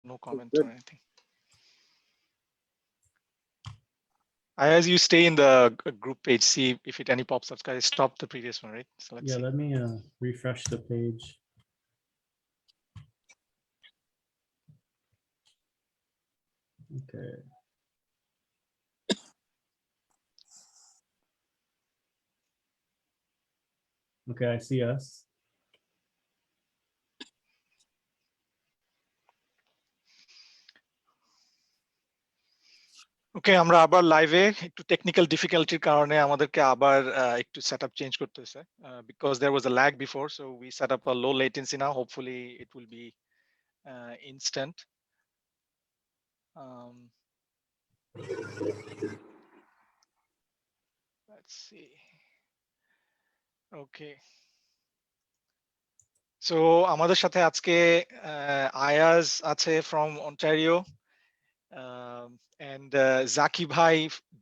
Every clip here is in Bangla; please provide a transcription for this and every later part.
no comment Good. or anything. As you stay in the group page, see if it any pops up. I stopped the previous one, right? So let's Yeah, see. let me refresh the page. Okay. Okay, I see us. ওকে, আমরা আবার লাইভে একটু টেকনিক্যাল ডিফিকাল্টির কারণে আমাদেরকে আবার একটু সেটআপ চেঞ্জ করতে হয়েছে because there was a lag before, so we set up a low latency now. Hopefully it will be instant. um, let's see. Okay, so আমাদের সাথে আজকে আয়াজ আছে from Ontario, and Zaki Bhai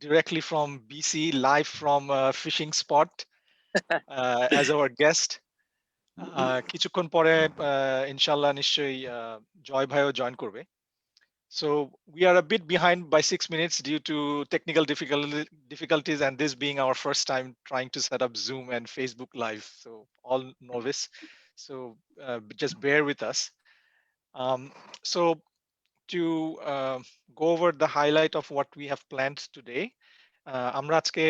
directly from BC, live from fishing spot, as our guest. কিছুক্ষণ পরে ইনশাআল্লাহ নিশ্চয়ই জয় ভাইও জয়েন করবে। So we are a bit behind by 6 minutes due to technical difficulties, and this being our first time trying to set up Zoom and Facebook Live, so all novice. So just bear with us. So to go over the highlight of what we have planned today, আমরা আজকে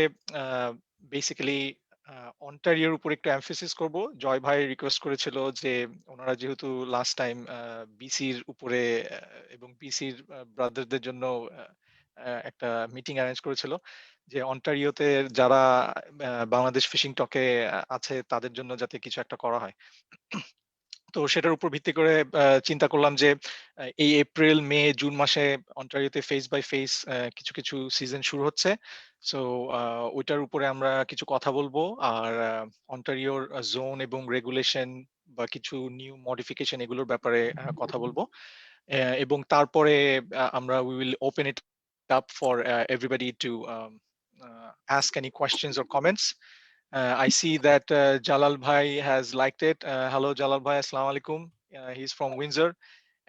বেসিক্যালি অন্টারিওর উপর একটু এমফেসিস করব। জয় ভাই রিকোয়েস্ট করেছিল যে ওনারা যেহেতু লাস্ট টাইম বিসির উপরে এবং বিসির ব্রাদারদের জন্য একটা মিটিং অ্যারেঞ্জ করেছিল, যে অন্টারিওতে যারা বাংলাদেশ ফিশিং টকে আছে তাদের জন্য যাতে কিছু একটা করা হয়। তো সেটার উপর ভিত্তি করে চিন্তা করলাম যে এই এপ্রিল মে জুন মাসে অন্টারিওতে ফেস বাই ফেস কিছু কিছু সিজন শুরু হচ্ছে। সো ওইটার উপরে আমরা কিছু কথা বলবো, আর অন্টারিওর জোন এবং রেগুলেশন বা কিছু নিউ মডিফিকেশন এগুলোর ব্যাপারে কথা বলবো। এবং তারপরে আমরা we will open it up for everybody two ask any questions or comments. I see that Jalal Bhai has liked it. Hello, Jalal Bhai. Assalamu alaikum. He's from Windsor,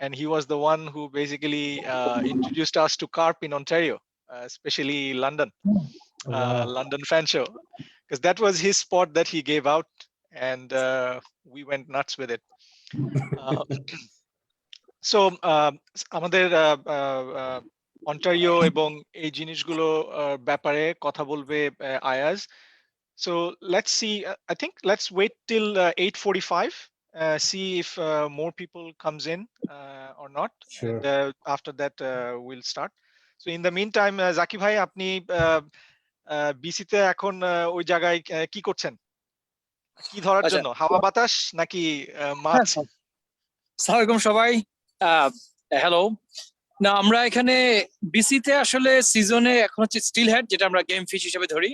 and he was the one who basically introduced us to carp in Ontario, especially London, Oh, wow. London Fan Show, because that was his spot that he gave out, and we went nuts with it. So আমাদের অন্টারিও এবং এই জিনিসগুলো ব্যাপারে কথা বলবে Ayaz. So let's see. I think let's wait till 8:45. See if more people comes in or not, Sure. and after that we'll start. So in the meantime, Zaki bhai, আপনি বিসিতে এখন ওই জায়গায় কি করছেন? কি ধরার আচ্ছা, জন্য? হাওয়া বাতাস নাকি মাছ? আসসালামু আলাইকুম সবাই। হ্যালো। না, আমরা এখানে বিসিতে আসলে সিজনে এখন হচ্ছে স্টিল হেড, যেটা আমরা গেম ফিশ হিসেবে ধরি।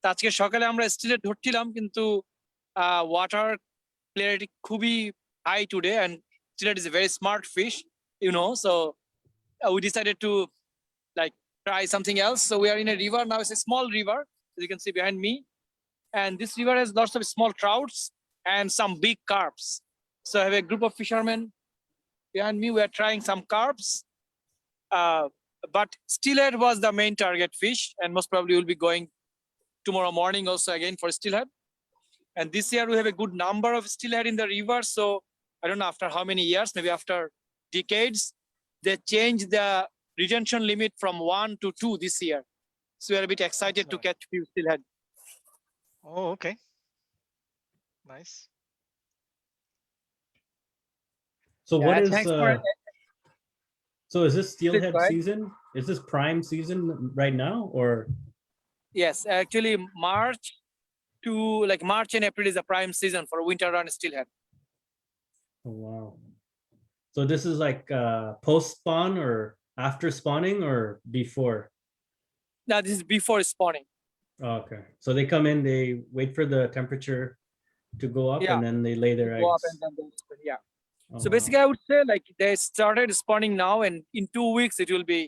তা আজকে সকালে আমরা স্টিল হেড ধরছিলাম, কিন্তু ওয়াটার ক্লিয়ারিটি খুবই high today, and still head is a very smart fish, so we decided to like try something else. So we are in a river now. It's a small river, as you can see behind me, and this river has lots of small trouts and some big carps. So I have a group of fishermen behind me. We are trying some carps, but steelhead was the main target fish, and most probably we'll be going tomorrow morning also again for steelhead. And this year we have a good number of steelhead in the river. So I don't know after how many years, maybe after decades, they changed the retention limit from 1 to 2 this year. So we are a bit excited to catch few steelhead. Oh, okay. Nice. So what is thanks for so is this steelhead go ahead. season? Is this prime season right now, or Yes, actually March and April is a prime season for winter run steelhead. oh wow. So this is like post spawn or after spawning or before? Now this is before spawning. Oh, okay. So they come in, they wait for the temperature to go up, Yeah. and then they lay their Go eggs. up and then they spawn, yeah. Oh, So wow. basically I would say like they started spawning now, and in 2 weeks it will be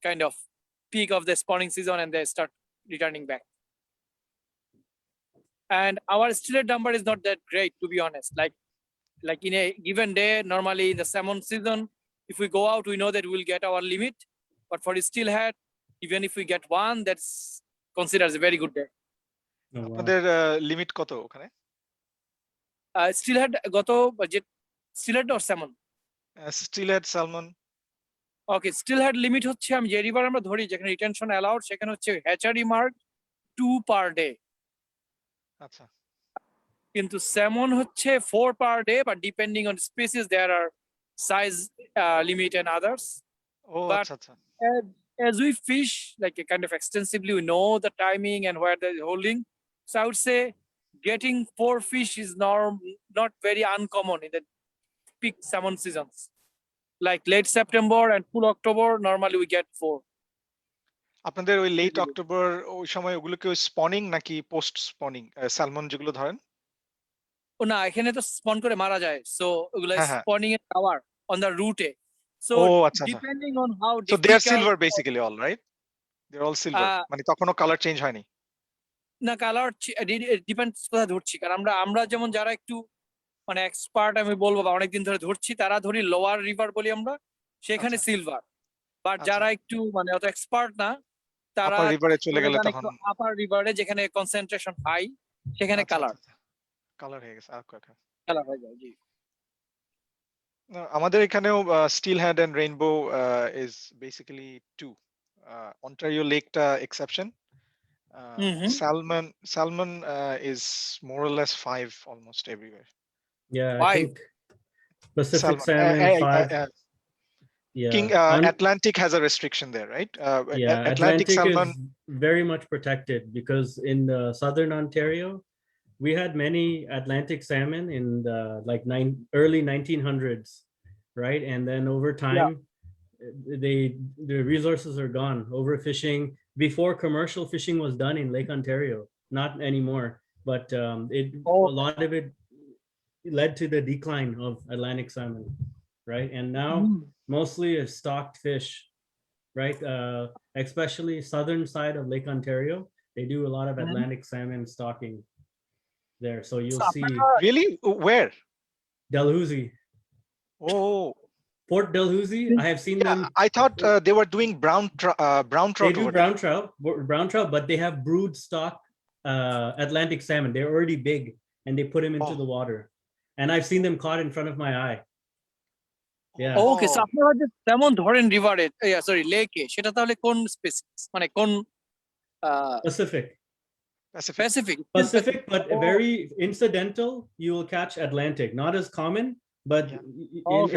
kind of peak of the spawning season, and they start returning back. And our steelhead number is not that great, to be honest. Like in a given day, normally in the salmon season if we go out, we know that we'll get our limit. But for steelhead, even if we get one, that's considered as a very good day. Oh, wow. আপনাদের লিমিট কত ওখানে? Steelhead গত যে steelhead or salmon? Steelhead, salmon? Okay, steelhead limit হচ্ছে আমি যে রিভার আমরা ধরি যেখানে রিটেনশন অ্যালাউড সেখানে হচ্ছে হ্যাচারি মার্ক 2 per day. আচ্ছা। কিন্তু স্যামন হচ্ছে 4 per day, but depending on species there are size limit and others. O But আচ্ছা আচ্ছা। as we fish like a kind of extensively, we know the timing and where they're holding. So I would say getting 4 fish is not very uncommon in the peak salmon seasons. Like late September and full October, normally we get 4. আপনাদের ওই লেট Easily. অক্টোবর ওই সময় ওগুলোকে স্পনিং নাকি পোস্ট স্পনিং স্যালমন যেগুলো ধরেন? ও না এখানে তো স্পন করে মারা যায়, সো ওগুলো হ্যাঁ, হ্যাঁ। স্পনিং এর টাওয়ার অন দ্য রুটে, সো ও আচ্ছা আচ্ছা। Depending on how so they are silver basically all, right? They are all silver, মানে তখনও কালার চেঞ্জ হয়নি? না কালার ডিপেন্ডস কোথায় ধরছি, কারণ আমরা যেমন যারা একটু মানে এক্সপার্ট আমি বলবো বা অনেকদিন ধরে ধরছি তারা ধরি লোয়ার রিভার বলি আমরা, সেখানে আচ্ছা। সিলভার। বাট আচ্ছা। যারা একটু মানে অত এক্সপার্ট না তারা আপার রিভারে চলে গেলে তখন আপার রিভারে যেখানে কনসেন্ট্রেশন হাই সেখানে কালার কালার হয়ে গেছে। ওকে ওকে। কালার হয়ে যায়। জি আমাদের এখানেও steelhead and rainbow is basically too. Ontario লেকটা exception. Salmon is more or less 5 almost everywhere. Yeah, I 5. think Pacific salmon 5. Yeah, King Atlantic has a restriction there, right? yeah, Atlantic salmon. is very much protected because in southern Ontario, we had many Atlantic salmon in the early 1900s, right? And then over time, the resources are gone. Overfishing before commercial fishing was done in Lake Ontario, not anymore. But a lot of it led to the decline of Atlantic salmon, right? And now mostly a stocked fish, right? Especially southern side of Lake Ontario, they do a lot of Atlantic salmon stocking there. So you'll see Really? Where? Dalhousie, Oh, Port Dalhousie. I have seen them. I thought they were doing brown trout They do over there. brown trout, but they have brood stock Atlantic salmon. They're already big, and they put them into the water. And I've seen them caught in front of my eye. Yeah. Okay, so আপনারা যে তেমন ধরেন রিভারে সরি লেকে, সেটা তাহলে কোন স্পেসিস মানে কোন Pacific, Pacific but very incidental. You will catch Atlantic, not as common, but in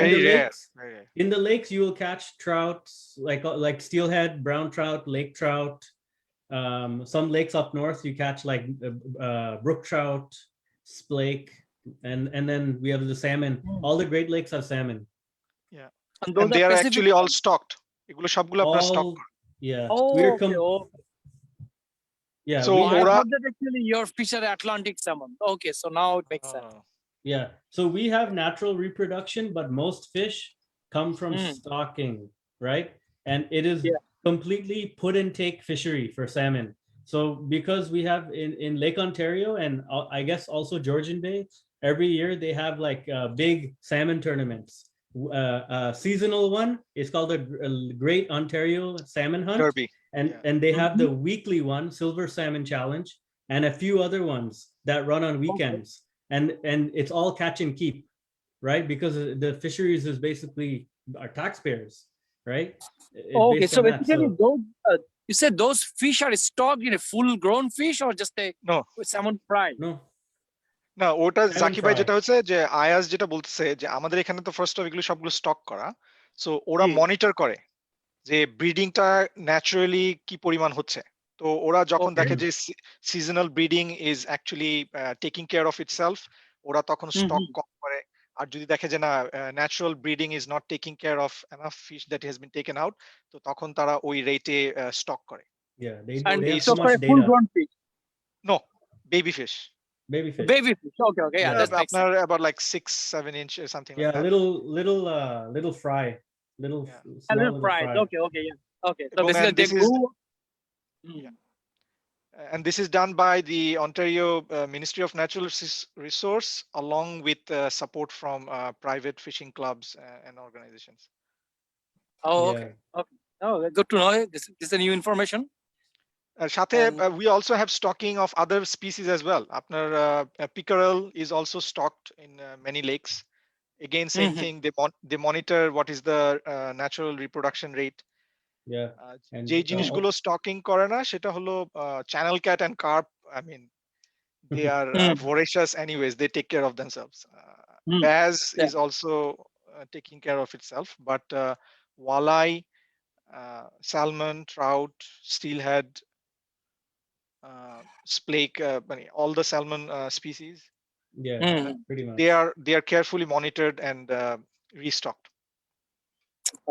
Very the rare. lakes, Very rare. in the lakes you will catch trout like steelhead, brown trout, lake trout. Some lakes up north you catch like brook trout, splake, and then we have the salmon. All the Great Lakes have salmon. And they are actually all stocked. এগুলো সবগুলো আপনারা stock All, yeah. Yeah. So we I have- ওরা thought that actually your fish are Atlantic salmon. Okay, so now it makes sense. Yeah. So we have natural reproduction, but most fish come from stocking, right? And it is completely put and take fishery for salmon. So because we have in Lake Ontario and I guess also Georgian Bay, every year they have like big salmon tournaments. Seasonal one is called the Great Ontario Salmon Hunt. Derby. And they have the weekly one, Silver Salmon Challenge, and a few other ones that run on weekends. And it's all catch and keep, right? Because the fisheries is basically our taxpayers, right? Okay, Based so on that. basically those you said those fish are stocked in a full grown fish or just a No. salmon fry? No, না ওটা Salmon জাকি ভাই fry. যেটা হচ্ছে যে আয়াস যেটা বলতেছে যে আমাদের এখানে তো ফার্স্ট অফ এগুলো সবগুলো স্টক করা, সো ওরা জি। মনিটর করে যে ব্রিডিংটা ন্যাচারালি কি পরিমাণ হচ্ছে। তো ওরা যখন Okay. দেখে যে seasonal breeding is actually taking care of itself, ওরা তখন স্টক কম করে। আর যদি দেখে যে না natural breeding is not taking care of enough fish that has been taken out, তো তখন তারা ওই রেটে স্টক করে। yeah, And they they have so stock for much a full data. grown fish. No, baby fish. Baby fish. Baby fish. Okay, okay, yeah, that makes আপনার sense. about like 6-7 inch or something like Yeah, that. little fry, little Yeah. A small little fries. fry. Okay, okay, yeah. Okay, so এবং basically they this is- grew. And this is done by the Ontario Ministry of Natural Resource along with support from private fishing clubs and organizations. Oh, Yeah. okay. Okay. Oh, good to know. This is a new information. সাথে And- we also have stocking of other species as well. আপনার pickerel is also stocked in many lakes. Again, same Mhm. thing. They monitor what is the natural reproduction rate. Yeah. And যে জিনিসগুলো স্টকিং করে না সেটা হলো channel cat and carp. I mean, they are voracious anyways. They take care of themselves. Bass Yeah. is also taking care of itself, but walleye, salmon, trout, steelhead, splake, all the salmon species, yeah, Mhm. pretty much. they are carefully monitored and restocked.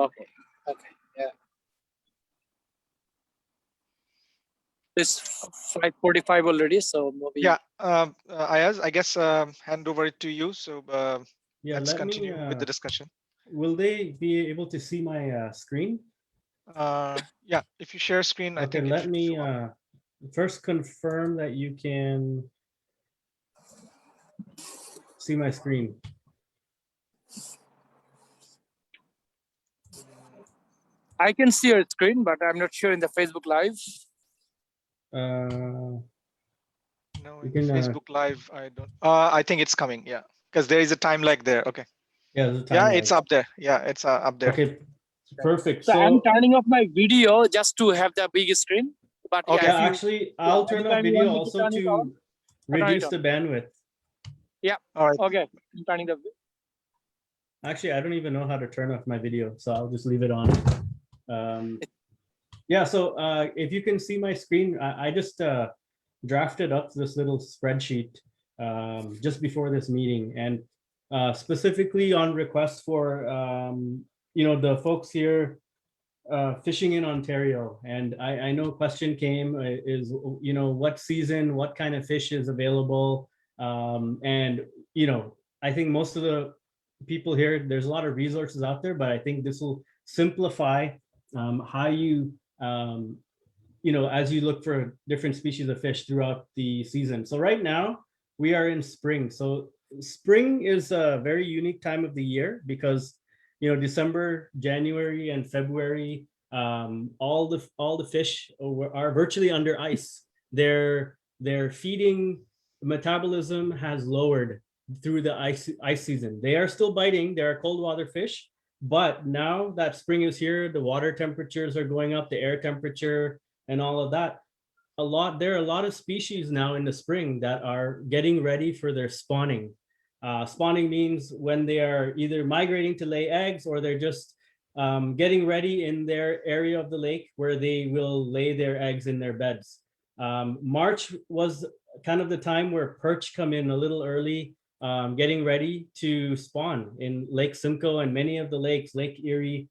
Okay. Okay. Yeah. It's 5:45 already, so maybe. Yeah, Ayaz, I guess hand over it to you. So Yeah, let's let me, continue with the discussion. will they be able to see my screen? Yeah, if you share screen, I Okay, think it let should me show up. first confirm that you can see my screen. I can see your screen, but I'm not sure in the Facebook Live. No, you in can, Facebook Live, I don't. I think it's coming. Yeah, because there is a time lag there. Okay. Yeah, there's a time Yeah, lag. it's up there. Yeah, it's up there. Okay, perfect. So, I'm So turning off my video just to have the big screen. But Okay. yeah, if you, actually, I'll turn off anytime you video want me to also turn it on, to I turn it reduce on. the bandwidth. All right. Okay, I'm turning the. Actually, I don't even know how to turn off my video, so I'll just leave it on. Yeah, so if you can see my screen, I just drafted up this little spreadsheet just before this meeting, and specifically on request for the folks here fishing in Ontario. And I know a question came is what season, what kind of fish is available, and I think most of the people here, there's a lot of resources out there, but I think this will simplify how you as you look for different species of fish throughout the season. So right now we are in spring. So spring is a very unique time of the year because December, January, and February, all the fish are virtually under ice. Their feeding metabolism has lowered through the ice season. They are still biting. They are cold water fish, but now that spring is here, the water temperatures are going up, the air temperature, and all of that. There are a lot of species now in the spring that are getting ready for their spawning. Spawning means when they are either migrating to lay eggs or they're just getting ready in their area of the lake where they will lay their eggs in their beds. March was kind of the time where perch come in a little early, getting ready to spawn in Lake Simcoe and many of the lakes, Lake Erie,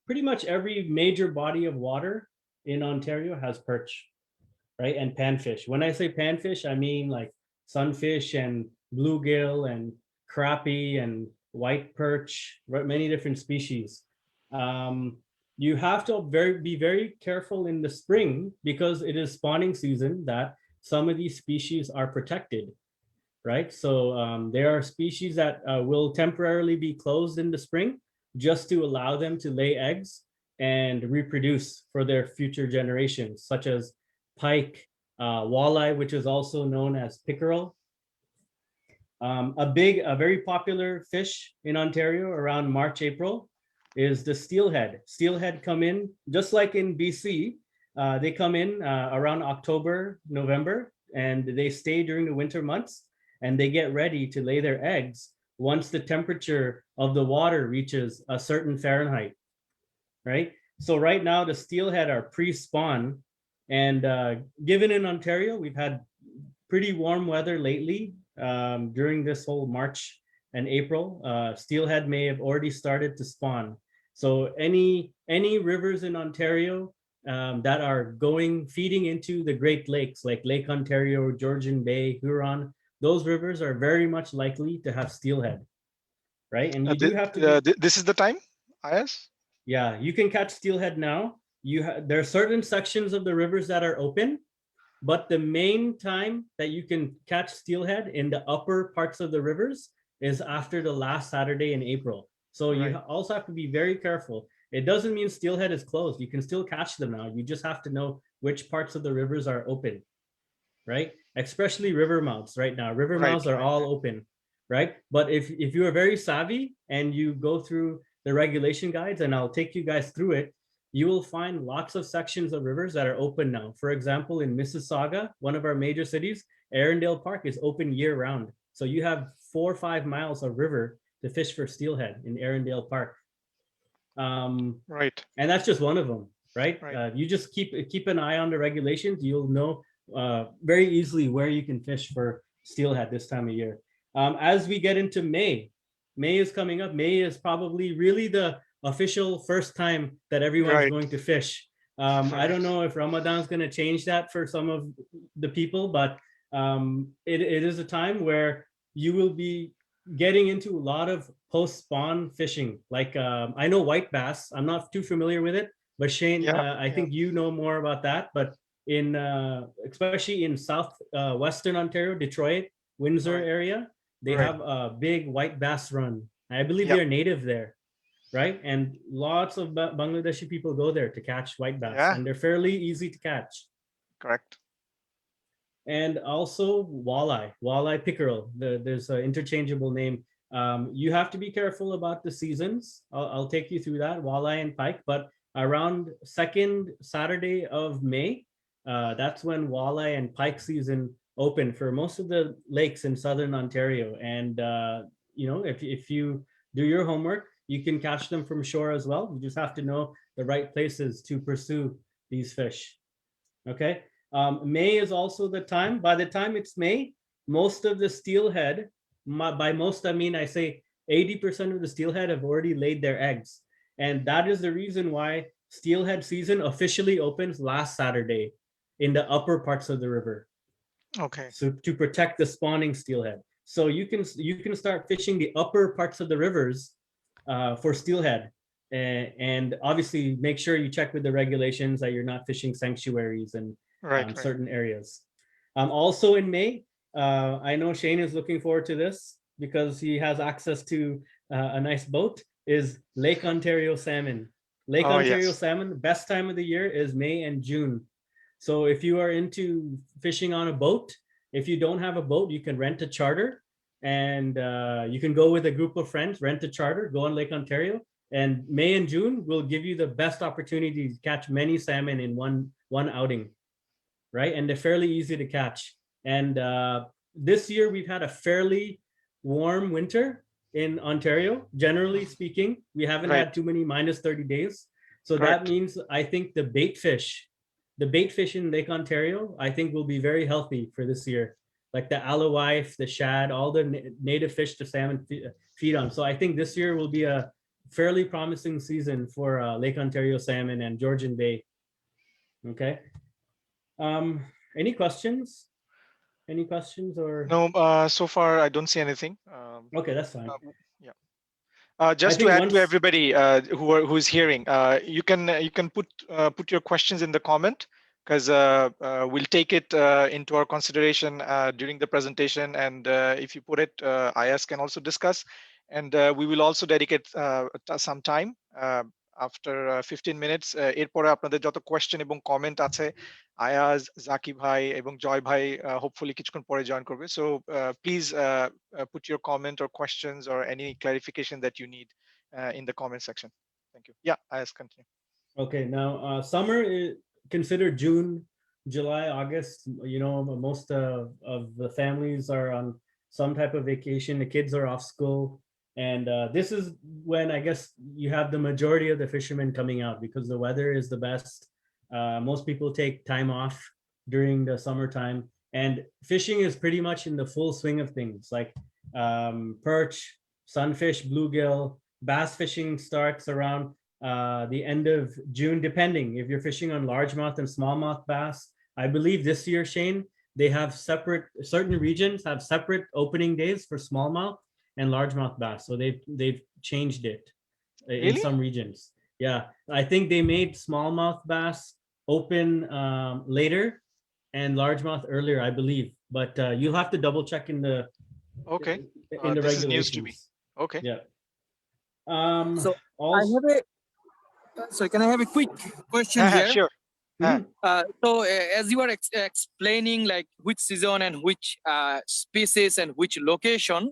pretty much every major body of water in Ontario has perch, right? And panfish. When I say panfish, I mean like sunfish and bluegill and crappie and white perch, right? Many different species. You have to be very careful in the spring because it is spawning season that some of these species are protected, right? So there are species that will temporarily be closed in the spring just to allow them to lay eggs and reproduce for their future generations, such as pike, walleye, which is also known as pickerel. A very popular fish in Ontario around March, April is the steelhead. Steelhead come in, just like in BC, they come in around October, November, and they stay during the winter months, and they get ready to lay their eggs once the temperature of the water reaches a certain Fahrenheit, right? So right now the steelhead are pre-spawn, and given in Ontario, we've had pretty warm weather lately during this whole March and April. Steelhead may have already started to spawn. So any rivers in Ontario that are feeding into the Great Lakes, like Lake Ontario, Georgian Bay, Huron, those rivers are very much likely to have steelhead, right? And you do have to. This is the time, Ayaz? Yeah, you can catch steelhead now. There are certain sections of the rivers that are open, but the main time that you can catch steelhead in the upper parts of the rivers is after the last Saturday in April. So you Right. also have to be very careful. It doesn't mean steelhead is closed. You can still catch them now. You just have to know which parts of the rivers are open, right? Especially river mouths right now. River Right, mouths are right, all open, right? But if you are very savvy and you go through the regulation guides, and I'll take you guys through it, you will find lots of sections of rivers that are open now. For example, in Mississauga, one of our major cities, Arundel Park is open year round. So you have 4 or 5 miles of river to fish for steelhead in Arundel Park. right, And that's just one of them, right? right. You just keep an eye on the regulations. You'll know very easily where you can fish for steelhead this time of year. As we get into May, May is coming up. May is probably really the official first time that everyone's Right. going to fish. I Right. don't know if Ramadan's going to change that for some of the people, but it is a time where you will be getting into a lot of post-spawn fishing. Like I know white bass. I'm not too familiar with it, but Shane, Yeah, I yeah. think you know more about that. But in especially in south western Ontario, Detroit, Windsor Right. area, they Right. have a big white bass run. I believe Yeah. they're native there, right? And lots of Bangladeshi people go there to catch white bass, Yeah. and they're fairly easy to catch. Correct. And also walleye pickerel. There's an interchangeable name. You have to be careful about the seasons. I'll take you through that, walleye and pike. But around second Saturday of May, that's when walleye and pike season open for most of the lakes in southern Ontario. And if you do your homework, you can catch them from shore as well. You just have to know the right places to pursue these fish. Okay. May is also the time. By the time it's May, most of the steelhead, by most I mean I say 80% of the steelhead have already laid their eggs. And that is the reason why steelhead season officially opens last Saturday in the upper parts of the river. Okay. So to protect the spawning steelhead. So you can start fishing the upper parts of the rivers for steelhead. And obviously make sure you check with the regulations that you're not fishing sanctuaries and Right. Right. certain areas. Also in May, I know Shane is looking forward to this because he has access to a nice boat, is Lake Ontario salmon. Lake Oh, Ontario yes. salmon, the best time of the year is May and June. So if you are into fishing on a boat, if you don't have a boat, you can rent a charter, and you can go with a group of friends, rent a charter, go on Lake Ontario. And May and June will give you the best opportunity to catch many salmon in one outing, right? And they're fairly easy to catch. And this year we've had a fairly warm winter in Ontario. Generally speaking, we haven't Right. had too many minus 30 days. So Correct. that means I think the bait fish in Lake Ontario, I think will be very healthy for this year. Like the alewife, the shad, all the native fish the salmon feed on. So I think this year will be a fairly promising season for Lake Ontario salmon and Georgian Bay. Okay. Any questions? Any questions or? No, so far I don't see anything. Okay, that's fine. Yeah. Just to think add to everybody who's hearing, you can put your questions in the comment, because we'll take it into our consideration during the presentation, and if you put it, IS can also discuss, and we will also dedicate some time after 15 minutes এরপরে আপনাদের যত কোয়েশ্চেন এবং কমেন্ট আছে আয়াজ জাকি ভাই এবং জয় ভাই hopefully কিছুক্ষণ পরে জয়েন করবে, so please put your comment or questions or any clarification that you need in the comment section. Thank you. Yeah, Ayaz, continue. Okay, now summer is considered June, July, August. You know, most of the families are on some type of vacation. The kids are off school. And this is when I guess you have the majority of the fishermen coming out because the weather is the best. Most people take time off during the summertime, and fishing is pretty much in the full swing of things, like perch, sunfish, bluegill. Bass fishing starts around the end of June, depending if you're fishing on largemouth and smallmouth bass. I believe this year, Shane, they have certain regions have separate opening days for smallmouth and largemouth bass. So they've changed it in Really? some regions. Yeah, I think they made smallmouth bass open later and largemouth earlier, I believe. But you'll have to double check in the Okay. in the This is regulations. news to me. Okay. Yeah. So I Also, have a so can I have a quick question হ্যাঁ হ্যাঁ here? শিওর হ্যাঁ So as you are explaining like which season and which species and which location,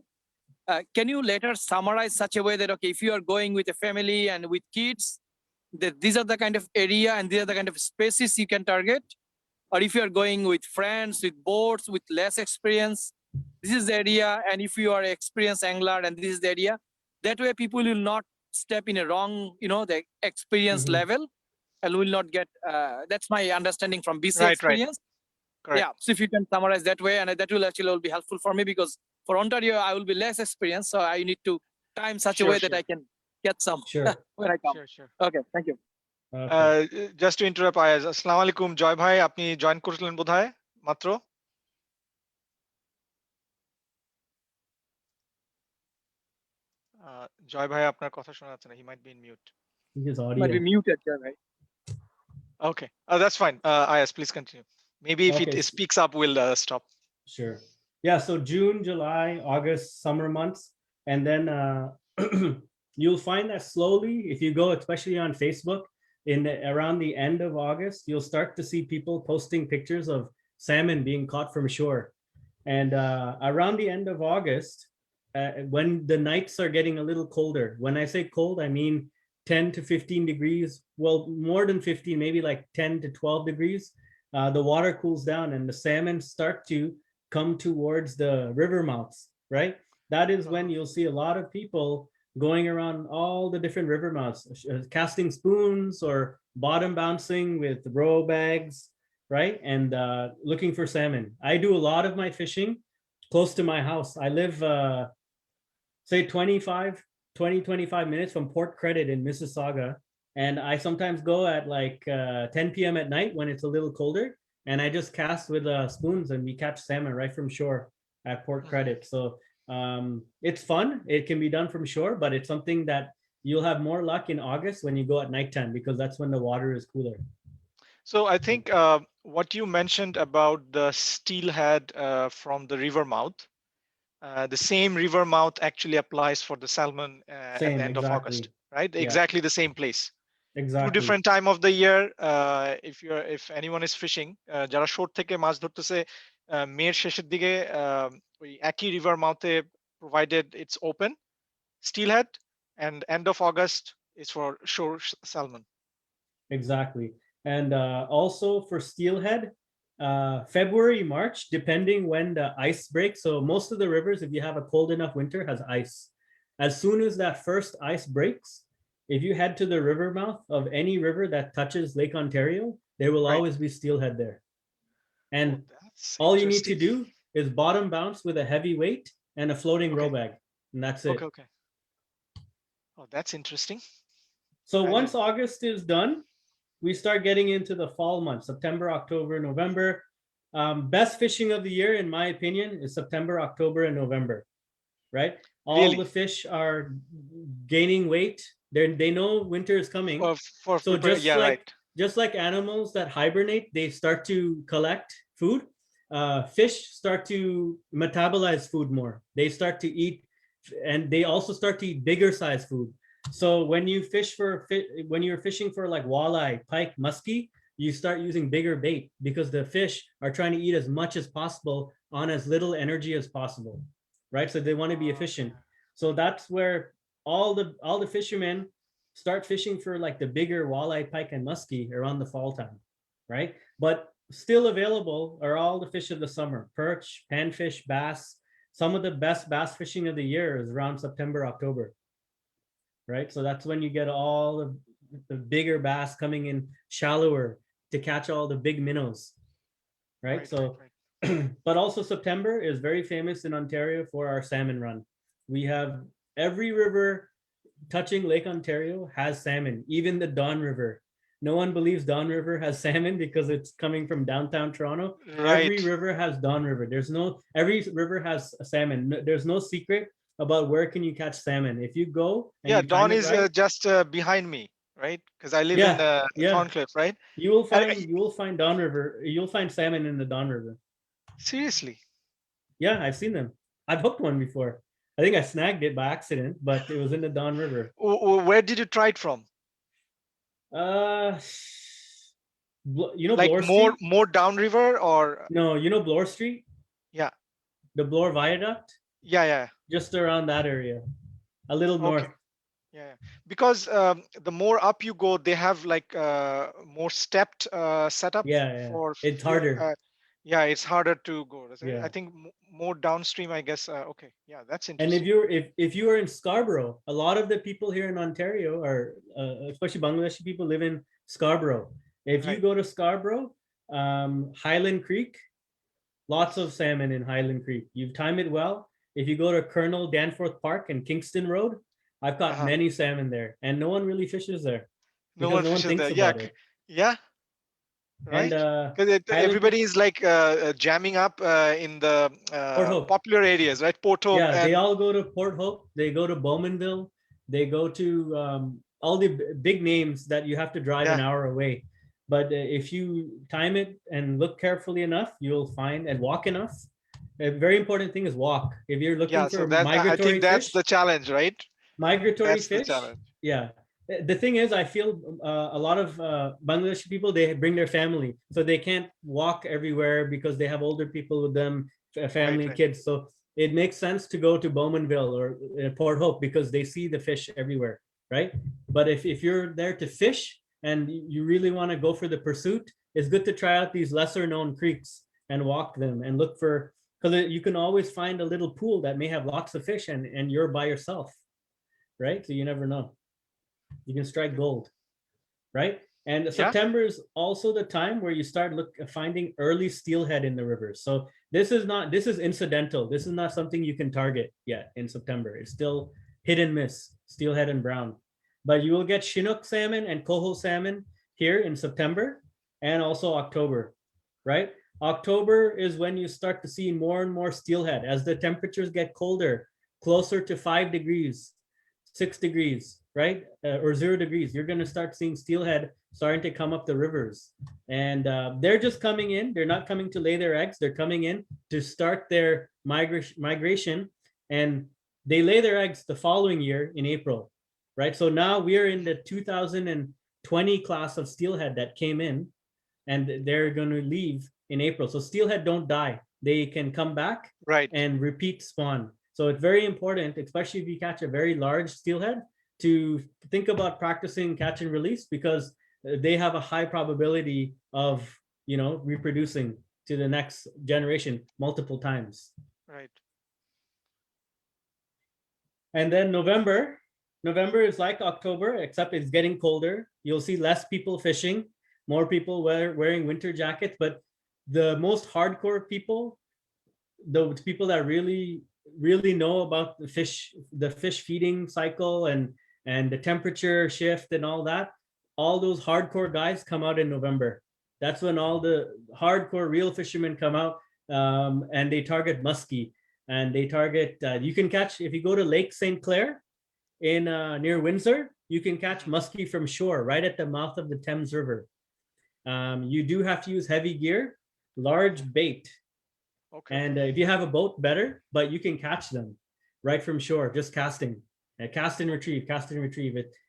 can you later summarize such a way that okay, if you are going with a family and with kids, that these are the kind of area and these are the kind of species you can target? Or if you are going with friends, with boats, with less experience, this is the area. And if you are an experienced angler and this is the area, that way people will not step in a wrong, the experience Mhm. level and will not get, that's my understanding from BC Right, right. experience. Correct. Yeah, so if you can summarize that way, and that will actually be helpful for me because for Ontario, I will be less experienced. So I need to time such a Sure, way that sure. I can get some Sure. when I come. Sure, sure. Okay, thank you. Okay. Just to interrupt Ayaz, আসসালামু আলাইকুম জয় ভাই, আপনি জয়েন করেছিলেন বোধহয় মাত্র। জয় ভাই আপনার কথা শোনা যাচ্ছে না, he might be in mute. His Might audio. be muted here, right? Okay, that's fine. Ayaz, please continue. Maybe if Okay. it speaks up, we'll stop. Sure. Yeah. So June, July, August, summer months, and then you'll find that slowly, if you go, especially on Facebook, around the end of August, you'll start to see people posting pictures of salmon being caught from shore. And around the end of August, when the nights are getting a little colder, when I say cold, I mean 10 to 15 degrees. Well, more than 15, maybe like 10 to 12 degrees. The water cools down and the salmon start to come towards the river mouths, right? That is when you'll see a lot of people going around all the different river mouths, casting spoons or bottom bouncing with row bags, right? And looking for salmon. I do a lot of my fishing close to my house. I live, say 25 minutes from Port Credit in Mississauga. And I sometimes go at like 10 p.m. at night when it's a little colder. And I just cast with spoons and we catch salmon right from shore at Port Credit. So it's fun. It can be done from shore, but it's something that you'll have more luck in August when you go at nighttime because that's when the water is cooler. So I think what you mentioned about the steelhead from the river mouth, the same river mouth actually applies for the salmon at Same, the end of exactly. August, right? Yeah. Exactly the same place. Two Exactly. different time of the year. If anyone is fishing, যারা শোর থেকে মাছ ধরতেছে মের শেষের দিকে ওই একই river মাউথে, provided it's open, steelhead, and end of August is for shore salmon. Exactly. And also for steelhead, February, March, depending when the ice breaks. So most of the rivers, if you have a cold enough winter, has ice. As soon as that first ice breaks, if you head to the river mouth of any river that touches Lake Ontario, there will Right. always be steelhead there. And That's all you need to interesting. do is bottom bounce with a heavy weight and a floating row Okay. bag. And that's it. Okay, okay. Oh, that's interesting. So I once didn't- August is done, we start getting into the fall months, September, October, November. Best fishing of the year, in my opinion, is September, October, and November, right? All Really? the fish are gaining weight. They know winter is coming. For So prepare- yeah, right. just like animals that hibernate, they start to collect food. Fish start to metabolize food more. They start to eat, and they also start to eat bigger size food. So when you when you're fishing for like walleye, pike, muskie, you start using bigger bait because the fish are trying to eat as much as possible on as little energy as possible, right? So they want to be efficient. So that's where all the fishermen start fishing for like the bigger walleye, pike, and muskie around the fall time, right? But still available are all the fish of the summer: perch, panfish, bass. Some of the best bass fishing of the year is around September, October, right? So that's when you get all of the bigger bass coming in shallower to catch all the big minnows, right? Right, So, right. but also September is very famous in Ontario for our salmon run. We have every river touching Lake Ontario has salmon, even the Don River. No one believes Don River has salmon because it's coming from downtown Toronto. Every Right. river has Don River. Every river has salmon. There's no secret about where can you catch salmon. If you go and Yeah, you Don time it is right, just behind me, right? Because I live in yeah. Thorncliffe, right? you will find Don River. You'll find salmon in the Don River. Seriously. Yeah, I've seen them. I've hooked one before. I think I snagged it by accident, but it was in the Don River. Where did you try it from? Uh, you know Like Bloor Street? more downriver or No, you know Bloor Street, yeah, the Bloor Viaduct, yeah. just around that area, a little north. Okay. Yeah. Because the more up you go, they have like more stepped setup Yeah. for It's harder. yeah, it's harder to go. So Yeah. I think more downstream, I guess. Okay. Yeah, that's And interesting. if you are in Scarborough, a lot of the people here in Ontario are, especially Bangladeshi people, live in Scarborough. If you Right. go to Scarborough, Highland Creek, lots of salmon in Highland Creek. You time it well. If you go to Colonel Danforth Park and Kingston Road, I've caught Uh-huh. many salmon there, and no one really fishes there No because one no one fishes thinks there. Yeah. about it. Yeah. And Right. Because Highland everybody is like jamming up in the Port Hope. popular areas, right? Port Hope Yeah, they and all go to Port Hope. They go to Bowmanville. They go to all the big names that you have to drive an yeah, hour away. But if you time it and look carefully enough, you'll find and walk enough. A very important thing is walk. If you're looking yeah. So for that I migratory think that's fish, the challenge, right? migratory That's the fish, challenge. yeah. The thing is, I feel a lot of Bangladeshi people, they bring their family, so they can't walk everywhere because they have older people with them, family, Right. kids. So it makes sense to go to Bowmanville or Port Hope because they see the fish everywhere, right? But if you're there to fish and you really want to go for the pursuit, it's good to try out these lesser known creeks and walk them and look for, because you can always find a little pool that may have lots of fish and you're by yourself, right? So you never know. You can strike gold, right? And Yeah. September is also the time where you start finding early steelhead in the rivers. So this is incidental. This is not something you can target yet in September. It's still hit and miss, steelhead and brown. But you will get Chinook salmon and coho salmon here in September and also October, right? October is when you start to see more and more steelhead as the temperatures get colder, closer to 5 degrees, 6 degrees, right? Or 0 degrees. You're going to start seeing steelhead starting to come up the rivers. And they're just coming in. They're not coming to lay their eggs. They're coming in to start their migration. And they lay their eggs the following year in April, right? So now we're in the 2020 class of steelhead that came in, and they're going to leave in April. So steelhead don't die. They can come back Right. and repeat spawn. So it's very important, especially if you catch a very large steelhead, to think about practicing catch and release because they have a high probability of, reproducing to the next generation multiple times. Right. And then November is like October, except it's getting colder. You'll see less people fishing, more people wearing winter jackets, but the most hardcore people, the people that really know about the fish feeding cycle and the temperature shift and all that, all those hardcore guys come out in November. That's when all the hardcore real fishermen come out, and they target muskie, and they target, you can catch, if you go to Lake St. Clair in near Windsor, you can catch muskie from shore right at the mouth of the Thames River. You do have to use heavy gear, large bait. Okay. And if you have a boat, better, but you can catch them right from shore, just casting. Cast and retrieve.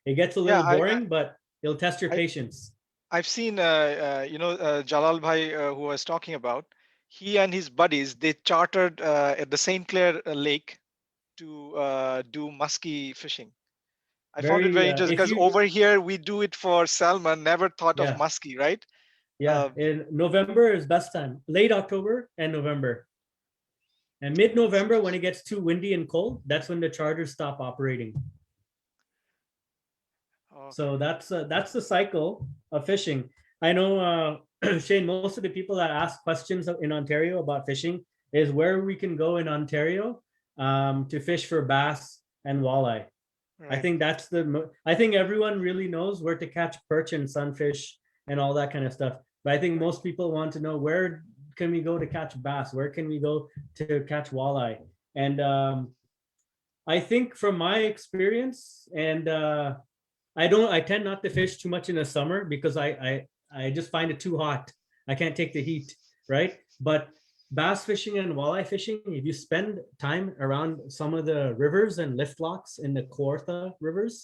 It gets a little boring, but it'll test your patience. I've seen, Jalal Bhai, who I was talking about, he and his buddies, they chartered at the St. Clair Lake to do muskie fishing. I found it very interesting because over here we do it for salmon, never thought of muskie, right? Yeah, in November is best time. Late October and November. And mid-November, when it gets too windy and cold, that's when the charters stop operating. Okay. So that's the cycle of fishing. I know, Shane, most of the people that ask questions in Ontario about fishing is where we can go in Ontario to fish for bass and walleye. Right. I think I think everyone really knows where to catch perch and sunfish and all that kind of stuff. But I think most people want to know, where can we go to catch bass? Where can we go to catch walleye? And I think from my experience, and I tend not to fish too much in the summer because I just find it too hot. I can't take the heat, right? But bass fishing and walleye fishing, if you spend time around some of the rivers and lift locks in the Kawartha rivers,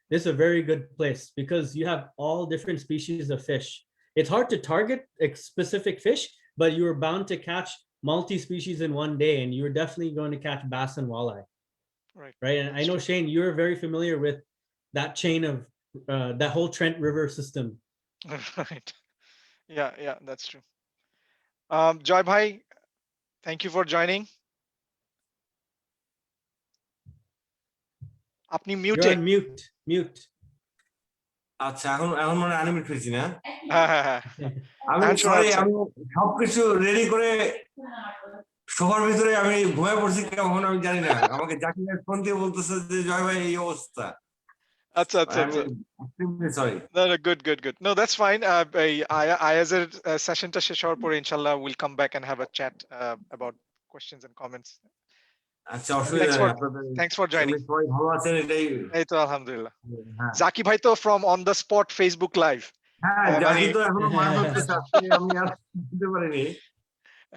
this is a very good place because you have all different species of fish. It's hard to target a specific fish, but you're bound to catch multi-species in one day, and you're definitely going to catch bass and walleye. Right. And I know, Shane, you're very familiar with that chain of that whole Trent River system. Right. Yeah, that's true. Joy Bhai, thank you for joining. আপনি You're মিউটে। on mute. আচ্ছা এখন এখন মনে আনমিউট হয়েছি না হ্যাঁ। আমি এখন শোনা সরি যাচ্ছে। আমি সবকিছু রেডি করে সোফার ভিতরে আমি ঘুমিয়ে পড়ছি কখন আমি জানি না আমাকে জাকির ফোন দিয়ে বলতেছে যে জয় ভাই এই অবস্থা আচ্ছা। Sorry No, good. No, that's fine. Ayaz's sessionটা শেষ হওয়ার পরে inshallah we'll come back and have a chat about questions and comments. আচ্ছা অসুবিধা নেই Thanks for joining. সবাই ভালো আছেন এটাই এই তো আলহামদুলিল্লাহ। জাকি ভাই তো from on the spot Facebook live. হ্যাঁ জাকি তো এখনো মার করতেছে আমি আর বুঝতে পারিনি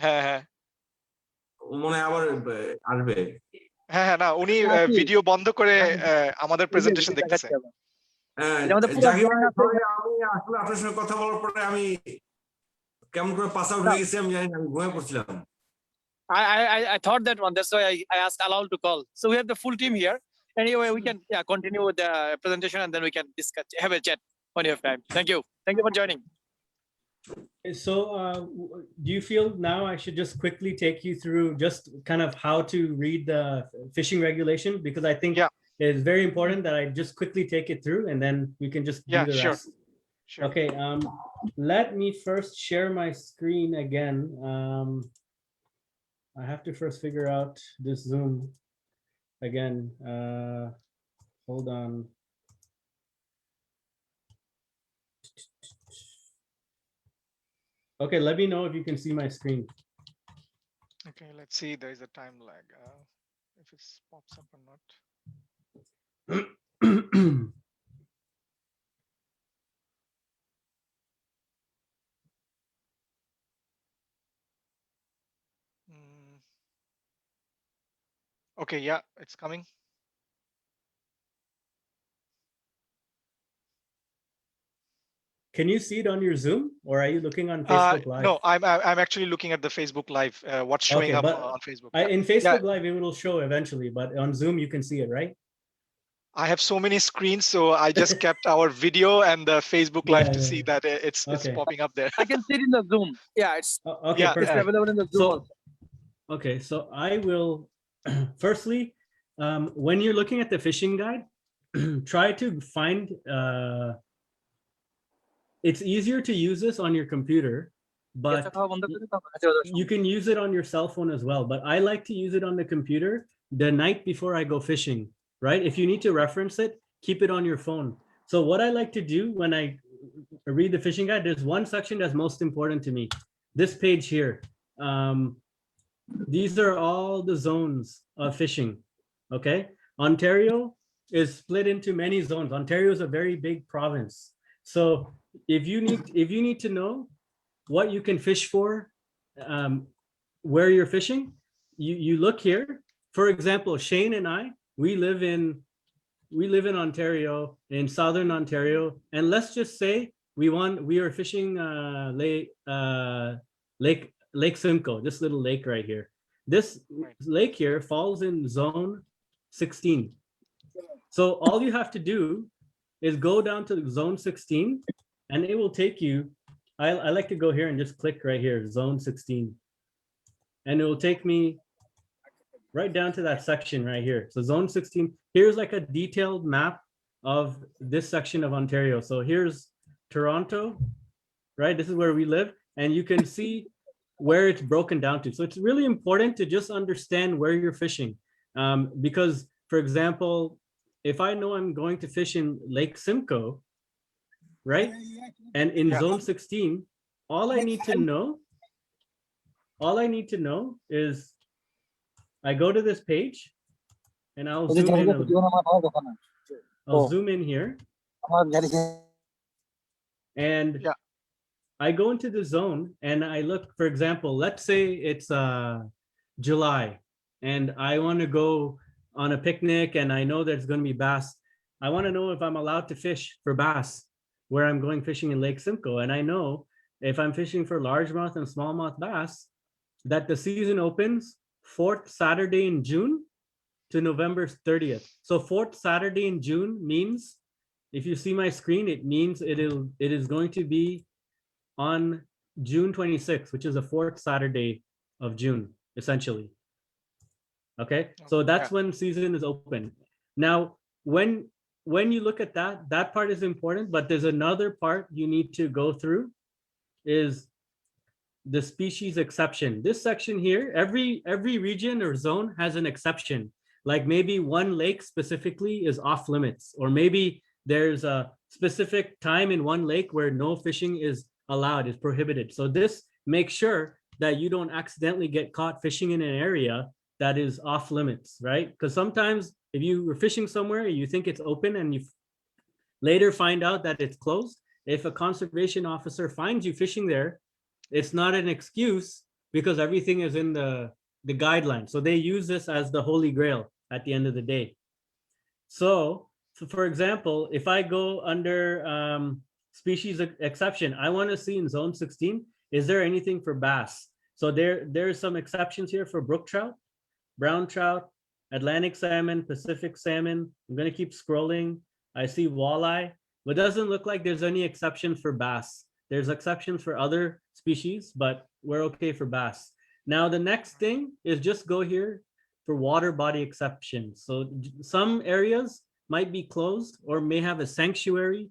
হ্যাঁ মনে হয় আবার আসবে হ্যাঁ না উনি ভিডিও বন্ধ করে আমাদের প্রেজেন্টেশন দেখতেছে। জাকি ভাই আমি আসলে আপনার সঙ্গে কথা বলার পরে আমি কেমন করে পাস আউট হয়ে গেছি আমি জানি না আমি ঘুমিয়ে পড়ছিলাম I thought that one. That's why I asked Alal to call. So we have the full team here. Anyway, we can continue with the presentation and then we can discuss, have a chat when you have time. Thank you for joining. So do you feel now I should just quickly take you through just kind of how to read the fishing regulation, because I think it's very important that I just quickly take it through and then we can just do the rest. Sure. Okay, let me first share my screen again. I have to first figure out this Zoom again. Hold on. Okay, let me know if you can see my screen. Okay, let's see. There is a time lag. If it pops up or not. Okay, yeah, it's coming. Can you see it on your Zoom, or are you looking on Facebook Live? No, I'm actually looking at the Facebook Live. What's showing up on Facebook? In Facebook Live, it will show eventually, but on Zoom, you can see it, right? I have so many screens, so I just kept our video and the Facebook Live to see that it's popping up there. I can see it in the Zoom. Yeah, it's okay. It's available in the Zoom. Okay, so I will firstly, when you're looking at the fishing guide, try to find. It's easier to use this on your computer, but you can use it on your cell phone as well. But I like to use it on the computer the night before I go fishing, right? If you need to reference it, keep it on your phone. So what I like to do when I read the fishing guide, there's one section that's most important to me. This page here. These are all the zones of fishing, okay? Ontario is split into many zones. Ontario is a very big province. So if you need to know what you can fish for, where you're fishing, you look here. For example, Shane and I, we live in Ontario, in southern Ontario, and let's just say we are fishing Lake Simcoe, this little lake right here. This lake here falls in zone 16. So all you have to do is go down to zone 16 and it will take you, I like to go here and just click right here, zone 16. And it will take me right down to that section right here. So zone 16, here's like a detailed map of this section of Ontario. So here's Toronto, right? This is where we live. And you can see where it's broken down to. So it's really important to just understand where you're fishing. Because, for example, if I know I'm going to fish in Lake Simcoe, right? And in zone 16, all I need to know is I go to this page and I'll zoom in. I'll zoom in here. And I go into the zone and I look, for example, let's say it's July and I want to go on a picnic and I know there's going to be bass. I want to know if I'm allowed to fish for bass where I'm going fishing in Lake Simcoe. And I know if I'm fishing for largemouth and smallmouth bass, that the season opens 4th Saturday in June to November 30th. So 4th Saturday in June means, if you see my screen, it means it is going to be on June 26th, which is the 4th Saturday of June, essentially. Okay, so that's when season is open. Now, when you look at that part is important, but there's another part you need to go through is the species exception. This section here, every region or zone has an exception. Like maybe one lake specifically is off limits, or maybe there's a specific time in one lake where no fishing is allowed, is prohibited. So this makes sure that you don't accidentally get caught fishing in an area that is off limits, right? Because sometimes if you were fishing somewhere, you think it's open and you later find out that it's closed. If a conservation officer finds you fishing there, it's not an excuse because everything is in the guidelines. So they use this as the holy grail at the end of the day. So for example, if I go under species exception, I want to see in zone 16, is there anything for bass? So there's some exceptions here for brook trout, brown trout, Atlantic salmon, Pacific salmon. I'm going to keep scrolling. I see walleye, but it doesn't look like there's any exception for bass. There's exceptions for other species, but we're okay for bass. Now, the next thing is just go here for water body exceptions. So some areas might be closed or may have a sanctuary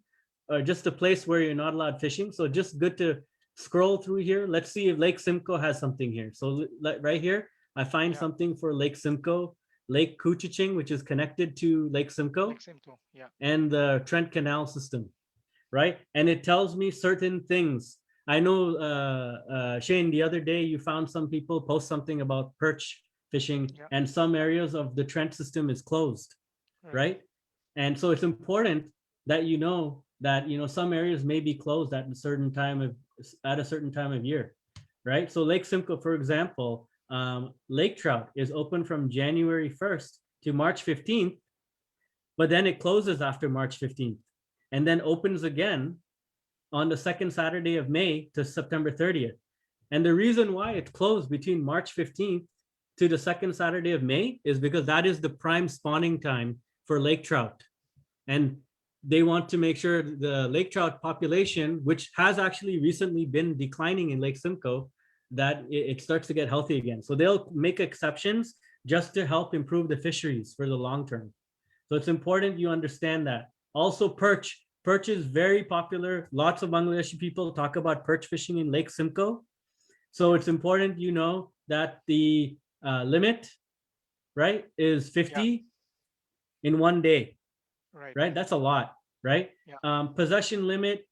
or just a place where you're not allowed fishing. So just good to scroll through here. Let's see if Lake Simcoe has something here. So right here, I find something for Lake Simcoe, Lake Couchiching, which is connected to Lake Simcoe, and the Trent Canal system, right? And it tells me certain things. I know, Shane, the other day you found some people post something about perch fishing, and some areas of the Trent system is closed, right? And so it's important that you know that some areas may be closed at a certain time of year, right? So Lake Simcoe, for example, lake trout is open from January 1st to March 15th, but then it closes after March 15th and then opens again on the second Saturday of May to September 30th. And the reason why it's closed between March 15th to the second Saturday of May is because that is the prime spawning time for lake trout. And they want to make sure the lake trout population, which has actually recently been declining in Lake Simcoe, that it starts to get healthy again. So they'll make exceptions just to help improve the fisheries for the long term. So it's important you understand that. Also perch. Perch is very popular. Lots of Bangladeshi people talk about perch fishing in Lake Simcoe. So it's important you know that the limit, right, is 50 in one day. Right? That's a lot, right? Possession limit.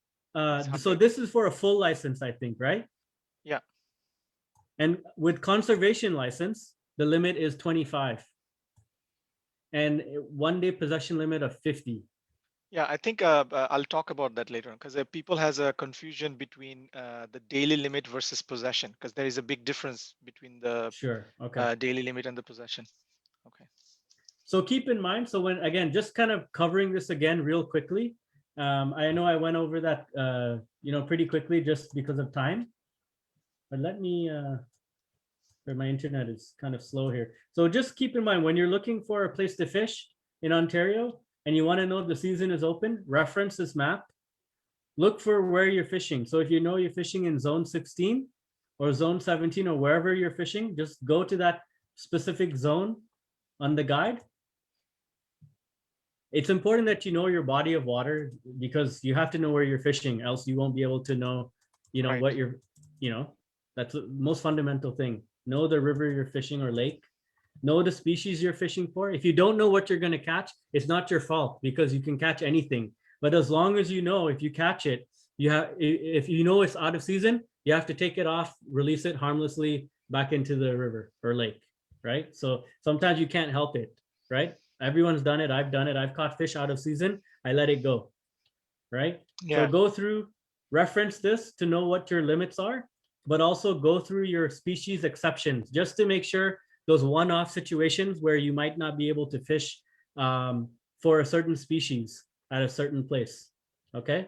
So this is for a full license, I think, right? Yeah. And with conservation license, the limit is 25. And 1 day possession limit of 50. Yeah, I think I'll talk about that later on because people has a confusion between the daily limit versus possession because there is a big difference between the daily limit and the possession. Okay. So keep in mind, so when, again, just kind of covering this again real quickly. I know I went over that, pretty quickly just because of time. But let me, my internet is kind of slow here. So just keep in mind, when you're looking for a place to fish in Ontario and you want to know if the season is open, reference this map. Look for where you're fishing. So if you know you're fishing in zone 16 or zone 17 or wherever you're fishing, just go to that specific zone on the guide. It's important that you know your body of water because you have to know where you're fishing, else you won't be able to know, what you're, that's the most fundamental thing. Know the river you're fishing or lake. Know the species you're fishing for. If you don't know what you're going to catch, it's not your fault because you can catch anything. But as long as you know, if you catch it, if you know it's out of season, you have to take it off, release it harmlessly back into the river or lake, right? So sometimes you can't help it, right? Everyone's done it. I've done it. I've caught fish out of season. I let it go, right? So go through, reference this to know what your limits are, but also go through your species exceptions just to make sure those one-off situations where you might not be able to fish for a certain species at a certain place, okay?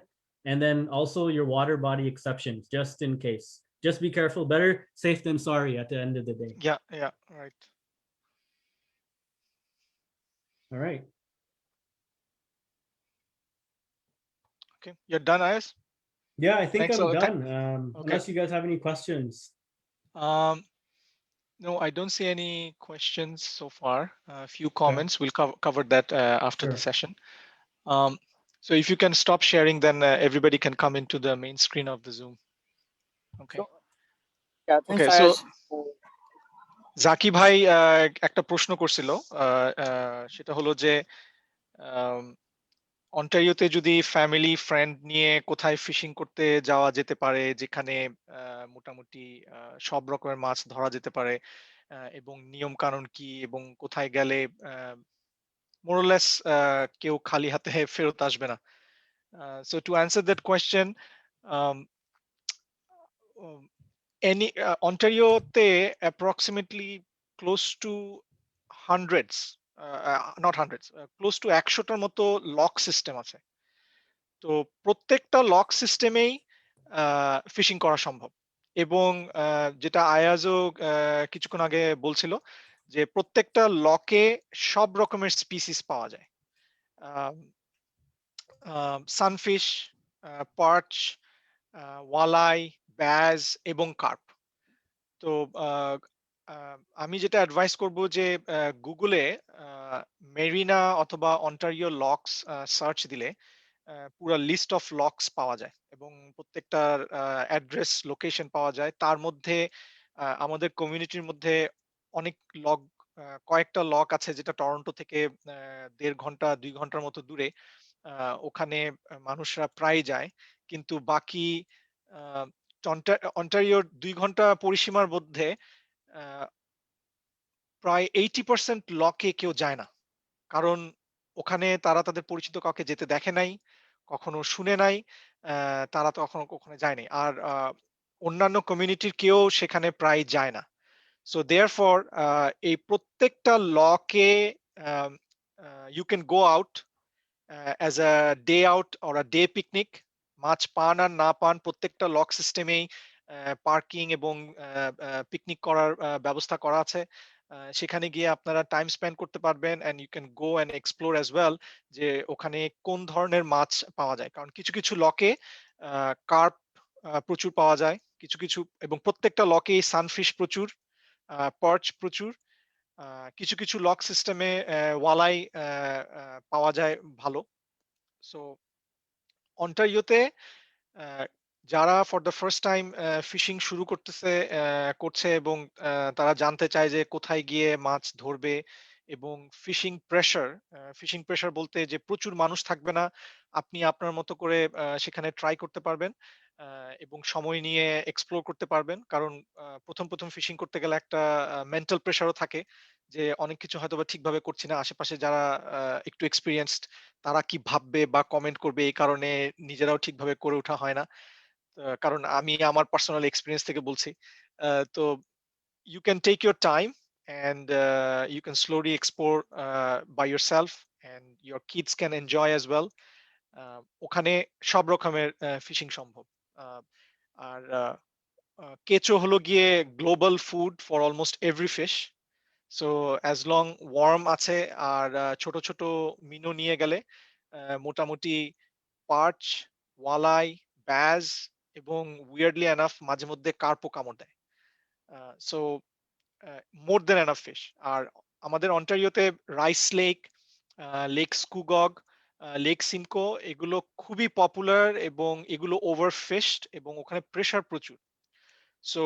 And then also your water body exceptions, just in case. Just be careful, better safe than sorry at the end of the day. Yeah, right. All right. Okay, you're done, Ayaz? Yeah, I think Thanks a I'm lot. done. Okay. Unless you guys have any questions. No, I don't see any questions so far. A few comments. We'll cover that after the Sure. session. So if you can stop sharing, then everybody can come into the main screen of the Zoom. Okay. Yeah, thanks, Okay, so Ayaz. Zaki ভাই একটা প্রশ্ন করছিল, সেটা হলো যে অন্টারিওতে যদি ফ্যামিলি ফ্রেন্ড নিয়ে কোথায় ফিশিং করতে যাওয়া যেতে পারে, যেখানে মোটামুটি সব রকমের মাছ ধরা যেতে পারে, এবং নিয়ম কানুন কি, এবং কোথায় গেলে মোরলেস কেউ খালি হাতে ফেরত আসবে না। So to answer that question, um, any Ontario-te approximately close to hundreds, not hundreds, close to 100টার মতো লক সিস্টেম আছে। তো প্রত্যেকটা লক সিস্টেমেই ফিশিং করা সম্ভব, এবং যেটা আয়াজও কিছুক্ষণ আগে বলছিল যে প্রত্যেকটা লকে সব রকমের স্পিসিস পাওয়া যায়। সানফিশ, পার্চ, ওয়ালাই, ব্যাজ এবং কার্প। তো আমি যেটা অ্যাডভাইস করব যে গুগলে মেরিনা অথবা অন্টারিও লকস সার্চ দিলে পুরো লিস্ট অফ লকস পাওয়া যায়, এবং প্রত্যেকটার অ্যাড্রেস লোকেশন পাওয়া যায়। তার মধ্যে আমাদের কমিউনিটির মধ্যে অনেক লক, কয়েকটা লক আছে যেটা টরন্টো থেকে 1.5 ঘন্টা 2 ঘন্টার মতো দূরে। ওখানে মানুষরা প্রায় যায়, কিন্তু বাকি অন্টারিওর 2 ঘন্টা পরিসীমার মধ্যে প্রায় 80% লকে কেউ যায় না, কারণ ওখানে তারা তাদের পরিচিত কাউকে যেতে দেখে নাই, কখনো শুনে নাই, তারা তো কখনো যায়নি। আর অন্যান্য কমিউনিটির কেউ সেখানে প্রায় যায় না। সো দেয়ারফর এই প্রত্যেকটা লকে you can go out as a day out or a day picnic. মাছ পান আর না পান, প্রত্যেকটা লক সিস্টেমেই পার্কিং এবং পিকনিক করার ব্যবস্থা করা আছে। সেখানে গিয়ে আপনারা টাইম স্পেন্ড করতে পারবেন, and you can go and explore as well, যে ওখানে কোন ধরনের মাছ পাওয়া যায়। কারণ কিছু কিছু লকে কার্প প্রচুর পাওয়া যায়, কিছু কিছু, এবং প্রত্যেকটা লকে সানফিশ প্রচুর, পার্চ প্রচুর, কিছু কিছু লক সিস্টেমে ওয়ালাই পাওয়া যায় ভালো। সো অন্টারিওতে যারা for the first time fishing শুরু করছে, এবং তারা জানতে চায় যে কোথায় গিয়ে মাছ ধরবে, এবং ফিশিং প্রেশার বলতে যে প্রচুর মানুষ থাকবে না, আপনি আপনার মতো করে সেখানে ট্রাই করতে পারবেন, এবং সময় নিয়ে এক্সপ্লোর করতে পারবেন। কারণ প্রথম ফিশিং করতে গেলে একটা মেন্টাল প্রেশারও থাকে, যে অনেক কিছু হয়তো বা ঠিকভাবে করছি না, আশেপাশে যারা একটু এক্সপিরিয়েন্সড তারা কি ভাববে বা কমেন্ট করবে, এই কারণে নিজেরাও ঠিকভাবে করে ওঠা হয় না। কারণ আমি আমার পার্সোনাল এক্সপেরিয়েন্স থেকে বলছি। তো you can take your time, and you can slowly explore by yourself, and your kids can enjoy as well. ওখানে সব রকমের ফিশিং সম্ভব। আর কেঁচো হলো গিয়ে global food for almost every fish. So as long worm আছে, আর ছোট ছোট মিনো নিয়ে গেলে মোটামুটি পার্চ, ওয়ালাই, ব্যাজ, এবং উইয়ার্ডলি এনাফ মাঝে মধ্যে কার্পও কামড় দেয়। So more than enough fish. আর আমাদের অন্টারিওতে Rice Lake, Lake Scugog, Lake Simcoe, এগুলো খুবই পপুলার, এবং এগুলো ওভারফিশড, এবং ওখানে প্রেসার প্রচুর। সো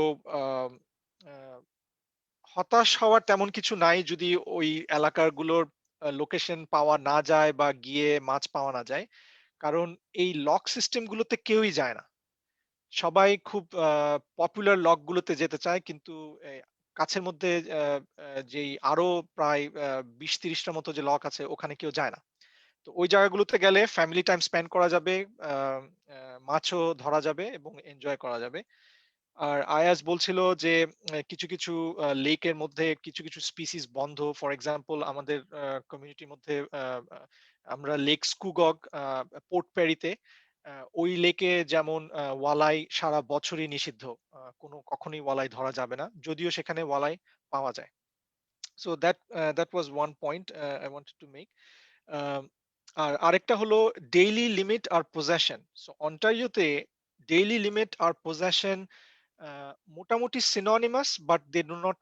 হতাশ হওয়ার তেমন কিছু নাই যদি ওই এলাকাগুলোর লোকেশন পাওয়া না যায় বা গিয়ে মাছ পাওয়া না যায়, কারণ এই লক সিস্টেম গুলোতে কেউই যায় না। সবাই খুব পপুলার লক গুলোতে যেতে চায়, কিন্তু কাছের মধ্যে যেই আরো প্রায় 20-30টার মতো যে লক আছে ওখানে কেউ যায় না। তো ওই জায়গাগুলোতে গেলে ফ্যামিলি টাইম স্পেন্ড করা যাবে, মাছও ধরা যাবে এবং এনজয় করা যাবে। আর আয়াজ বলছিল যে কিছু কিছু লেকের মধ্যে কিছু কিছু স্পিসিস বন্ধ। ফর এক্সাম্পল আমাদের কমিউনিটির মধ্যে আমরা লেক স্কুগগ পোর্ট প্যারিতে ওই লেকে যেমন ওয়ালাই সারা বছরই নিষিদ্ধ। কখনোই ওয়ালাই ধরা যাবে না, যদিও সেখানে ওয়ালাই পাওয়া যায়। So that was one point I wanted to make. আর আরেকটা হলো ডেইলি লিমিট আর পজেশন। সো অন্টারিওতে ডেইলি লিমিট আর পজেশন মোটামুটি synonymous, but they do not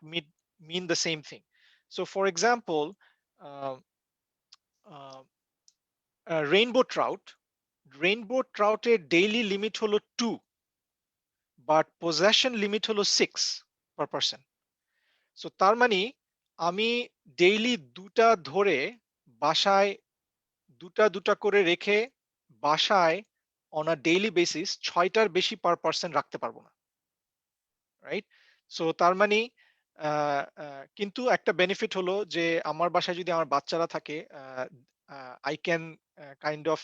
mean the same thing. So for example, uh, uh, rainbow trouter daily limit হলো 2, but possession limit হলো 6 per person. So তার মানে আমি ডেইলি দুটা ধরে বাসায় দুটা করে রেখে বাসায় on a daily basis 6টার বেশি per person রাখতে পারবো না, রাইট? সো তার মানে কিন্তু একটা বেনিফিট হলো যে আমার বাসায় যদি আমার বাচ্চারা থাকে, I can kind of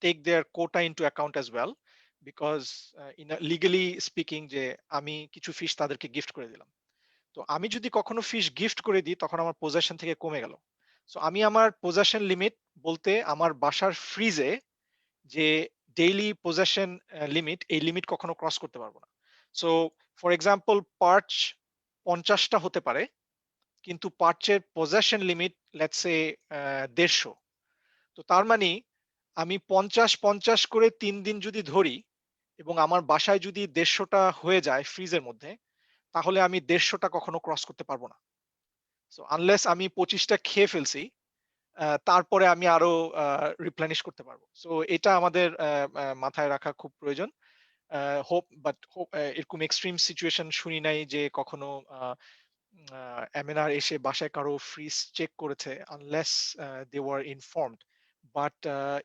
take their quota into account as well, because in legally speaking যে আমি কিছু ফিশ তাদেরকে গিফট করে দিলাম। তো আমি যদি কখনো ফিশ গিফট করে দিই তখন আমার পজেশন থেকে কমে গেল। সো আমি আমার পজেশন লিমিট বলতে আমার বাসার ফ্রিজে যে ডেইলি পজেশন লিমিট, এই লিমিট কখনো ক্রস করতে পারবো না। সো ফর এক্সাম্পল পার্চ 50টা হতে পারে, কিন্তু পার্চের পজেশন লিমিট লেটস সে 150। তো তার মানে আমি 50 করে 3 দিন যদি ধরি এবং আমার বাসায় যদি 150টা হয়ে যায় ফ্রিজের মধ্যে, তাহলে আমি 150টা কখনো ক্রস করতে পারবো না। সো আনলেস আমি 25টা খেয়ে ফেলছি, তারপরে আমি আরো রিপ্লেনিশ করতে পারবো। সো এটা আমাদের মাথায় রাখা খুব প্রয়োজন। হোপ এরকম এক্সট্রিম সিচুয়েশন শুনি নাই যে কখনো এমএনআর এসে বাসায় কারো ফ্রিজ চেক করেছে, unless they were informed. But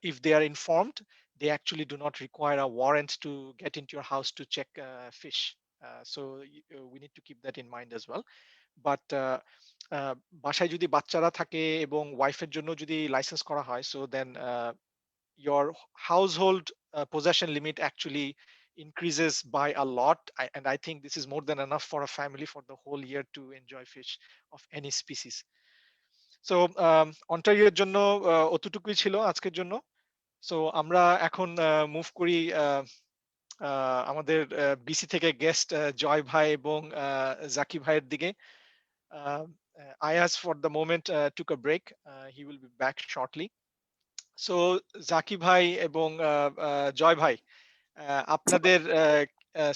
if they are informed, they actually do not require a warrant to get into your house to check fish. So we need to keep that in mind as well. But বাসায় যদি বাচ্চারা থাকে এবং ওয়াইফের জন্য যদি লাইসেন্স করা হয়, so then your household possession limit actually increases by a lot. And I think this is more than enough for a family for the whole year to enjoy fish of any species. So অন্টারিওর জন্য অতটুকুই ছিল আজকের জন্য। সো আমরা এখন মুভ করি আমাদের বিসি থেকে গেস্ট জয় ভাই এবং জাকি ভাইয়ের দিকে। Ayaz for the moment took a break. He will be back shortly. So Zaki ভাই এবং জয় ভাই, আপনাদের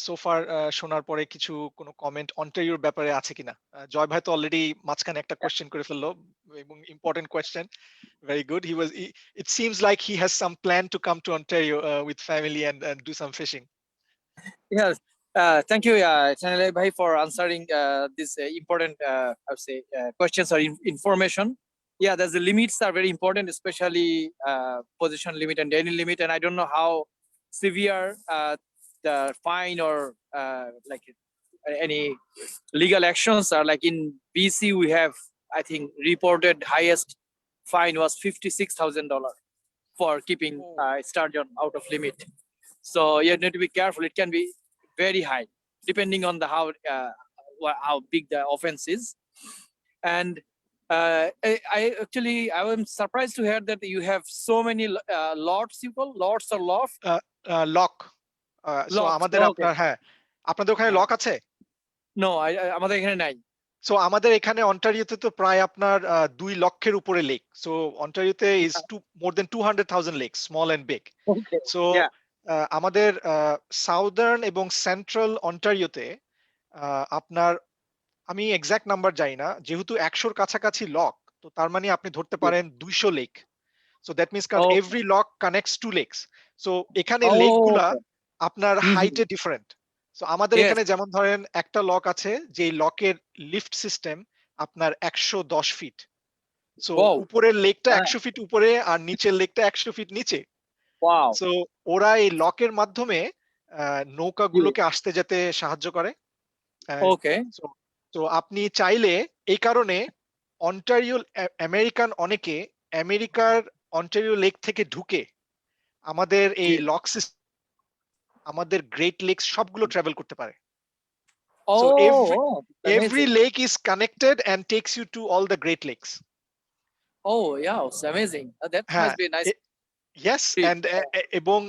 সোফার শোনার পরে কিছু কোনো কমেন্ট অন্টারিওর ব্যাপারে আছে কিনা? জয় ভাই তো অলরেডি মাঝখানে একটা কোশ্চেন করে ফেললো এবং important question. Very good. It seems like he has some plan to come to Ontario with family and do some fishing. Yes. Thank you, Chanele Bhai, for answering these important, I would say, questions or information. Yeah, there's the limits are very important, especially position limit and daily limit. And I don't know how severe the fine or like any legal actions are. Like in BC, we have, I think, reported highest fine was $56,000 for keeping sturgeon out of limit. So you need to be careful. It can be very high, depending on the how big the offense is. And I am surprised to hear that you have so many lots. You call lots or loft? Lock. So Lock, আমাদের okay. আপনার, হ্যাঁ, আপনাদের ওখানে লক আছে? No, আমাদের এখানে নাই। সো আমাদের এখানে অন্টারিওতে তো প্রায় আপনার 2 লক্ষের উপরে লেক। সো অন্টারিওতে is more than 200,000 lake, small and big. Okay. So Yeah. আমাদের সাউদার্ন এবং সেন্ট্রাল অন্টারিওতে আপনার, আমি এক্সাক্ট নাম্বার জানি না, যেহেতু 100-র কাছাকাছি লক, তো তার মানে আপনি ধরতে পারেন 200 লেক। সো দ্যাট মিনস কারণ Okay. Every lock connects 2 lakes. So এখানে Oh, লেকগুলা okay. আপনার হাইটে ডিফারেন্ট। সো আমাদের Yes. এখানে যেমন ধরেন একটা লক আছে যে লকের লিফট সিস্টেম আপনার 110 ফিট। So Wow. উপরের লেকটা হ্যাঁ। 100 ফিট উপরে আর নিচের লেকটা 100 ফিট নিচে। Wow. সো ওরা এই লকের মাধ্যমে নৌকাগুলোকে আসতে যেতে সাহায্য করে। Okay. তো আপনি চাইলে, এই কারণে অন্টারিও আমেরিকান অনেকে আমেরিকার অন্টারিও লেক থেকে ঢুকে আমাদের এই লক সিস্টেম আমাদের গ্রেট লেকস সবগুলো ট্রাভেল করতে পারে। Oh, So it's every amazing. lake is connected and takes you to all the great lakes. Oh, yeah, it's amazing. That হ্যাঁ, must be a nice yes, trip. and এবং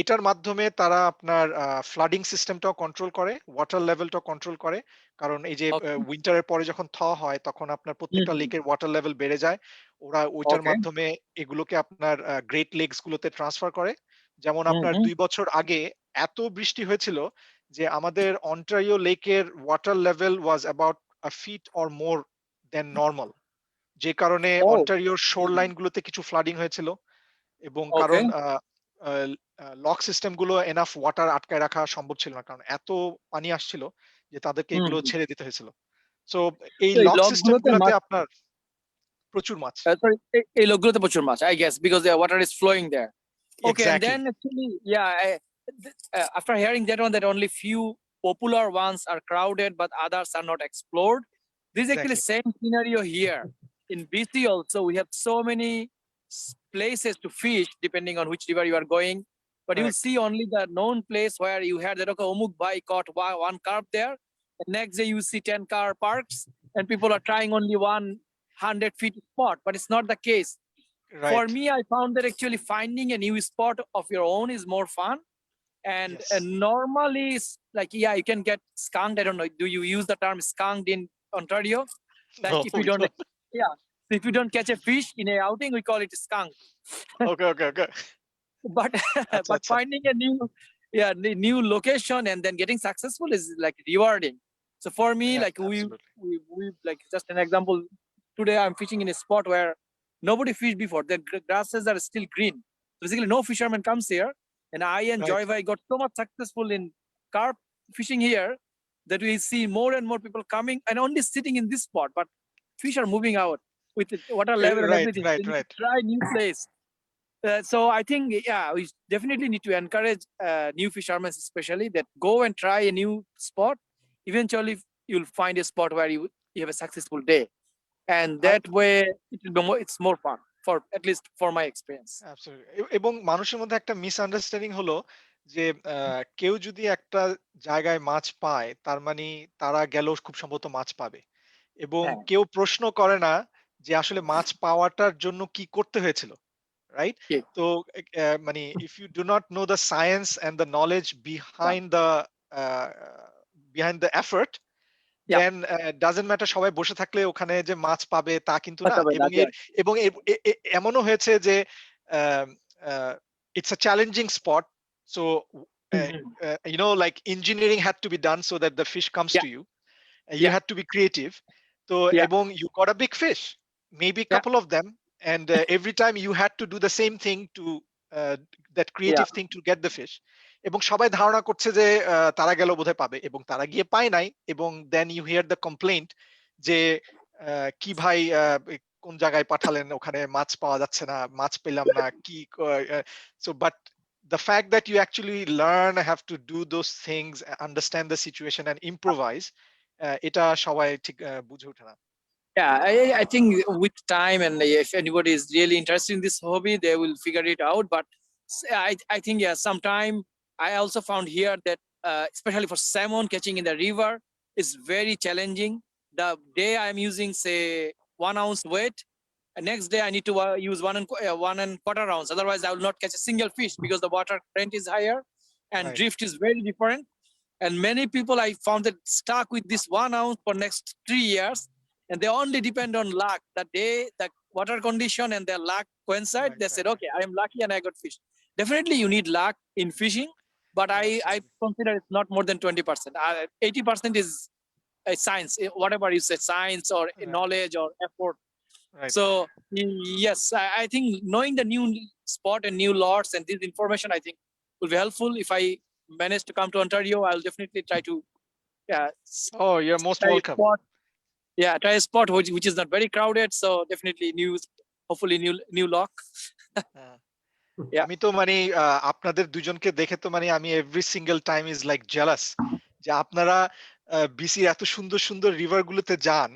এটার মাধ্যমে তারা আপনার ফ্লাডিং সিস্টেমটাও কন্ট্রোল করে, ওয়াটার লেভেলটাও কন্ট্রোল করে। কারণ এই যে Okay. উইন্টারের পরে যখন হয় তখন আপনার প্রত্যেকটা Mhm. লেকের ওয়াটার লেভেল বেড়ে যায়। ওরা ওইটার Okay. মাধ্যমে এগুলোকে আপনার গ্রেট লেকস গুলোতে ট্রান্সফার করে। যেমন আপনার Mhm. 2 বছর আগে এত বৃষ্টি হয়েছিল যে আমাদের অন্টারিও লেকের water level was about a feet or more than normal. যে কারণে Oh, অন্টারিওর শোর লাইন গুলোতে কিছু ফ্লাডিং হয়েছিল। এবং কারণ okay. লক সিস্টেম গুলো এনাফ ওয়াটার আটকায় রাখা সম্ভব ছিল না, কারণ এত পানি আসছিল যে তাদেরকে এগুলো Mhm. ছেড়ে দিতে হয়েছিল। সো এই So এই লক সিস্টেম লকগুলোতে গুলোতে মাছ আপনার প্রচুর মাছ। sorry, এই লকগুলোতে প্রচুর মাছ, I guess, because the water is flowing there. Okay, and exactly, then actually, yeah, after hearing that one, that only few popular ones are crowded, but others are not explored. This is actually exactly, same scenario here in BC. Also, we have so many places to fish depending on which river you are going. But you'll Correct. see only the known place where you had that okay, Omuk Bhai caught one carp there. The next day you see 10 car parks, and people are trying only 100 feet spot, but it's not the case. For right, me, I found that actually finding a new spot of your own is more fun. And yes, normally, like, yeah, you can get skunked. I don't know. Do you use the term skunked in Ontario? Like, if you don't, yeah, if you don't catch a fish in a outing, we call it skunk. Okay, okay, okay, But আচ্ছা, but আচ্ছা, finding a new location and then getting successful is like rewarding. So for me, like we like just an example. Today I'm fishing in a spot where nobody fished before. The grasses are still green. So basically, no fisherman comes here, and I and right, Joy Vai got so much successful in carp fishing here that we see more and more people coming and only sitting in this spot. But fish are moving out with the water level and right, everything. Right, They need right, to try new place. So I think, yeah, we definitely need to encourage new fishermen, especially that go and try a new spot. Eventually, you'll find a spot where you have a successful day, and that way it will be more, it's more fun for at least for my experience. Absolutely. এবং মানুষের মধ্যে একটা মিসআন্ডারস্ট্যান্ডিং হলো যে কেউ যদি একটা জায়গায় মাছ পায় তার মানে তারা গেলেও খুব সম্ভবত মাছ পাবে, এবং হ্যাঁ, কেউ প্রশ্ন করে না যে আসলে মাছ পাওয়াটার জন্য কি করতে হয়েছিল, রাইট? ঠিক। তো মানে if you do not know the science and the knowledge behind the effort, Yeah, then doesn't matter সবাই বসে থাকলে ওখানে যে মাছ পাবে তা কিন্তু না। আচ্ছা ভাই, এবং রাজি হয়। এমনও হয়েছে যে it's a challenging spot. So hmm, hmm. like engineering had to be done so that the fish comes Yeah, to you. You yeah, had to be creative. তো yeah, এবং you got a big fish, maybe a yeah, couple of them, and every time you had to do the same thing to that yeah, creative thing to get the fish. এবং সবাই ধারণা করছে যে তারা গেল বোধহয় পাবে, এবং তারা গিয়ে পায় নাই। এবং then you hear the complaint যে কি ভাই কোন জায়গায় পাঠালেন, ওখানে মাছ পাওয়া যাচ্ছে না, মাছ পেলাম না, কি so but the fact that you actually learn, have to do those things, understand the situation and improvise, এটা সবাই ঠিক বুঝে ওঠে না। yeah. I think with time, and if anybody is really interested in this hobby, they will figure it out. But I think, yeah, sometime I also found here that especially for salmon catching in the river is very challenging. The day I'm using say 1 ounce weight, and next day I need to use 1.25 ounce. Otherwise, I will not catch a single fish because the water current is higher and Right. drift is very different. And many people I found that stuck with this 1 ounce for next 3 years, and they only depend on luck. That day, the water condition and their luck coincide. Right, They right, said, right. okay, I am lucky and I got fish. Definitely, you need luck in fishing, but I Absolutely. consider it's not more than 20%. 80% is a science, whatever you say, science or Right. knowledge or effort. Right. So yes, I think knowing the new spot and new lots and this information, I think, will be helpful. If I manage to come to Ontario, I'll definitely try to Oh, you're most try a welcome. spot. Yeah, try a spot which is not very crowded. So definitely hopefully new lock. হ্যাঁ। Yeah. আমি তো মানে আপনাদের দুজনকে দেখে তো মানে আমি every single time is like jealous যে আপনারা বিসির এত সুন্দর সুন্দর রিভার গুলোতে যান,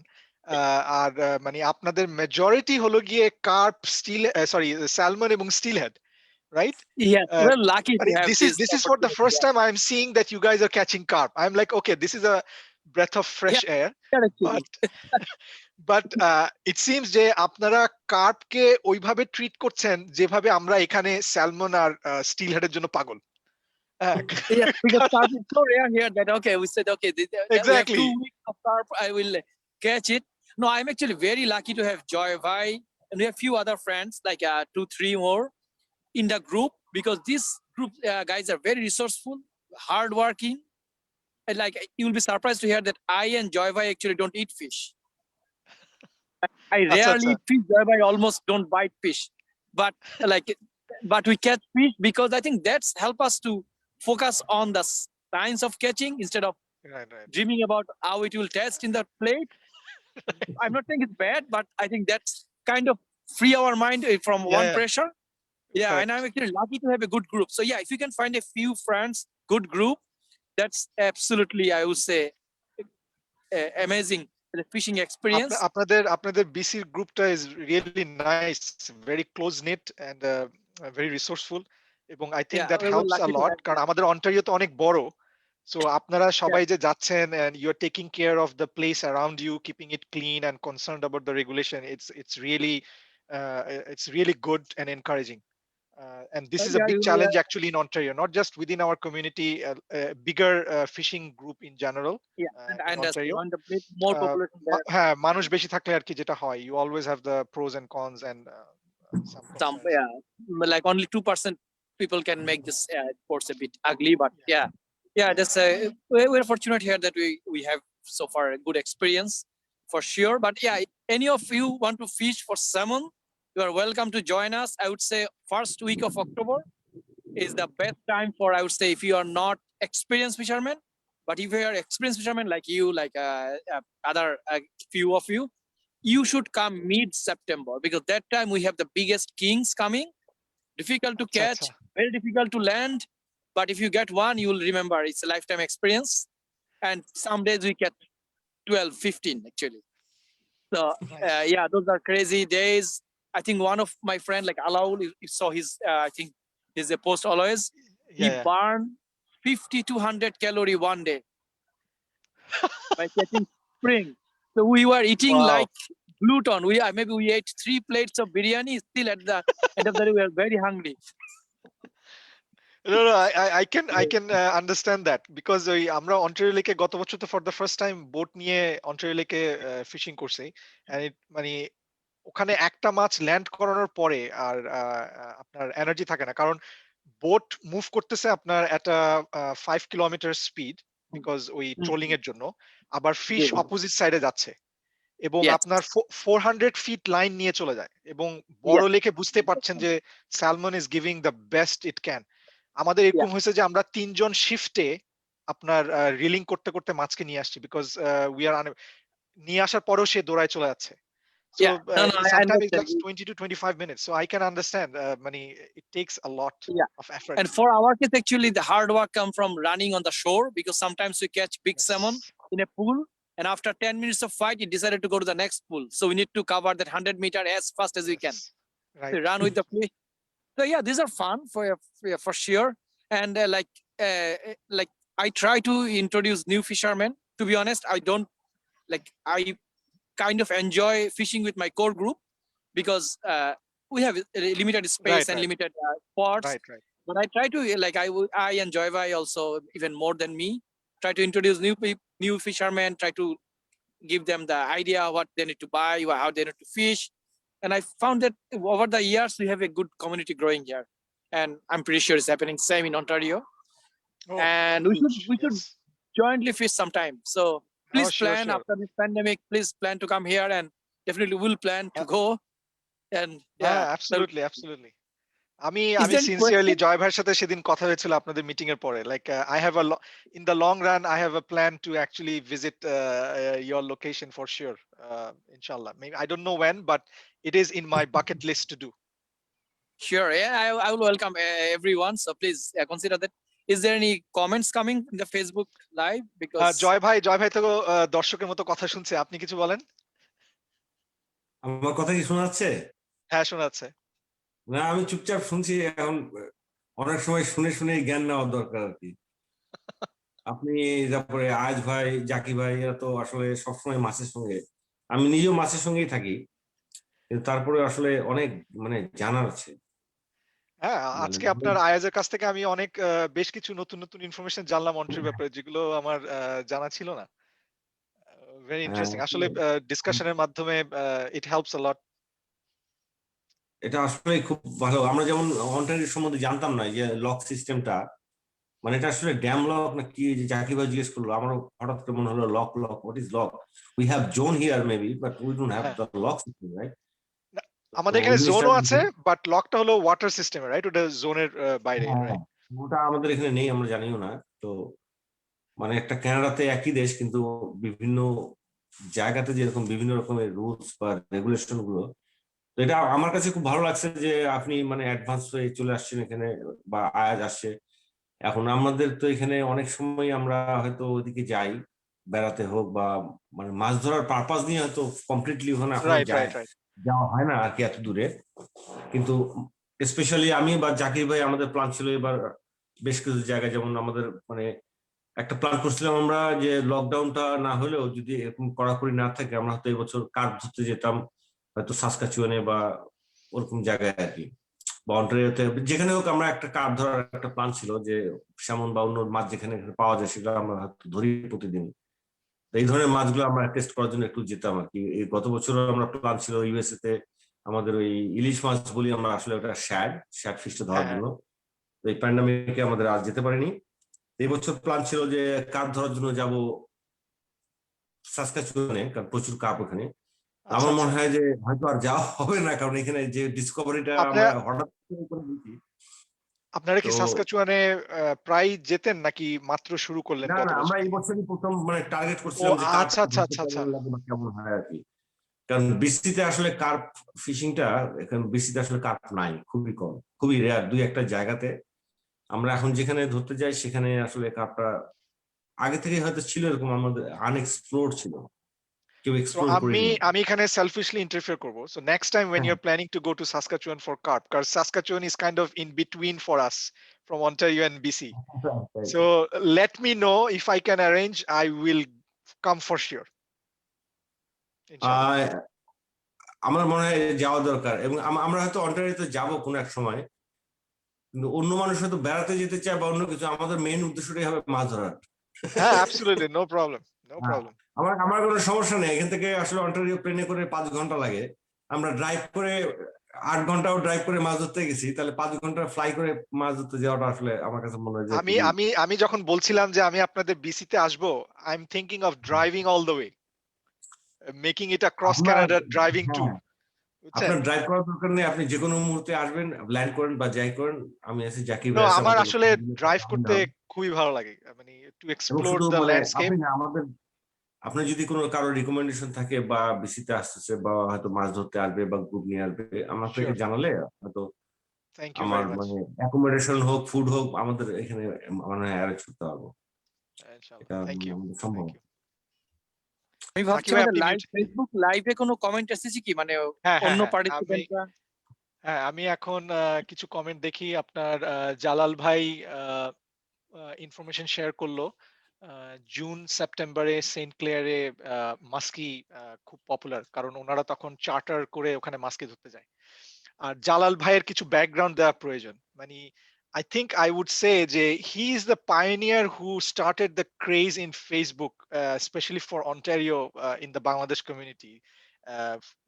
আর মানে আপনাদের মেজরিটি হলো গিয়ে কার্প, স্টিল, সরি, স্যালমন এবং steelhead, right? Yes, Uh, we're lucky to have this is for the first time I'm seeing that you guys are catching carp. I'm like, okay, this is a breath of fresh air, actually. but it seems যে আপনারা কার্পকে ওইভাবে ট্রিট করছেন যেভাবে আমরা এখানে স্যালমন আর স্টিল হেডের জন্য পাগল। Yes, because carp is so rare here that okay, we said okay, we have Exactly. 2 weeks of carp. I will catch it. No, I'm actually very lucky to have Joy Vai, and we have few other friends like 2-3 more in the group because this group guys are very resourceful, hardworking, and like you'll be surprised to hear that I and Joy Vai actually don't eat fish. I আচ্ছা, rarely আচ্ছা। eat fish. Joy Vai almost don't bite fish, but like, but we catch fish because I think that's help us to focus on the science of catching instead of Right, right. dreaming about how it will taste in the plate. I'm not saying it's bad, but I think that's kind of free our mind from one Yeah, pressure. Yeah, and I'm actually lucky to have a good group. So yeah, if you can find a few friends, good group, that's absolutely, I would say, amazing the fishing experience. আপনাদের বিসির গ্রুপটা is really nice, very close knit and very resourceful, এবং I think Yeah, that we were helps a lucky to lot, have কারণ that. আমাদের অন্টারিও তো অনেক বড়। সো আপনারা সবাই যে যাচ্ছেন and you're taking care of the place around you, keeping it clean and concerned about the regulation, it's really good and encouraging. And this is a Yeah, big we challenge are, actually in Ontario, not just within our community, a bigger fishing group in general yeah, and I in understand. Ontario. On the bit more population there, হ্যাঁ, মানুষ বেশি থাকলে আর কি যেটা হয়, you always have the pros and cons and some some concerns. yeah, like only 2% people can make this sports a bit ugly, but yeah, that's we're fortunate here that we have so far a good experience for sure. But yeah, if any of you want to fish for salmon, you are welcome to join us. I would say first week of October is the best time for, I would say, if you are not experienced fishermen, but if you are experienced fishermen like you, like other few of you, you should come mid-September because that time we have the biggest kings coming. Difficult to আচ্ছা, catch, আচ্ছা। very difficult to land. But if you get one, you will remember it's a lifetime experience. And some days we get 12, 15 actually. So Nice. yeah, those are crazy days. I think one of my friend like Alaul, you saw his, I think his post always, he Yeah, burned 50 to 100 calorie one day by catching spring. So we were eating wow. like gluten. Maybe we ate 3 plates of biryani. Still at the end of the day, we are very hungry. No, I can understand that because ওই আমরা অন্টারিও লেকে গত বছর তো for the first time boat নিয়ে অন্টারিও লেকে ফিশিং করছি, and মানে ওখানে একটা মাছ ল্যান্ড করানোর পরে আর আপনার এনার্জি থাকে না, কারণ বোট মুভ করতেছে আপনার একটা 5 কিলোমিটার স্পিড বিকজ ওই ট্রোলিং এর জন্য, আবার ফিশ Yeah. অপোজিট সাইডে যাচ্ছে এবং Yes. আপনার 400 ফিট লাইন নিয়ে চলে যায়, এবং বড় Yeah. লেকে বুঝতে পারছেন যে salmon is giving the best it can. আমাদের এরকম হয়েছে যে আমরা 3 জন শিফটে আপনার রিলিং করতে করতে মাছকে নিয়ে আসছি বিকজ উই আর নিয়ে আসার পরেও সে দৌড়ায় চলে যাচ্ছে। So Yeah. No, I sometimes it understand. takes 20 to 25 minutes. So I can understand. Mani, it takes a lot Yeah. of effort. And for our case, actually, the hard work come from running on the shore because sometimes we catch big Yes. salmon in a pool, and after 10 minutes of fight, it decided to go to the next pool. So we need to cover that 100-meter as fast as we can. Yes. To Right. run with the fish. So yeah, these are fun for sure. And like I try to introduce new fishermen. To be honest, I kind of enjoy fishing with my core group because we have limited space and right. limited spots. Right. But I try to I and Joy Vai also even more than me try to introduce new fishermen, try to give them the idea what they need to buy, how they need to fish. And I found that over the years we have a good community growing here, and I'm pretty sure it's happening same in Ontario. Oh, And we should yes. jointly fish sometime. So please sure, plan sure. after this pandemic. Please plan to come here, and definitely we'll plan to go. And yeah, Absolutely. আমি Is there any sincerely question? Joy ভাইয়ের সাথে সেদিন কথা হয়েছিল আপনাদের মিটিং এর পরে, like I have in the long run I have a plan to actually visit your location for sure, ইনশাআল্লাহ। Maybe I don't know when, but it is in my bucket list to do. Sure. Yeah, I will welcome everyone. So please consider that. Is there any comments coming in the Facebook live? Because জয় ভাই তো দর্শকের মতো কথা শুনছে, আপনি কিছু বলেন। আমার কথা কি শোনা যাচ্ছে? হ্যাঁ, শোনা যাচ্ছে। না আমি চুপচাপ শুনছি এখন। অনেক সময় শুনে শুনে জ্ঞান নেওয়ার দরকার আর কি। আপনি তারপরে আজ ভাই, জাকি ভাই, এরা তো আসলে সবসময় মাছের সঙ্গে, আমি নিজেও মাছের সঙ্গেই থাকি, কিন্তু তারপরে আসলে অনেক মানে জানার আছে। হ্যাঁ, মানে আজকে আপনার আয়াজের কাছ থেকে আমি অনেক বেশ কিছু নতুন নতুন ইনফরমেশন জানলাম অন্ট্রির ব্যাপারে, যেগুলো আমার জানা ছিল না। ভেরি হ্যাঁ, ইন্টারেস্টিং আসলে। ডিসকাশনের মাধ্যমে ইট হেল্পস আ লট। এটা আসলে খুব ভালো। আমরা যেমন অন্টারিওর সম্বন্ধে জানতাম না যে লক সিস্টেমটা, মানে এটা আসলে ড্যাম লক না কি, যে জাকি ভাই জিজ্ঞেস করলো, আমার হঠাৎ করে মনে হলো lock lock, what is lock? We have zone here maybe, but we don't have হ্যাঁ, দ্য লক সিস্টেম, রাইট? না, তো আমাদের ওই এখানে জিনিসটা জোনও আছে, বাট লকটা হলো ওয়াটার সিস্টেমে, রাইট? ওটা জোনের বাইরে, হ্যাঁ, রাইট? ওটা আমাদের এখানে নেই, আমরা জানিও না। তো মানে একটা কানাডাতে একই দেশ, কিন্তু বিভিন্ন জায়গাতে যেরকম বিভিন্ন রকমের রুলস বা রেগুলেশন গুলো। তো এটা আমার কাছে খুব ভালো লাগছে যে আপনি মানে অ্যাডভান্স হয়ে চলে আসছেন এখানে, বা আয়াজ আসছে। এখন আমাদের তো এখানে অনেক সময় আমরা হয়তো ওইদিকে যাই বেড়াতে হোক, বা মানে মাছ ধরার পারপাস নিয়ে হয়তো কমপ্লিটলি ওখানে এখনো রাইট, যায়, রাইট, রাইট। যাওয়া হয় না আর কি এত দূরে। কিন্তু স্পেশালি আমি বা জাকির ভাই, আমাদের প্ল্যান ছিল এবার বেশ কিছু জায়গায়, যেমন আমাদের মানে একটা প্ল্যান করছিলাম আমরা, যে লকডাউনটা না হলেও যদি এরকম কড়াকড়ি না থাকে, আমরা হয়তো এবছর কার্প ধরতে যেতাম, হয়তো সাসকাচুয়ানে বা ওরকম জায়গায় আর কি, বা অন্টারিওতে, যেখানে হোক। আমরা একটা কার্প ধরার একটা প্ল্যান ছিল, যে স্যামন বা অন্য মাছ যেখানে পাওয়া যায় সেগুলো আমরা হয়তো ধরি প্রতিদিন। তো এই ধরনের মাছগুলো আমরা টেস্ট করার জন্য একটু যেতাম আর কি। এই গত বছর আমরা প্ল্যান ছিল ইউএসএ তে আমাদের ওই ইলিশ মাছ বলি আমরা, আসলে ওটা শ্যাড শ্যাড ফিশটা হ্যাঁ, ধরার হ্যাঁ। জন্য। তো এই প্যান্ডামিকে আমাদের আজ যেতে পারিনি। এই বছর প্ল্যান ছিল যে কার্প ধরার জন্য যাব সাসকাচুয়ানে, কারণ প্রচুর কার্প ওখানে। আচ্ছা, আমার আচ্ছা। মনে হয় যে হয়তো আর যাওয়া হবে না, কারণ এখানে যে ডিসকভারিটা আমরা আপনার হঠাৎ করে দিয়েছি। আপনারা কি তো সাসকাচুয়ানে প্রায় যেতেন নাকি মাত্র শুরু করলেন না গত না, আমরা বছর এই থেকে? বছরই প্রথম মানে টার্গেট ও করছিলাম যে কার্প আচ্ছা, আচ্ছা, ধরতে আচ্ছা, আচ্ছা। কেমন লাগে বা কেমন হয় আর কি। কারণ বৃষ্টিতে আসলে কার্প ফিশিংটা, এখন বৃষ্টিতে আসলে কার্প নাই, খুবই কম, খুবই রেয়ার, দুই একটা জায়গাতে। আমরা এখন যেখানে ধরতে যাই সেখানে আসলে কার্পটা আগে থেকে হয়তো ছিল, এরকম আমাদের আনএক্সপ্লোর ছিল, কেউ So এক্সপ্লোর আমি করিনি। আমি এখানে selfishly interfere করব. So next time when হ্যাঁ, you're planning to go to Saskatchewan for carp, because Saskatchewan is kind of in between for us from Ontario and BC. So let me know if I can arrange. I will come for sure. Inshallah. আহ, আমার মনে হয় যাওয়া দরকার, এবং আমরা হয়তো অন্টারিওতে যাব কোনো এক সময়, কিন্তু অন্য মানুষ হয়তো বেড়াতে যেতে চায় বা অন্য কিছু, আমাদের মেইন উদ্দেশ্যটাই হবে মাছ ধরার। হ্যাঁ, absolutely, no problem, no হ্যাঁ, problem. আমার আমার কোনো সমস্যা নেই, এখান থেকে আসলে অন্টারিও প্লেনে করে 5 ঘন্টা লাগে। আমরা ড্রাইভ করে 8 ঘন্টাও ড্রাইভ করে মাছ ধরতে গেছি, তাহলে 5 ঘন্টা ফ্লাই করে মাছ ধরতে যাওয়াটা আসলে আমার কাছে মনে হয় যে আমি খুবই। আমি আমি যখন বলছিলাম যে আমি আপনাদের বিসিতে আসবো, I'm thinking of driving all the way, making it a cross আপনার, Canada driving tour. হ্যাঁ, বুঝছেন? আপনার ড্রাইভ করার দরকার নেই, আপনি যে কোনো মুহূর্তে আসবেন, ল্যান্ড করেন বা যাই করেন। আমি আছি, জাকির No, ভাই আছে আমার আমাদের আসলে ড্রাইভ করতে down। খুবই ভালো লাগে। মানে to এবং explore শুধু the মানে landscape. আপনি না, আমাদের, আপনার যদি কোনো কারো রিকমেন্ডেশন থাকে বা বিসিতে আসতেছে বা হয়তো মাছ ধরতে আসবে বা গ্রুপ নিয়ে আসবে, আমাকে Sure. জানালে হয়তো Thank you আমার very much. মানে অ্যাকোমোডেশন হোক, ফুড হোক, আমাদের এখানে মানে অ্যারেঞ্জ করতে পারবো। Inshallah. এটা Thank মানে you. আমাদের সম্ভব। Thank you. আমি জাকি ভাবছি ভাই আমাদের আপনি লাইভ মিউট। ফেসবুক লাইভে কোনো কমেন্ট এসেছে কি, মানে হ্যাঁ, হ্যাঁ, অন্য হ্যাঁ। পার্টিসিপেন্টরা? আমি এখন কিছু কমেন্ট দেখি। আপনার জালাল ভাই ইনফরমেশন শেয়ার করলো। জুন সেপ্টেম্বরে সেন্ট ক্লেয়ারে মাস্কি খুব পপুলার, কারণ ওনারা তখন চার্টার করে ওখানে মাস্কি ধরতে যায়। আর জালাল ভাইয়ের কিছু ব্যাকগ্রাউন্ড দেওয়া প্রয়োজন। মানে I think I would say যে he is the pioneer who started the craze in Facebook, especially for Ontario, in the Bangladesh community,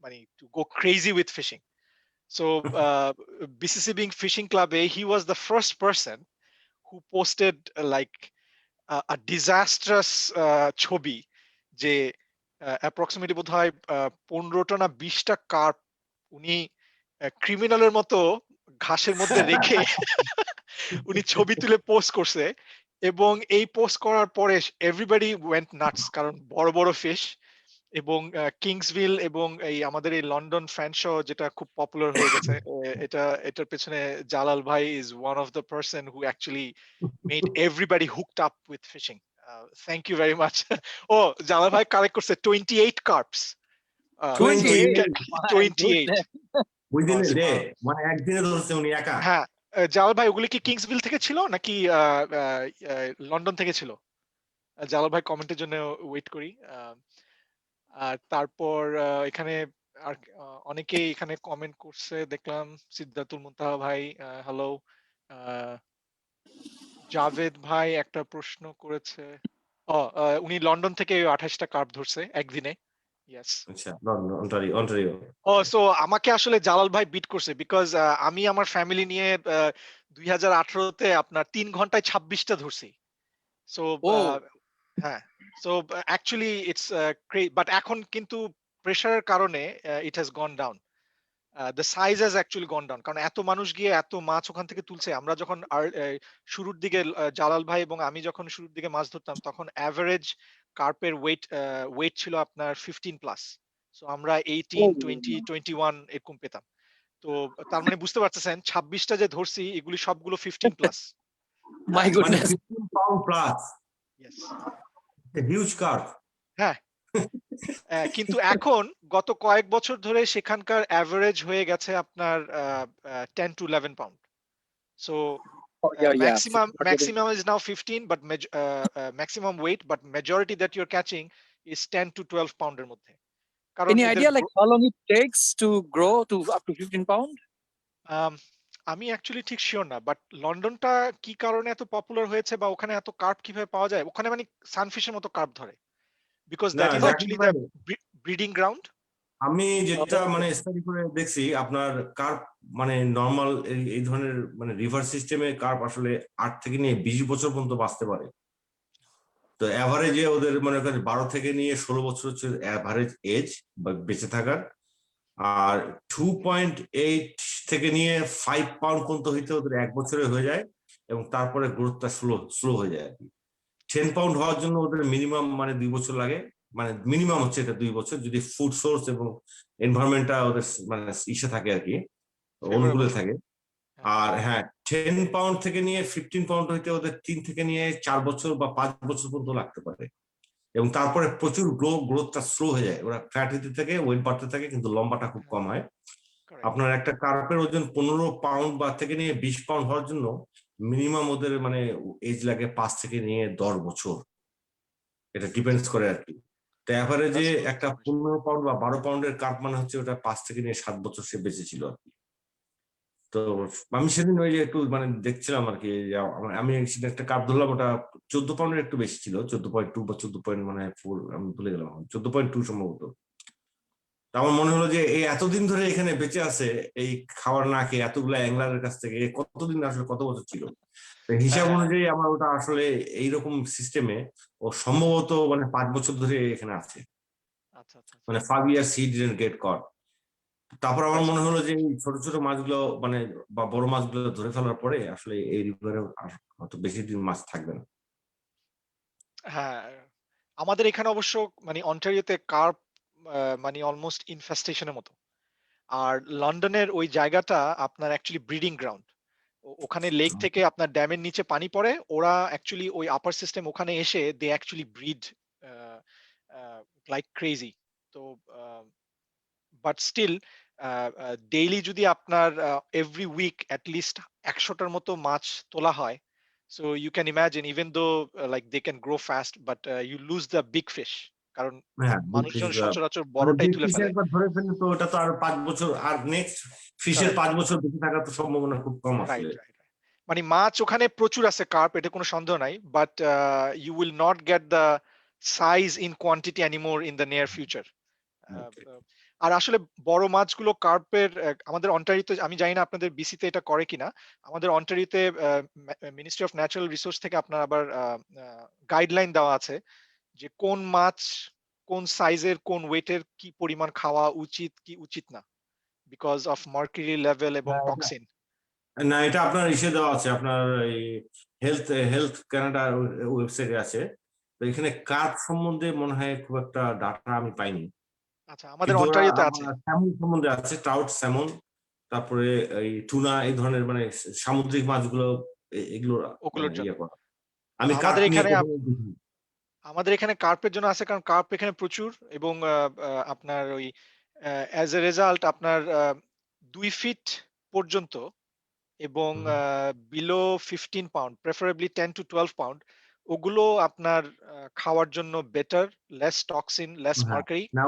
মানে to go crazy with fishing. So BCC being fishing club, he was the first person who posted like a disastrous ছবি, যে অ্যাপ্রক্সিমেটলি বোধ হয় 15টা না 20টা কার্প উনি ক্রিমিনালের মতো ঘাসের মধ্যে রেখে উনি ছবি তুলে পোস্ট করছে। এবং এই পোস্ট করার পরে এভরিবডি ওয়েন্ট নাটস, কারণ বড় বড় ফিশ। এবং কিংসভিল এবং এই আমাদের এই লন্ডন ফ্যান শো যেটা খুব পপুলার হয়ে গেছে, এটার পেছনে জালাল ভাই is one of the person who actually made everybody hooked up with fishing. Thank you very much. ও, জালাল ভাই কারেক্ট করছে, 28 carps. So you 28? can, My 28. goodness. Within a day, Wow. মানে একদিনে ধরছে উনি একা। হ্যাঁ, জালাল ভাই ওগুলি কি কিংসভিল থেকে ছিল নাকি লন্ডন থেকে ছিল? জালাল ভাই কমেন্টের জন্য ওয়েট করি। আর তারপর এখানে আর অনেকেই এখানে কমেন্ট করছে দেখলাম। সিদ্ধাতুল মুনতাহা ভাই, হ্যালো। জাভেদ ভাই একটা প্রশ্ন করেছে। উনি লন্ডন থেকে 28টা কার্ভ ধরছে একদিনে। ইয়েস। আচ্ছা, লন্ডন, অন্টারিও, অন্টারিও। সো আমাকে আসলে জালাল ভাই বিট করছে বিকজ আমি আমার ফ্যামিলি নিয়ে 2018-তে আপনার 3 ঘন্টায় 26টা ধরছি। সো ও হ্যাঁ, সো অ্যাকচুয়ালি ইটস বাট এখন কিন্তু প্রেশারের কারণে it has gone down. The size has actually gone down, কারণ এত মানুষ গিয়ে এত মাছ ওখান থেকে তুলছে। আমরা যখন শুরুর দিকে জালাল ভাই এবং আমি যখন শুরুর দিকে মাছ ধরতাম তখন অ্যাভারেজ কার্পের ওয়েট ছিল আপনার 15 প্লাস। সো আমরা 18, 20, 21 এরকম পেতাম। তো তার মানে বুঝতে পারতেছেন 26টা যে ধরছি এগুলি সবগুলো 15 প্লাস। মাই মানে goodness. 15 pound plus, yes. Huge curve. হ্যাঁ, কিন্তু এখন গত কয়েক বছর ধরে সেখানকার অ্যাভারেজ হয়ে গেছে আপনার 10 to 11 pound. So maximum is now 15, but maximum weight, but majority that you're catching is 10 to 12 পাউন্ডের মধ্যে। কারণ Any এদের idea like how long it takes to grow to up to 15 pound? আমি অ্যাকচুয়ালি ঠিক শিওর না, বাট লন্ডনটা কি কারণে এত পপুলার হয়েছে বা ওখানে এত কার্প কিভাবে পাওয়া যায়? ওখানে মানে সানফিশের মতো কার্প ধরে, বিকজ না, দ্যাট ইজ জাকির অ্যাকচুয়ালি ভাই, দ্য ব্রিডিং গ্রাউন্ড। আমি যেটা Oh, মানে স্টাডি করে দেখছি, আপনার কার্প মানে নর্মাল এই ধরনের মানে রিভার সিস্টেমে কার্প আসলে 8 থেকে নিয়ে 20 বছর পর্যন্ত বাঁচতে পারে। তো অ্যাভারেজে ওদের মনে করেন 12 থেকে নিয়ে 16 বছর হচ্ছে অ্যাভারেজ এজ বা বেঁচে থাকার। আর 2.8 থেকে নিয়ে 5 পাউন্ড পর্যন্ত হইতে ওদের 1 বছরে হয়ে যায়, এবং তারপরে গ্রোথটা স্লো হয়ে যায় আর কি। 10 পাউন্ড হওয়ার জন্য ওদের মিনিমাম মানে 2 বছর লাগে, মানে মিনিমাম হচ্ছে এটা 2 বছর, যদি ফুড সোর্স এবং এনভায়রনমেন্টটা ওদের মানে ইসে থাকে আর কি, অনুকূলে থাকে। আর হ্যাঁ, 10 পাউন্ড থেকে নিয়ে 15 পাউন্ড হইতে ওদের 3 থেকে নিয়ে 4 বছর বা 5 বছর পর্যন্ত লাগতে পারে, এবং তারপরে প্রচুর গ্রোথটা স্লো হয়ে যায়। ওরা ফ্যাট হইতে থাকে, ওয়েট বাড়তে থাকে, কিন্তু লম্বাটা খুব কম হয়। আপনার একটা কার্পের ওজন 15 পাউন্ড বা থেকে নিয়ে 20 পাউন্ড হওয়ার জন্য মিনিমাম ওদের মানে এজ লাগে 5 থেকে নিয়ে 10 বছর। এটা ডিপেন্ডস করে আর কি। তো অ্যাভারেজে একটা 15 পাউন্ড বা 12 পাউন্ডের কার্প মানে হচ্ছে ওটা 5 থেকে নিয়ে 7 বছর সে বেঁচে ছিল আর কি। তো আমি সেদিন ওই যে একটু মানে দেখছিলাম আর কি, যে আমি সেদিন একটা কাপ ধরলাম, ওটা 14 পাউন্ডের একটু বেশি ছিল, 14.2 বা 14 মানে 4, আমি ভুলে গেলাম, 14.2 সম্ভবত। তা আমার মনে হলো যে এই এতদিন ধরে এখানে বেঁচে আছে, এই খাবার না খেয়ে এতগুলা অ্যাংলারের কাছ থেকে, কতদিন আসলে কত বছর ছিল। তো হিসাব অনুযায়ী আমার ওটা আসলে এইরকম সিস্টেমে ও সম্ভবত মানে 5 বছর ধরে এখানে আছে, আচ্ছা আচ্ছা। মানে 5 ইয়ার্স হি ডিডন্ট গেট কট। তারপর আমার মনে হলো যে এই ছোট ছোট মাছগুলো মানে বা বড় মাছগুলো ধরে ফেলার পরে আসলে এই রিভারে আর অত বেশি দিন মাছ থাকবে না। হ্যাঁ, আমাদের এখানে অবশ্য মানে অন্টারিওতে কার্প মানে অলমোস্ট ইনফেস্টেশনের মতো। আর লন্ডনের ওই জায়গাটা আপনার অ্যাকচুয়ালি ব্রিডিং গ্রাউন্ড। ওখানে লেক থেকে আপনার ড্যামের নিচে পানি পড়ে, ওরা অ্যাকচুয়ালি ওই আপার সিস্টেম ওখানে এসে they actually breed like crazy. তো বাট স্টিল ডেইলি যদি আপনার এভরি উইক অ্যাটলিস্ট 100টার মতো মাছ তোলা হয়, so you can imagine even though like they can grow fast, but you lose the big fish, কারণ হ্যাঁ, মানুষজন সচরাচর মানে বড়টাই বিগ তুলে ফিশ ফেলে। একবার ধরে ফেললে তো ওটা তো আর 5 বছর, আর নেক্সট ফিশের Correct. 5 বছর বেঁচে থাকার তো সম্ভাবনা খুব কম রাইট আসলে। রাইট। মানে মাছ ওখানে প্রচুর আছে কার্প, এটা কোনো সন্দেহ নাই, but you will not get the size in quantity anymore in the near future. আর আসলে বড় মাছগুলো কার্পের আমাদের অন্টারিওতে, আমি জানি না আপনাদের বিসিতে এটা করে কিনা, আমাদের অন্টারিওতে মিনিস্ট্রি অফ ন্যাচারাল রিসোর্স থেকে আপনার আবার গাইডলাইন দেওয়া আছে যে কোন মাছ কোন সাইজের কোন ওয়েটের কি পরিমাণ খাওয়া উচিত কি উচিত না, বিকজ অফ মার্কিউরি লেভেল এবং টক্সিন। না, এটা আপনার ইসে দেওয়া আছে, আপনার এই হেলথ হেলথ কানাডার ওয়েবসাইটে আছে। তো এখানে কার্প সম্বন্ধে মনে হয় খুব একটা ডাটা আমি পাইনি, আচ্ছা, আমাদের কিন্তু ওরা অন্টারিওতে আছে। স্যামন সম্বন্ধে আছে, ট্রাউট, স্যামন, তারপরে এই টুনা, এই ধরনের মানে সামুদ্রিক মাছগুলো, এগুলো মানে ওগুলোর জন্য ইয়ে করা। আমি কার্প আমাদের নিয়ে এখানে কখনো দেখিনি। আমাদের এখানে কার্পের জন্য আছে, কারণ কার্প এখানে প্রচুর, এবং আপনার ওই অ্যাজ এ রেজাল্ট আপনার 2 ফিট পর্যন্ত এবং below 15 pound, preferably 10 to 12 pound, ওগুলো আপনার খাওয়ার জন্য বেটার, লেস টক্সিন, লেস হ্যাঁ, মার্কারি। না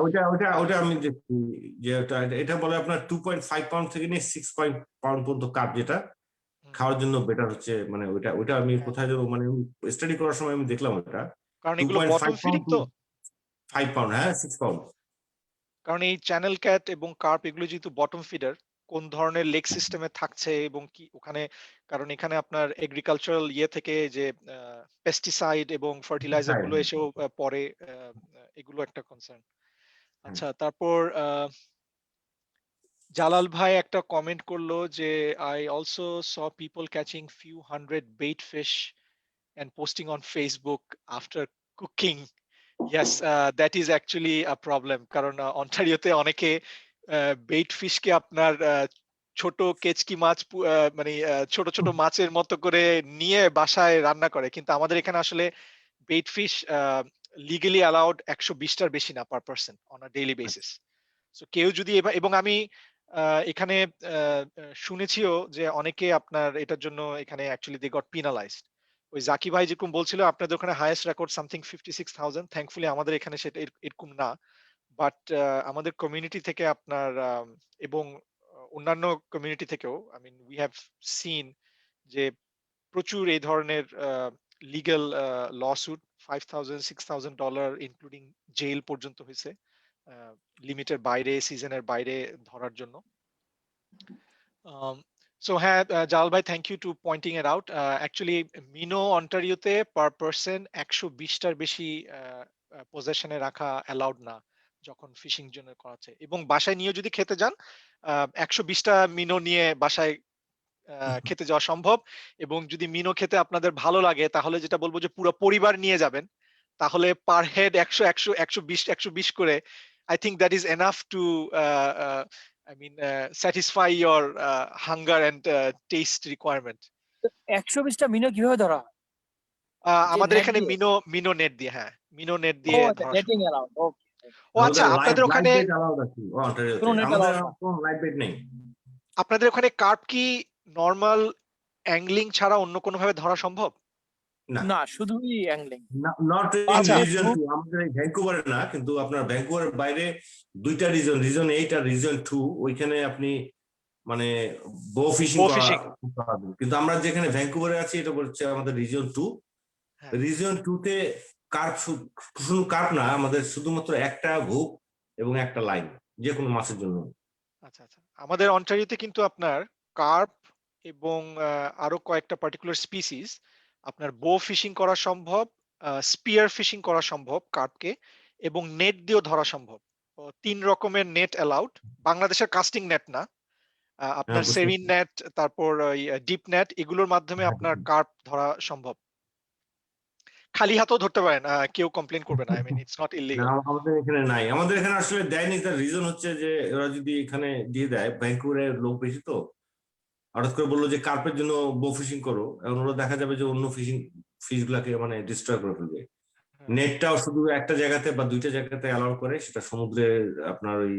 ওটা আমি দেখছি যে এটা বলে আপনার 2.5 পাউন্ড থেকে নিয়ে 6 পাউন্ড পর্যন্ত কাপ, যেটা খাওয়ার জন্য বেটার হচ্ছে, মানে ওটা আমি হ্যাঁ। কোথায় যেন মানে স্টাডি করার সময় আমি দেখলাম ওটা কারণ এগুলো 2.5 বটম ফিডিং পাউন্ড টু তো, 5 পাউন্ড, হ্যাঁ 6 পাউন্ড। কারণ এই চ্যানেল ক্যাট এবং কার্প এগুলো যেহেতু বটম ফিডার, কোন ধরনের লেগ সিস্টেমে থাকছে এবং কি ওখানে, কারণ এখানে আপনার এগ্রিকালচারাল ইয়ে থেকে যে পেস্টিসাইড এবং ফার্টিলাইজার গুলো এসেও পরে, এগুলো একটা কনসার্ন। আচ্ছা, তারপর জালাল ভাই একটা কমেন্ট করলো যে I also saw people catching few hundred bait fish and posting on Facebook after cooking. Yes, that is actually a problem. কারণ অন্টারিওতে অনেকে বেইট ফিশকে আপনার ছোট কেচকি মাছ মানে ছোট ছোট মাছের মতো করে নিয়ে বাসায় রান্না করে, কিন্তু আমাদের এখানে আসলে বেইট ফিশ লিগালি অ্যালাউড 120টার বেশি না per person on a daily basis. So কেউ যদি এবং আমি এখানে শুনেছিও যে অনেকে আপনার এটার জন্য এখানে অ্যাকচুয়ালি দে গট পিনালাইজড। ওই জাকি ভাই যেরকম বলছিল আপনাদের ওখানে হাইয়েস্ট রেকর্ড সামথিং 56,000, থ্যাঙ্কফুলি আমাদের এখানে সেটা এরকম না। বাট আমাদের কমিউনিটি থেকে আপনার এবং অন্যান্য কমিউনিটি থেকেও I mean we have seen যে প্রচুর এই ধরনের লিগ্যাল লসুট, $5,000-6,000 ইনক্লুডিং জেল পর্যন্ত হয়েছে লিমিটের বাইরে, সিজনের বাইরে ধরার জন্য। সো হ্যাঁ, জাল ভাই, thank you to pointing it out. Actually minnow অন্টারিওতে পার পার্সন 120টার বেশি পজেশনে রাখা অ্যালাউড না যখন ফিশিং জন্য করা হচ্ছে, এবং বাসায় নিয়ে যদি খেতে যান 120টা মিনো নিয়ে বাসায় খেতে যাওয়া সম্ভব। এবং যদি মিনো খেতে আপনাদের ভালো লাগে তাহলে যেটা বলবো যে পুরো পরিবার নিয়ে যাবেন, তাহলে পার হেড 100, 120 করে, I think that is enough to satisfy your hunger and taste requirement. 120টা মিনো কিভাবে ধরা হয়? যে আমাদের net এখানে দিয়ে? মিনো নেট দিয়ে, হ্যাঁ মিনো নেট ও দিয়ে আচ্ছা, ধরা নেটিং সম্ভব। অ্যালাউড। ওকে। ও আচ্ছা, আপনাদের লাইভ ওখানে বেট অ্যালাউড আছে অন্টারিওতে, কোনো নেট আমাদের অ্যালাউড না? কোনো লাইভ বেট নেই। আপনাদের ওখানে কার্প কি নরমাল অ্যাংলিং ছাড়া অন্য কোনো ভাবে ধরা সম্ভব? না, না, শুধুই অ্যাংলিং। নট ইন আচ্ছা। রিজন 2, আমাদের এই ভ্যাঙ্কুভারে না, কিন্তু আপনার ভ্যাঙ্কুভারের বাইরে দুইটা রিজন 8 আর রিজন 2, ওইখানে আপনি মানে বো ফিশিং Bow করা fishing। করতে পারবেন। কিন্তু আমরা যেখানে ভ্যাঙ্কুভারে আছি এটা বলছে আমাদের রিজন 2। হ্যাঁ। রিজন 2 তে কার্প, শুধু কার্প না, আমাদের শুধুমাত্র একটা হুক এবং একটা লাইন যে কোনো মাছের জন্য। আচ্ছা আচ্ছা, আমাদের অন্টারিওতে কিন্তু আপনার কার্প এবং আরো কয়েকটা পার্টিকুলার স্পিসিস আপনার বো ফিশিং করা সম্ভব, স্পিয়ার ফিশিং করা সম্ভব কার্পকে, এবং নেট দিয়েও ধরা সম্ভব। 3 রকমের নেট অ্যালাউড, বাংলাদেশের কাস্টিং নেট না, আপনার বুঝতে সেরিন নেট, তারপর ডিপ নেট, এগুলোর মাধ্যমে আপনার কার্প ধরা সম্ভব। খালি হাতেও ধরতে পারেন, কেউ কমপ্লেন করবে না, আই মিন ইটস নট না, ইলিগাল। আমাদের এখানে নাই। আমাদের এখানে আসলে দেয়নি, তার রিজন হচ্ছে যে ওরা যদি এখানে দিয়ে দেয়, ভ্যাঙ্কুভারের লোক বেশি তো, হঠাৎ করে বললো যে কার্পের জন্য বো ফিশিং করো, এখন ওরা দেখা যাবে যে অন্য ফিশ গুলাকে মানে ডিস্ট্রয় করে ফেলবে। নেটটাও শুধু একটা জায়গাতে বা দুইটা জায়গাতে অ্যালাউ করে, সেটা সমুদ্রের আপনার ওই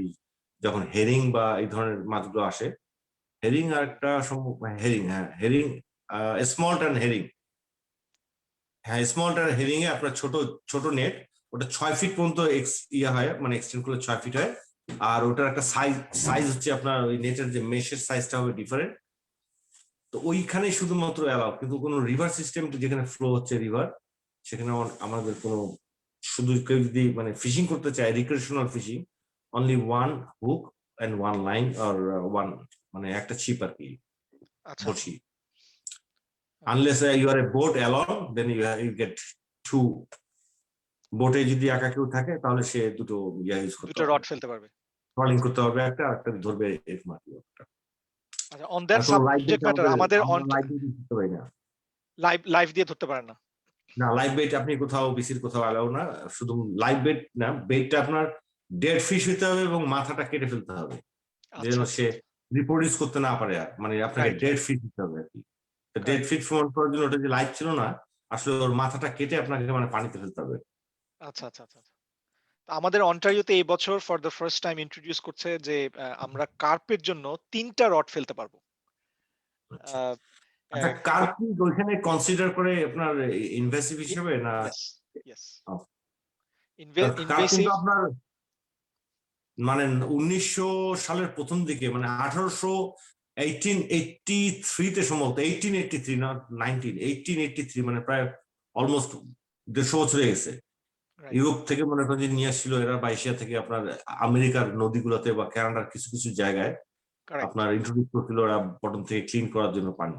যখন হেরিং বা এই ধরনের মাছগুলো আসে, হেরিং আর একটা হেরিং, হ্যাঁ হেরিং, স্মল টার্ন হেরিং, হ্যাঁ স্মল টার্ন হেরিং এ আপনার ছোট ছোট নেট, ওটা 6 ফিট পর্যন্ত ইয়ে হয়, মানে এক্সটেন্ড করলে 6 ফিট হয়। আর ওটার একটা সাইজ হচ্ছে আপনার ওই নেটের যে মেশের সাইজটা হবে ডিফারেন্ট। তো ওইখানে শুধুমাত্র অ্যালাউ, কিন্তু কোনো রিভার সিস্টেম যেখানে ফ্লো হচ্ছে রিভার, সেখানে আমাদের কোনো, শুধু কেউ যদি মানে ফিশিং করতে চায় recreational fishing, only one hook and one line আর ওয়ান, মানে একটা ছিপ আর কি, আচ্ছা, বড়শি। Unless you are a boat alone, then you get 2। বোটে যদি একা কেউ থাকে তাহলে সে দুটো ইউজ করতে দুটো পারবে, রড ফেলতে পারবে। ট্রলিং করতে হবে, একটা ধরবে এরকম আর কি। আচ্ছা, অন দ্যাট কোনো লাইভ বেট সাবজেক্ট ম্যাটার, আমাদের আমরা লাইভ বেট করতে পারি না। লাইভ দিয়ে ধরতে পারেন না? না, লাইভ বেট আপনি কোথাও বিসির কোথাও অ্যালাউ না। শুধু লাইভ বেট না, বেটটা আপনার ডেড ফিশ হতে হবে এবং মাথাটা কেটে ফেলতে হবে, যেন আচ্ছা সে রিপ্রোডিউস করতে না পারে, আর মানে আপনাকে Right, ডেড right. ফিশ দিতে হবে আর কি। Dead Correct. ফিশ প্রমাণ করার জন্য ওটা যে লাইভ ছিল না, আসলে ওর মাথাটা কেটে আপনাকে মানে পানিতে ফেলতে হবে। আচ্ছা আচ্ছা আচ্ছা আচ্ছা। আমাদের অন্টারিওতে এই বছর for the first time introduce করছে যে আমরা কার্পের জন্য 3টা রড ফেলতে পারবো। আচ্ছা আহ, আচ্ছা, কার কি ওইখানে কনসিডার করে আপনার ইনভেসিভ হিসেবে না? ইয়েস, ইয়েস, কার কিন্তু ইনভেসিভ। আপনার মানে 1900 সালের প্রথম দিকে মানে 1883 তে সম্ভবত 1883 না 1883 মানে প্রায় অলমোস্ট 150 বছর হয়ে গেছে। ইউরোপ থেকে মনে করেন যে নিয়ে আসছিল এরা বা এশিয়া থেকে আপনার আমেরিকার নদীগুলোতে বা কানাডার কিছু কিছু জায়গায় আপনার ইন্ট্রোডিউস করছিল ওরা বটম থেকে ক্লিন করার জন্য পানি।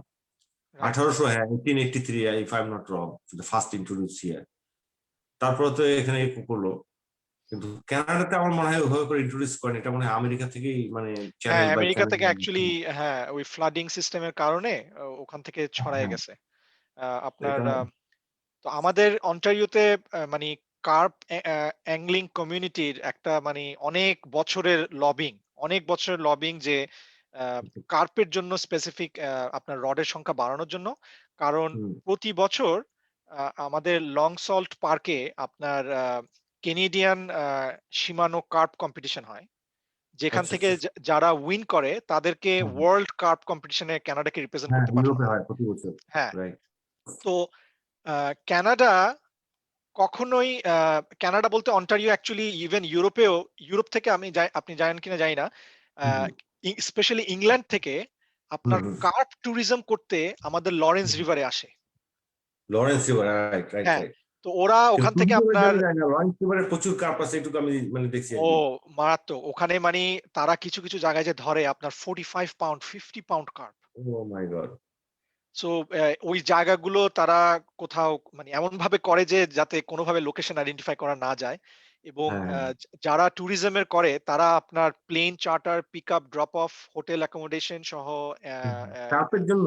1800, হ্যাঁ 1883 if I am not wrong, first introduce here. তারপরে তো এখানে করলো, কিন্তু কানাডাতে আমার মনে হয় ওইভাবে করে ইন্ট্রোডিউস করেন, এটা মনে হয় আমেরিকা থেকেই মানে হ্যাঁ, চ্যানেল বাই আমেরিকা চ্যানেল। থেকে অ্যাকচুয়ালি হ্যাঁ ওই ফ্লাডিং সিস্টেমের কারণে ওখান থেকে ছড়ায় হ্যাঁ, গেছে। আপনার এটা তো আমাদের অন্টারিওতে মানে কার্প অ্যাংলিং কমিউনিটির একটা মানে অনেক বছরের লবিং যে কার্পের জন্য স্পেসিফিক আপনার রডের সংখ্যা বাড়ানোর জন্য। কারণ হুম, প্রতি বছর আমাদের লং সল্ট পার্কে আপনার কেনেডিয়ান সীমানো কার্প কম্পিটিশন হয়, যেখান আচ্ছা থেকে আচ্ছা, যারা উইন করে তাদেরকে হুম, হুম। ওয়ার্ল্ড কার্প কম্পিটিশনে কানাডাকে রিপ্রেজেন্ট হ্যাঁ করতে পাঠানো ইউরোপে হয়। হয় প্রতি বছর, হ্যাঁ, রাইট। তো কানাডা কখনোই কানাডা বলতে অন্টারিও অ্যাকচুয়ালি ইভেন ইউরোপেও, ইউরোপ থেকে আপনি জানেন কিনা জানি না, হুম স্পেশালি ইংল্যান্ড থেকে হুম আপনার হুম। কার্প ট্যুরিজম করতে আমাদের লরেন্স রিভারে আসে। লরেন্স রিভার, রাইট রাইট হ্যাঁ, রাইট। তো ওরা কিন্তু ওখান থেকে ট্যুরিজমের আপনার জন্য যায় না, লরেন্স রিভারে প্রচুর কার্প আছে, এটুকু আমি মানে দেখছি আর ও কি। মারাত্মক ওখানে মানে তারা কিছু কিছু জায়গায় যে ধরে আপনার 45 পাউন্ড 50 পাউন্ড কার্প। ও মাই গড। সো ওই জায়গাগুলো তারা কোথাও মানে এমন ভাবে করে যে যাতে কোনোভাবে লোকেশন আইডেন্টিফাই করা না যায়, এবং হ্যাঁ হ্যাঁ যারা ট্যুরিজমের করে তারা আপনার plane charter, pick up, drop off, hotel accommodation সহ কার্পের জন্য।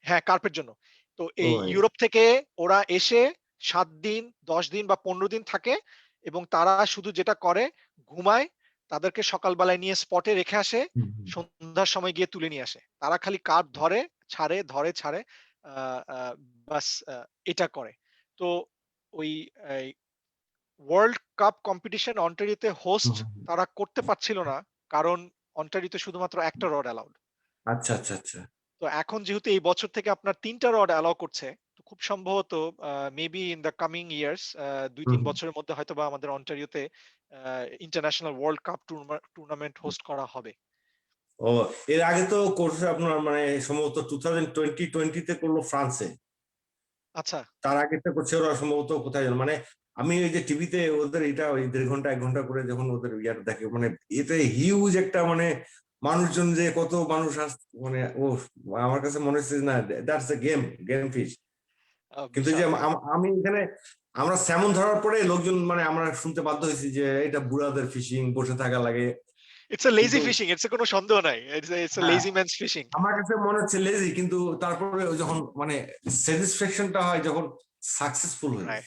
হ্যাঁ কার্পের জন্য। তো ও এই মাই গড। ইউরোপ থেকে ওরা এসে 7 দিন 10 দিন বা 15 দিন থাকে, এবং তারা শুধু যেটা করে ঘুমায়, তাদেরকে সকালবেলায় নিয়ে স্পটে রেখে আসে, সন্ধ্যার সময় গিয়ে তুলে নিয়ে আসে। তারা খালি কার্প ধরে, ছাড়ে, ধরে, ছাড়ে, আহ, আহ, বাস এটা করে। তো ওই ওয়ার্ল্ড কাপ কম্পিটিশন অন্টারিওতে হোস্ট তারা করতে পারছিল না, কারণ অন্টারিওতে শুধুমাত্র একটা রড অ্যালাউড। আচ্ছা আচ্ছা আচ্ছা। তো এখন যেহেতু এই বছর থেকে আপনার 3টা রড অ্যালাউ করছে, তো খুব সম্ভবত maybe in the coming years 2-3 বছরের মধ্যে হয়তোবা আমাদের অন্টারিওতে international world cup tournament host করা হবে। ও, এর আগে তো করছে আপনার মানে সম্ভবত 2020 তে করলো ফ্রান্সে। আচ্ছা, তার আগে তো করছে ওরা সম্ভবত কোথায় যেন, মানে আমি ওই যে টিভিতে ওদের এটা ওই 1.5 ঘন্টা 1 ঘন্টা করে যখন ওদের ইয়ার দেখে, মানে এতে হিউজ একটা মানে মানুষজন যে কত মানুষ মানে ও, আমার কাছে মনে হচ্ছে না দ্যাটস এ গেম ফিশ। কিন্তু যে বিশাল। আমি এখানে আমরা স্যামন ধরার পরে লোকজন মানে আমরা শুনতে বাধ্য হয়েছি যে এটা বুড়াদের ফিশিং, বসে থাকা লাগে। ইটস আ লেজি কিন্তু ফিশিং, ইটস কোনো সন্দেহ নাই, ইটস আ হ্যাঁ, লেজি ম্যানস ফিশিং। আমার কাছে মনে হচ্ছে লেজি, কিন্তু তারপরে ওই যখন মানে স্যাটিসফ্যাকশনটা হয় যখন সাকসেসফুল হয়ে যায়।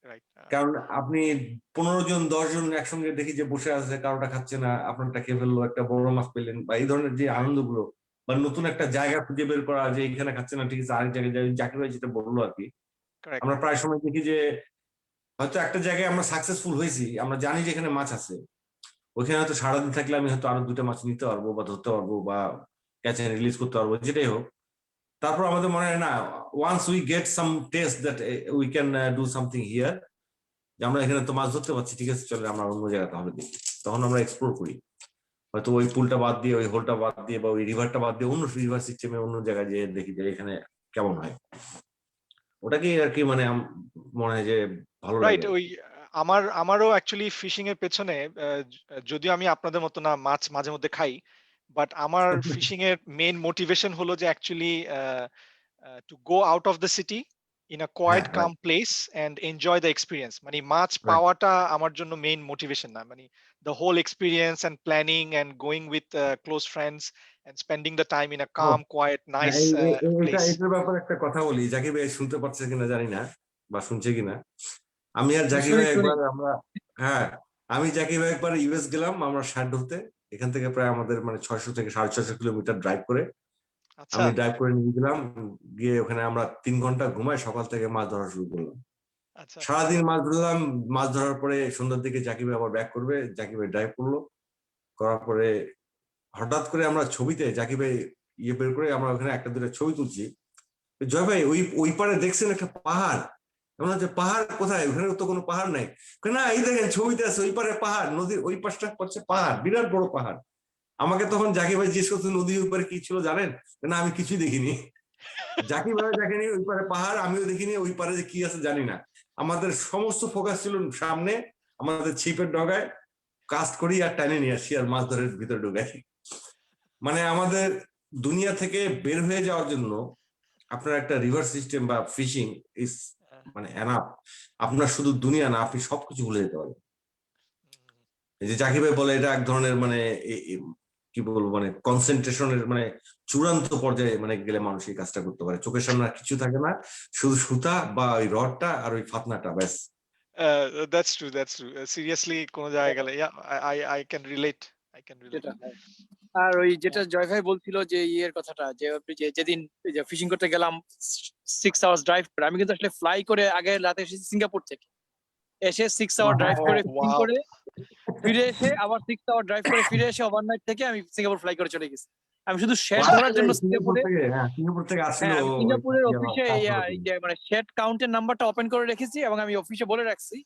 Right, right. কারণ আপনি 15 জন 10 জন একসঙ্গে দেখি যে বসে আছে, কারোটা খাচ্ছে না, আপনারটা খেয়ে ফেললো, একটা বড় মাছ পেলেন, বা এই ধরনের যে আনন্দগুলো, বা নতুন একটা জায়গা খুঁজে বের করা যে এখানে খাচ্ছে না, ঠিক আছে আরেক জায়গায় যাই, জাকির ভাই যেটা বললো আর কি। কারেক্ট। আমরা প্রায় সময় দেখি যে হয়তো একটা জায়গায় আমরা সাকসেসফুল হয়েছি, আমরা জানি যে এখানে মাছ আছে, ওখানে হয়তো সারাদিন থাকলে আমি হয়তো আরো 2টা মাছ নিতে পারবো বা ধরতে পারবো বা ক্যাচ এন্ড রিলিজ করতে পারবো, যেটাই হোক। তারপর আমাদের মনে হয় না, once we get some test that we can do something here, যে আমরা এখানে তো মাছ ধরতে পারছি, ঠিক আছে চলে আমরা অন্য জায়গায় তাহলে দেখি, তখন আমরা এক্সপ্লোর করি। হয়তো ওই পুলটা বাদ দিয়ে, ওই হোলটা বাদ দিয়ে, বা ওই রিভারটা বাদ দিয়ে অন্য রিভার সিস্টেমে অন্য জায়গায় যেয়ে দেখি যে এখানে কেমন হয়। ওটাকেই আর কি মানে মনে হয় যে ভালো লাগে রাইট। আর ওই কি। আমারও অ্যাকচুয়ালি ফিশিং এর পেছনে যদিও আমি আপনাদের মতো না মাছ মাঝে মধ্যে খাই, বাট আমার ফিশিং এর মেইন মোটিভেশন হলো যে actually to go out of the city in a quiet হ্যাঁ calm right place and enjoy the experience. মানে মাছ রাইট। পাওয়াটা আমার জন্য মেইন মোটিভেশন না, মানে the whole experience and planning and going with close friends and spending the time in a ও কাম কোয়াইট হ্যাঁ, নাইস এটা প্লেস। এটার ব্যাপারে একটা কথা বলি, জাকির ভাই শুনতে পাচ্ছে কিনা জানি না, বা শুনছে কিনা। আমি আর জাকির শুনি ভাই শুনি। একবার আমরা, হ্যাঁ আমি জাকির ভাই একবার ইউএস গেলাম আমরা ধরতে। এখান থেকে প্রায় আমাদের মানে 600 থেকে 650 কিলোমিটার ড্রাইভ করে, আচ্ছা, আমি ড্রাইভ করে নিয়ে গেলাম, গিয়ে ওখানে আমরা 3 ঘন্টা ঘুমাই, সকাল থেকে মাছ ধরা শুরু করলাম। আচ্ছা সারাদিন মাছ ধরলাম, মাছ ধরার পরে সন্ধ্যার দিকে জাকিব ভাই আবার ব্যাক করবে, জাকিব ভাই ড্রাইভ করলো, করার পরে হঠাৎ করে আমরা ছবিতে জাকিব ভাই ইয়ে বের করে আমরা ওখানে একটা দুটো ছবি তুলছি। জয় ভাই ওই ওই পারে দেখছেন একটা পাহাড়, এমন হচ্ছে পাহাড় কোথায়, ওখানে তো কোনো পাহাড় নাই। না এই দেখেন ছবিতে আছে ওই পারে পাহাড়, নদীর ওই পাশটা হচ্ছে পাহাড়, বিরাট বড় পাহাড়। আমাকে তখন জাকিব ভাই জিজ্ঞেস করছে নদীর উপরে কি ছিল জানেন, না আমি কিছুই দেখিনি। জাকিব ভাই দেখেনি ওই পারে পাহাড়, আমিও দেখিনি ওই পারে যে কি আছে জানি না। আমাদের সমস্ত ফোকাস ছিল সামনে, আমাদের ছিপের ডগায় কাস্ট করি আর টানে নিয়ে আসি আর মাছ ধরে ভিতরে ঢুকাই। মানে আমাদের দুনিয়া থেকে বের হয়ে যাওয়ার জন্য আপনার একটা রিভার সিস্টেম বা ফিশিং ইজ মানে এনাফ। আপনার শুধু দুনিয়া না, আপনি সবকিছু ভুলে যেতে পারেন। এই যে জাকিব ভাই বলে এটা এক ধরনের মানে কি বলবো মানে কনসেন্ট্রেশনের মানে চূড়ান্ত পর্যায়ে মানে গেলে মানুষ এই কাজটা করতে পারে। চোখের সামনে আর কিছু থাকে না, শুধু সুতা বা ওই রডটা আর ওই ফাতনাটা, ব্যাস। that's true, that's true. Seriously কোন জায়গায় গেলে yeah, I can relate, I can relate. যেটা আর ওই যেটা জয় ভাই বলছিল যে ইয়ের কথাটা, যে আপনি যেদিন ফিশিং করতে গেলাম 6 আওয়ার্স ড্রাইভ করে, আমি কিন্তু আসলে ফ্লাই করে আগে রাতে এসেছি সিঙ্গাপুর থেকে, এসে 6 আওয়ার ড্রাইভ করে ফিশিং Wow. করে ফিরে এসে আবার 6 আওয়ার ড্রাইভ করে ফিরে এসে ওভারনাইট থেকে আমি সিঙ্গাপুর ফ্লাই করে চলে গেছি। আমি শুধু শেড ধরার জন্য সিঙ্গাপুরে, সিঙ্গাপুর থেকে আসছিল হ্যাঁ আমি সিঙ্গাপুরের অফিসে মানে শেড কাউন্টের নাম্বারটা ওপেন করে রেখেছি এবং আমি অফিসে বলে রাখছি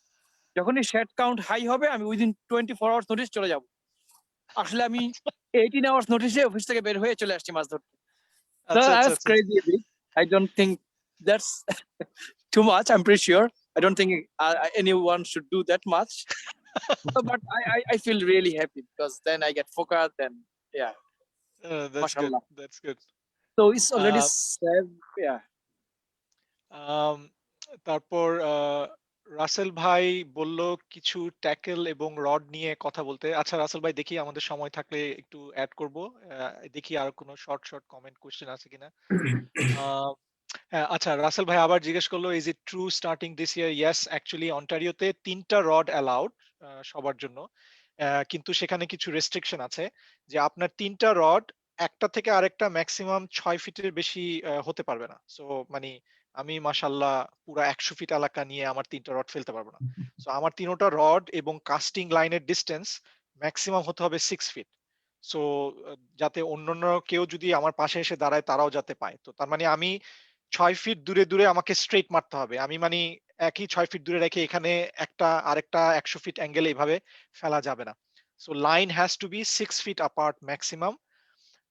যখনই শেড কাউন্ট হাই হবে আমি উইদিন 24 আওয়ার্স নোটিস চলে যাব। আসলে আমি 18 আওয়ার্স নোটিসে অফিস থেকে বের হয়ে চলে আসছি মাছ ধরতে। আচ্ছা আচ্ছা That's আচ্ছা crazy a bit. I don't think that's too much. I'm pretty sure. I don't think anyone should do that much. But I feel really happy because then I get focused and yeah, that's good, mashallah. that's good. So it's already Uh, saved. Yeah. তারপর রাসেল ভাই বলল কিছু ট্যাকেল এবং রড নিয়ে কথা বলতে। আচ্ছা রাসেল ভাই দেখি আমাদের সময় থাকলে একটু অ্যাড করব। দেখি আর কোনো শর্ট কমেন্ট কোশ্চেন আছে কিনা। হ্যাঁ, আচ্ছা রাসেল ভাই আবার জিজ্ঞেস করলো is it true starting this year? Yes, actually অন্টারিওতে 3টা রড অ্যালাউড সবার জন্য। কিন্তু সেখানে কিছু রেস্ট্রিকশন আছে যে আপনার 3টা রড একটা থেকে আরেকটা ম্যাক্সিমাম 6 ফিটের বেশি হতে পারবে না। সো মানে আমি মাশাআল্লাহ পুরা 100 ফিট এলাকা নিয়ে আমার 3টা রড ফেলতে পারবো না। সো আমার 3টা রড এবং কাস্টিং লাইনের ডিসটেন্স ম্যাক্সিমাম হতে হবে 6 ফিট। সো যাতে অন্যান্য কেউ যদি আমার পাশে এসে দাঁড়ায় তারাও যাতে পায়। তো তার মানে আমি 6 ফিট দূরে আমাকে স্ট্রেইট মারতে হবে। আমি মানে একই 6 ফিট দূরে রেখে এখানে একটা আরেকটা 100 ফিট অ্যাঙ্গেলে এভাবে ফেলা যাবে না। So line has to be 6 feet apart maximum.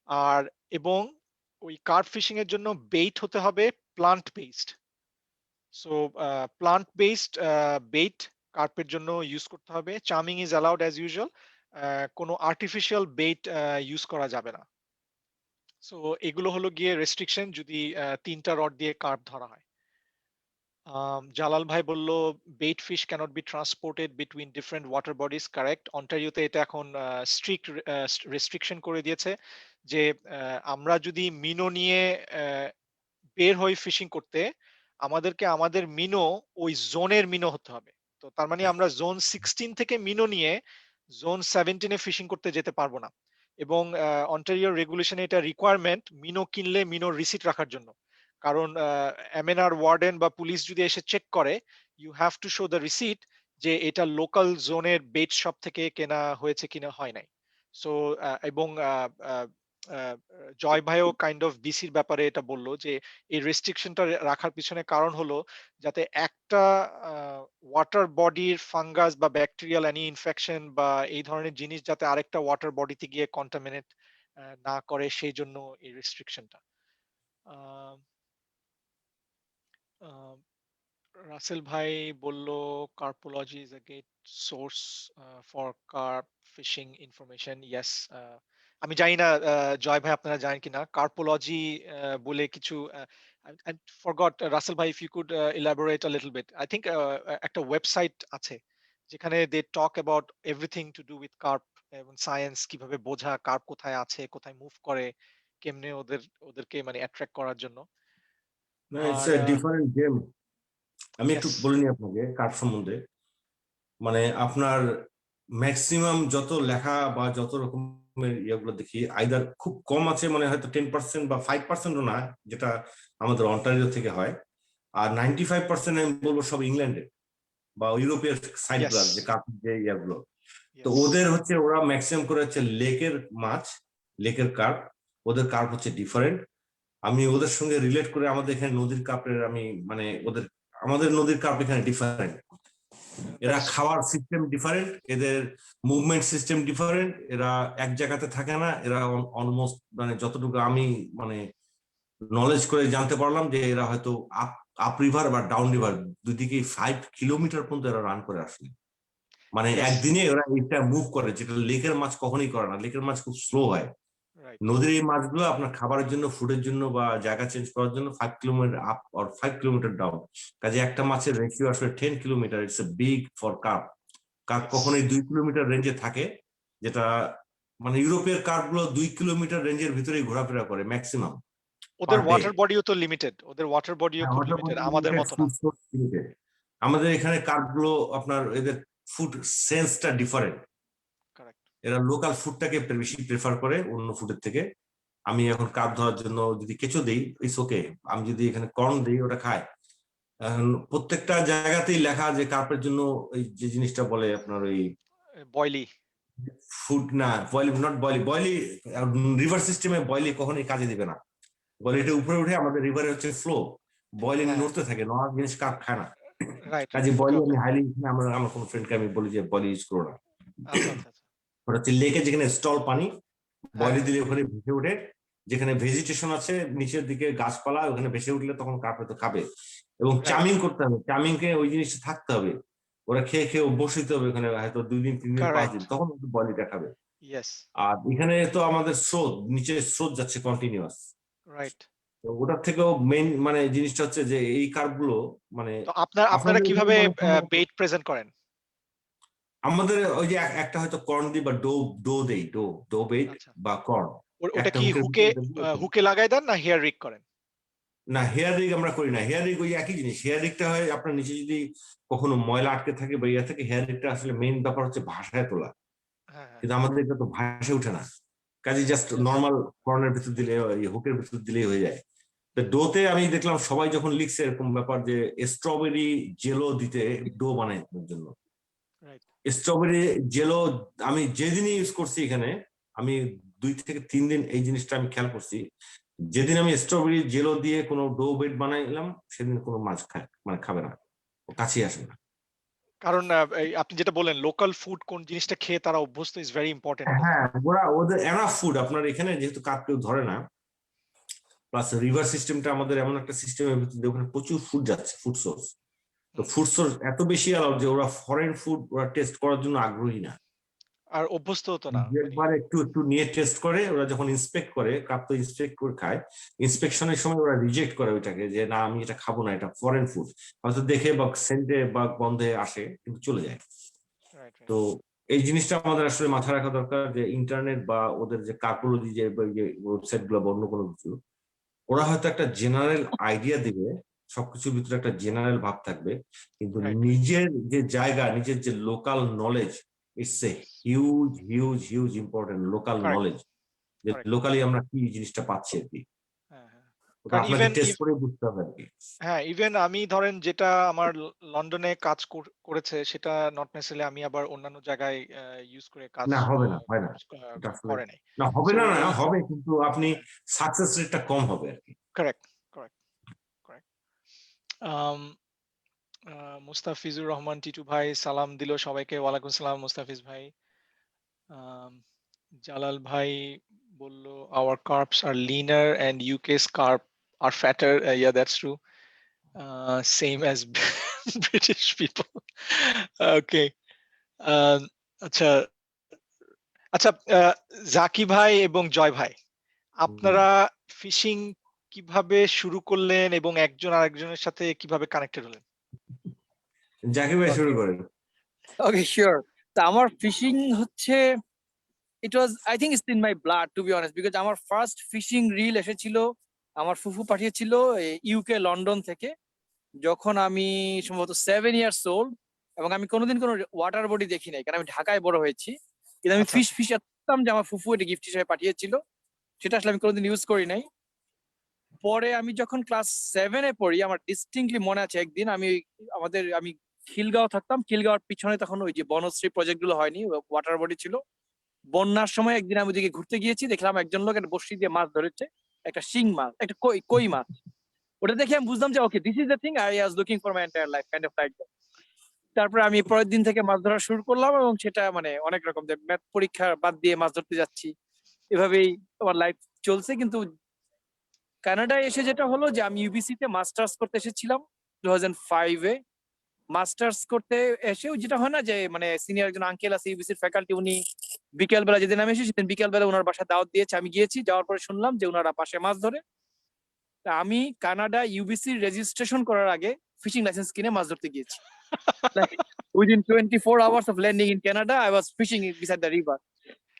আর এবং ওই কার্প ফিশিং এর জন্য বেইট হতে হবে plant based. So plant based bait কার্পের জন্য ইউজ করতে হবে। চার্মিং ইজ অ্যালাউড অ্যাজ ইউজুয়াল। কোনো আর্টিফিশিয়াল বেইট ইউজ করা যাবে না। সো এগুলো হলো গিয়ে রেস্ট্রিকশন যদি 3টা রড দিয়ে কার্প ধরা হয়। জালাল ভাই বলল bait fish can't be transported between different water bodies. Correct, অন্টারিওতে এটা এখন স্ট্রিক্ট রেস্ট্রিকশন করে দিয়েছে যে আমরা যদি মিনো নিয়ে বের হই ফিশিং করতে, আমাদেরকে আমাদের মিনো ওই জোনের মিনো হতে হবে। তো তার মানে আমরা জোন 16 থেকে মিনো নিয়ে জোন 17 এ ফিশিং করতে যেতে পারবো না। এবং অন্টারিওর রেগুলেশনে এটা রিকোয়ারমেন্ট মিনো কিনলে মিনোর রিসিট রাখার জন্য। কারণ এমএনআর ওয়ার্ডেন বা পুলিশ যদি এসে চেক করে, you have to show the receipt যে এটা লোকাল জোনের বেট শপ থেকে কেনা হয়েছে কিনা হয় নাই। সো এবং জয় ভাইও কাইন্ড অফ বিসির ব্যাপারে এটা বলল যে এই রেস্ট্রিকশনটা রাখার পিছনে কারণ হলো যাতে একটা ওয়াটার বডির ফাঙ্গাস বা ব্যাকটেরিয়াল এনি ইনফেকশন বা এই ধরনের জিনিস যাতে আরেকটা ওয়াটার বডিতে গিয়ে কন্টামিনেট না করে, সেই জন্য এই রেস্ট্রিকশনটা। রাসেল ভাই বলল carpology is a great source for carp fishing information. Yes, আমি জানি না জয় ভাই আপনারা জানেন কিনা কার্পোলজি বলে কিছু। I forgot, Russell bhai, if you could elaborate a little bit. I think একটা ওয়েবসাইট আছে যেখানে they talk about everything to do with carp এবং সায়েন্স, কিভাবে বোঝা কার্প কোথায় আছে, কোথায় মুভ করে, কেমনে ওদেরকে মানে অ্যাট্রাক্ট করার জন্য। It's are a different game. আমি একটু yes, বলে নিই আপনাকে কার্প সম্বন্ধে। মানে আপনার ম্যাক্সিমাম যত লেখা বা যত রকমের ইয়েগুলো দেখি আইদার খুব কম আছে, মানে হয়তো 10% বা 5%ও না, যেটা আমাদের অন্টারিও থেকে হয়। আর 95% আমি বলবো সব ইংল্যান্ডের বা ইউরোপীয় সাইড Yes. গুলো যে কাপ যে ইয়াগুলো। তো Yes. ওদের হচ্ছে ওরা ম্যাক্সিমাম করে হচ্ছে লেকের মাছ, লেকের কার্প, ওদের কার্প হচ্ছে ডিফারেন্ট। আমি ওদের সঙ্গে রিলেট করে আমাদের এখানে নদীর কার্পের আমি মানে আমাদের নদীর কার্প এখানে ডিফারেন্ট। এরা That's- খাওয়ার সিস্টেম ডিফারেন্ট, এদের মুভমেন্ট সিস্টেম ডিফারেন্ট, এরা এক জায়গাতে থাকে না, এরা অলমোস্ট মানে যতটুকু আমি মানে নলেজ করে জানতে পারলাম যে এরা হয়তো আপ রিভার বা ডাউন রিভার দুদিকে 5 কিলোমিটার পর্যন্ত এরা রান করে আসলে, মানে Yes. একদিনে ওরা এটা মুভ করে, যেটা লেকের মাছ কখনোই করে না। লেকের মাছ খুব স্লো হয়। Right. নদীর এই মাছগুলো আপনার খাবারের জন্য, ফুডের জন্য বা জায়গা চেঞ্জ করার জন্য 5 কিলোমিটার আপ আর 5 কিলোমিটার ডাউন। কাজে একটা মাছের রেশিও আসলে 10 kilometre. It's a big for carp. Carp Yes. কখনোই 2 কিলোমিটার রেঞ্জে থাকে, যেটা মানে ইউরোপের কার্প গুলো 2 কিলোমিটার রেঞ্জের ভিতরেই ঘোরাফেরা করে ম্যাক্সিমাম। ওদের per day. ওয়াটার বডিও তো লিমিটেড, ওদের ওয়াটার বডিও হ্যাঁ, খুব আমাদের লিমিটেড, মধ্যে আমাদের limited মতো না। food source limited। আমাদের এখানে কার্প গুলো আপনার এদের ফুড সেন্সটা ডিফারেন্ট। কারেক্ট। এরা লোকাল ফুডটাকে বেশি প্রেফার করে অন্য ফুডের থেকে। আমি এখন কার্প ধরার জন্য যদি কেঁচো দিই, ইটস ওকে। আমি যদি এখানে কর্ন দিই, ওটা খায়। এখন প্রত্যেকটা জায়গাতেই লেখা যে কার্পের জন্য ওই যে জিনিসটা বলে আপনার ওই বয়লি। ফুড না, বয়লি নট বয়লি, বয়লি রিভার সিস্টেমে বয়লি কখনোই কাজে দিবে না। বয়লিটা উপরে উঠে আমাদের রিভারে হচ্ছে ফ্লো, বয়লি হ্যাঁ। নড়তে থাকে, নড়ার জিনিস কার্প খায় না। রাইট। কাজে বয়লি আমি হাইলি, আমার কোনো ফ্রেন্ডকে আমি বলি যে বয়লি ইউজ করো না। আচ্ছা আচ্ছা আচ্ছা। ওটা হচ্ছে লেকে যেখানে স্টল পানি, বয়লি হ্যাঁ, দিলে ওখানে ভেসে উঠে, যেখানে ভেজিটেশন আছে নিচের দিকে গাছপালা, ওখানে ভেসে উঠলে তখন কার্প তো খাবে। এবং Right. চামিং করতে হবে, চামিং কে ওই জিনিসটা থাকতে হবে, ওরা খেয়ে খেয়ে অভ্যসিত হবে ওখানে, হয়তো 2 দিন 3 দিন 5 Correct. দিন, তখন বয়লিটা খাবে। ইয়েস। আর এখানে তো আমাদের স্রোত, নিচে স্রোত যাচ্ছে কন্টিনিউয়াস, রাইট। তো ওটার থেকেও মেইন মানে জিনিসটা হচ্ছে যে এই কার্ভ গুলো মানে তো আপনারা আপনাদের কিভাবে এখানে মনে হয় বেট প্রেজেন্ট করেন? আমাদের ওই যে একটা হয়তো কর্ন দিই বা ডো দেই, ডো বেট আচ্ছা। বা কর্ন। ওটা একটা কি হুকের হুকে ভিতরে হুকে লাগাই দেন না হেয়ার রিগ করেন? না, হেয়ার রিগ আমরা করি না। হেয়ার রিগ ওই একই জিনিস। হেয়ার রিগটা হয় আপনার নিচে যদি কখনো ময়লা আটকে থাকে বা ইয়া থাকে, হেয়ার রিগটা আসলে মেইন ব্যাপার হচ্ছে ভাষায় তোলা, হ্যাঁ হ্যাঁ। কিন্তু আমাদের এটা তো ভাষায় ওঠে না। কাজে জাস্ট Yes. নর্মাল কর্নের ভিতর দিলে, হুকের ভিতর দিলেই হয়ে যায়। তো ডোতে আমি দেখলাম সবাই যখন লিখছে এরকম ব্যাপার যে স্ট্রবেরি জেলো দিতে ডো বানানোর জন্য। রাইট। স্ট্রবেরি জেলো আমি যেদিনই ইউজ করছি এখানে, আমি 2 থেকে 3 দিন এই জিনিসটা আমি খেয়াল করছি। যেদিন আমি স্ট্রবেরি জেলো দিয়ে কোনো ডো বেড বানাইলাম, সেদিন কোনো মাছ খায় মানে খাবে না, ও কাছেই আসে না। কারণ আপনি যেটা বললেন লোকাল ফুড কোন জিনিসটা খেয়ে তারা অভ্যস্ত ইজ ভেরি ইম্পর্টেন্ট। হ্যাঁ, ওদের এনাফ ফুড আপনার এখানে যেহেতু কাপ কেউ ধরে না, প্লাস রিভার সিস্টেমটা আমাদের এমন একটা সিস্টেমের ভিতরে ওখানে প্রচুর ফুড যাচ্ছে, ফুড সোর্স। তো ফুড সোর্স এত বেশি অ্যালাউড যে ওরা ফরেন ফুড ওরা টেস্ট করার জন্য আগ্রহী না। আর অভ্যস্ত হতো না। একবার একটু একটু নিয়ে টেস্ট করে, ওরা যখন ইন্সপেক্ট করে, কাপ তো ইন্সপেক্ট করে খায়, ইন্সপেকশনের সময় ওরা রিজেক্ট করে ওইটাকে, যে না আমি এটা খাবো না, এটা ফরেন ফুড। হয়তো দেখে বা সেন্টে বা গন্ধে আসে কিন্তু চলে যায়। রাইট। তো এই জিনিসটা আমাদের আসলে মাথায় রাখা দরকার যে ইন্টারনেট বা ওদের যে কার্পোলজি যে ওয়েবসাইট গুলো বা অন্য কোনো কিছু, ওরা হয়তো একটা জেনারেল আইডিয়া দিবে, সবকিছুর ভিতরে একটা জেনারেল ভাব থাকবে, কিন্তু Right. নিজের যে জায়গা, নিজের যে local knowledge, it's a huge huge huge important local Correct. Knowledge, যে Correct. লোকালি আমরা কি জিনিসটা পাচ্ছি আর কি, হ্যাঁ হ্যাঁ। ওটা কারণ আপনাকে টেস্ট করে বুঝতে হবে আর কি। হ্যাঁ, ইভেন আমি ধরেন যেটা আমার লন্ডনে কাজ করেছে সেটা নট নেসেসারিলি আমি আবার অন্যান্য জায়গায় ইউজ করে কাজ না হবে না, হয় না, এটা আসলে করে নাই। না হবে So, না, না হবে, কিন্তু আপনি সাকসেস রেটটা কম হবে আর কি। Correct correct correct. Mustafizur Rahman Titu ভাই সালাম দিল সবাইকে। ওয়ালাইকুম সালাম মুস্তাফিজ ভাই। জালাল ভাই বলল our carbs are leaner and UK's carb are fatter. Yeah, that's true. Same as British people. Okay. আচ্ছা আচ্ছা, জাকি ভাই এবং জয় ভাই, আপনারা ফিশিং কিভাবে শুরু করলেন এবং একজন আরেকজনের সাথে কিভাবে কানেক্টেড হলেন? জাকির ভাই শুরু করেন। Okay sure. তা আমার ফিশিং হচ্ছে it was I think it's in my blood to be honest, because আমার ফার্স্ট ফিশিং রিল এসেছিল আমার ফুফু পাঠিয়েছিল ইউকে লন্ডন থেকে, যখন আমি সম্ভবত 7 ইয়ার্স ওল্ড, এবং আমি কোনোদিন কোনো ওয়াটার বডি দেখি নাই, কারণ আমি ঢাকায় বড় হয়েছি। কিন্তু আমি আচ্ছা। ফিশ করতাম যে আমার ফুফু এটা গিফট হিসেবে পাঠিয়েছিল, সেটা আসলে আমি কোনোদিন ইউজ করি নাই। পরে আমি যখন ক্লাস 7-এ পড়ি, আমার ডিস্টিংক্টলি মনে আছে একদিন আমি খিলগাঁও থাকতাম, খিলগাঁওর পিছনে তখন ওই যে বনশ্রী প্রজেক্ট গুলো হয়নি, ওয়াটার বডি ছিল। বন্যার সময় একদিন আমি ওদিকে ঘুরতে গিয়েছি, দেখলাম একজন লোক একটা বড়শি দিয়ে মাছ ধরেছে, একটা শিং মাছ, একটা কই মাছ। ওটা দেখে আমি বুঝলাম যে okay, this is the thing I was looking for my entire life, kind of like that. তারপরে আমি পরের দিন থেকে মাছ ধরা শুরু করলাম, এবং সেটা মানে অনেক রকম, যে ম্যাথ পরীক্ষা বাদ দিয়ে মাছ ধরতে যাচ্ছি, এভাবেই আমার লাইফ চলছে। কিন্তু কানাডায় এসে যেটা হলো যে আমি ইউবিসি তে মাস্টার্স করতে এসেছিলাম 2005-এ। মাস্টার্স করতে এসে যেটা হয় না যে মানে সিনিয়র একজন আঙ্কেল আছে ইউবিসির ফ্যাকাল্টি, উনি বিকেল বেলা, যেদিন আমি এসেছি সেদিন বিকেল বেলা ওনার বাসায় দাওয়াত দিয়েছে, আমি গিয়েছি। যাওয়ার পরে শুনলাম যে ওনারা পাশে মাছ ধরে। তা আমি কানাডা ইউবিসি রেজিস্ট্রেশন করার আগে ফিশিং লাইসেন্স কিনে মাছ ধরতে গিয়েছি। Like within 24 hours of landing in Canada, I was fishing beside the river.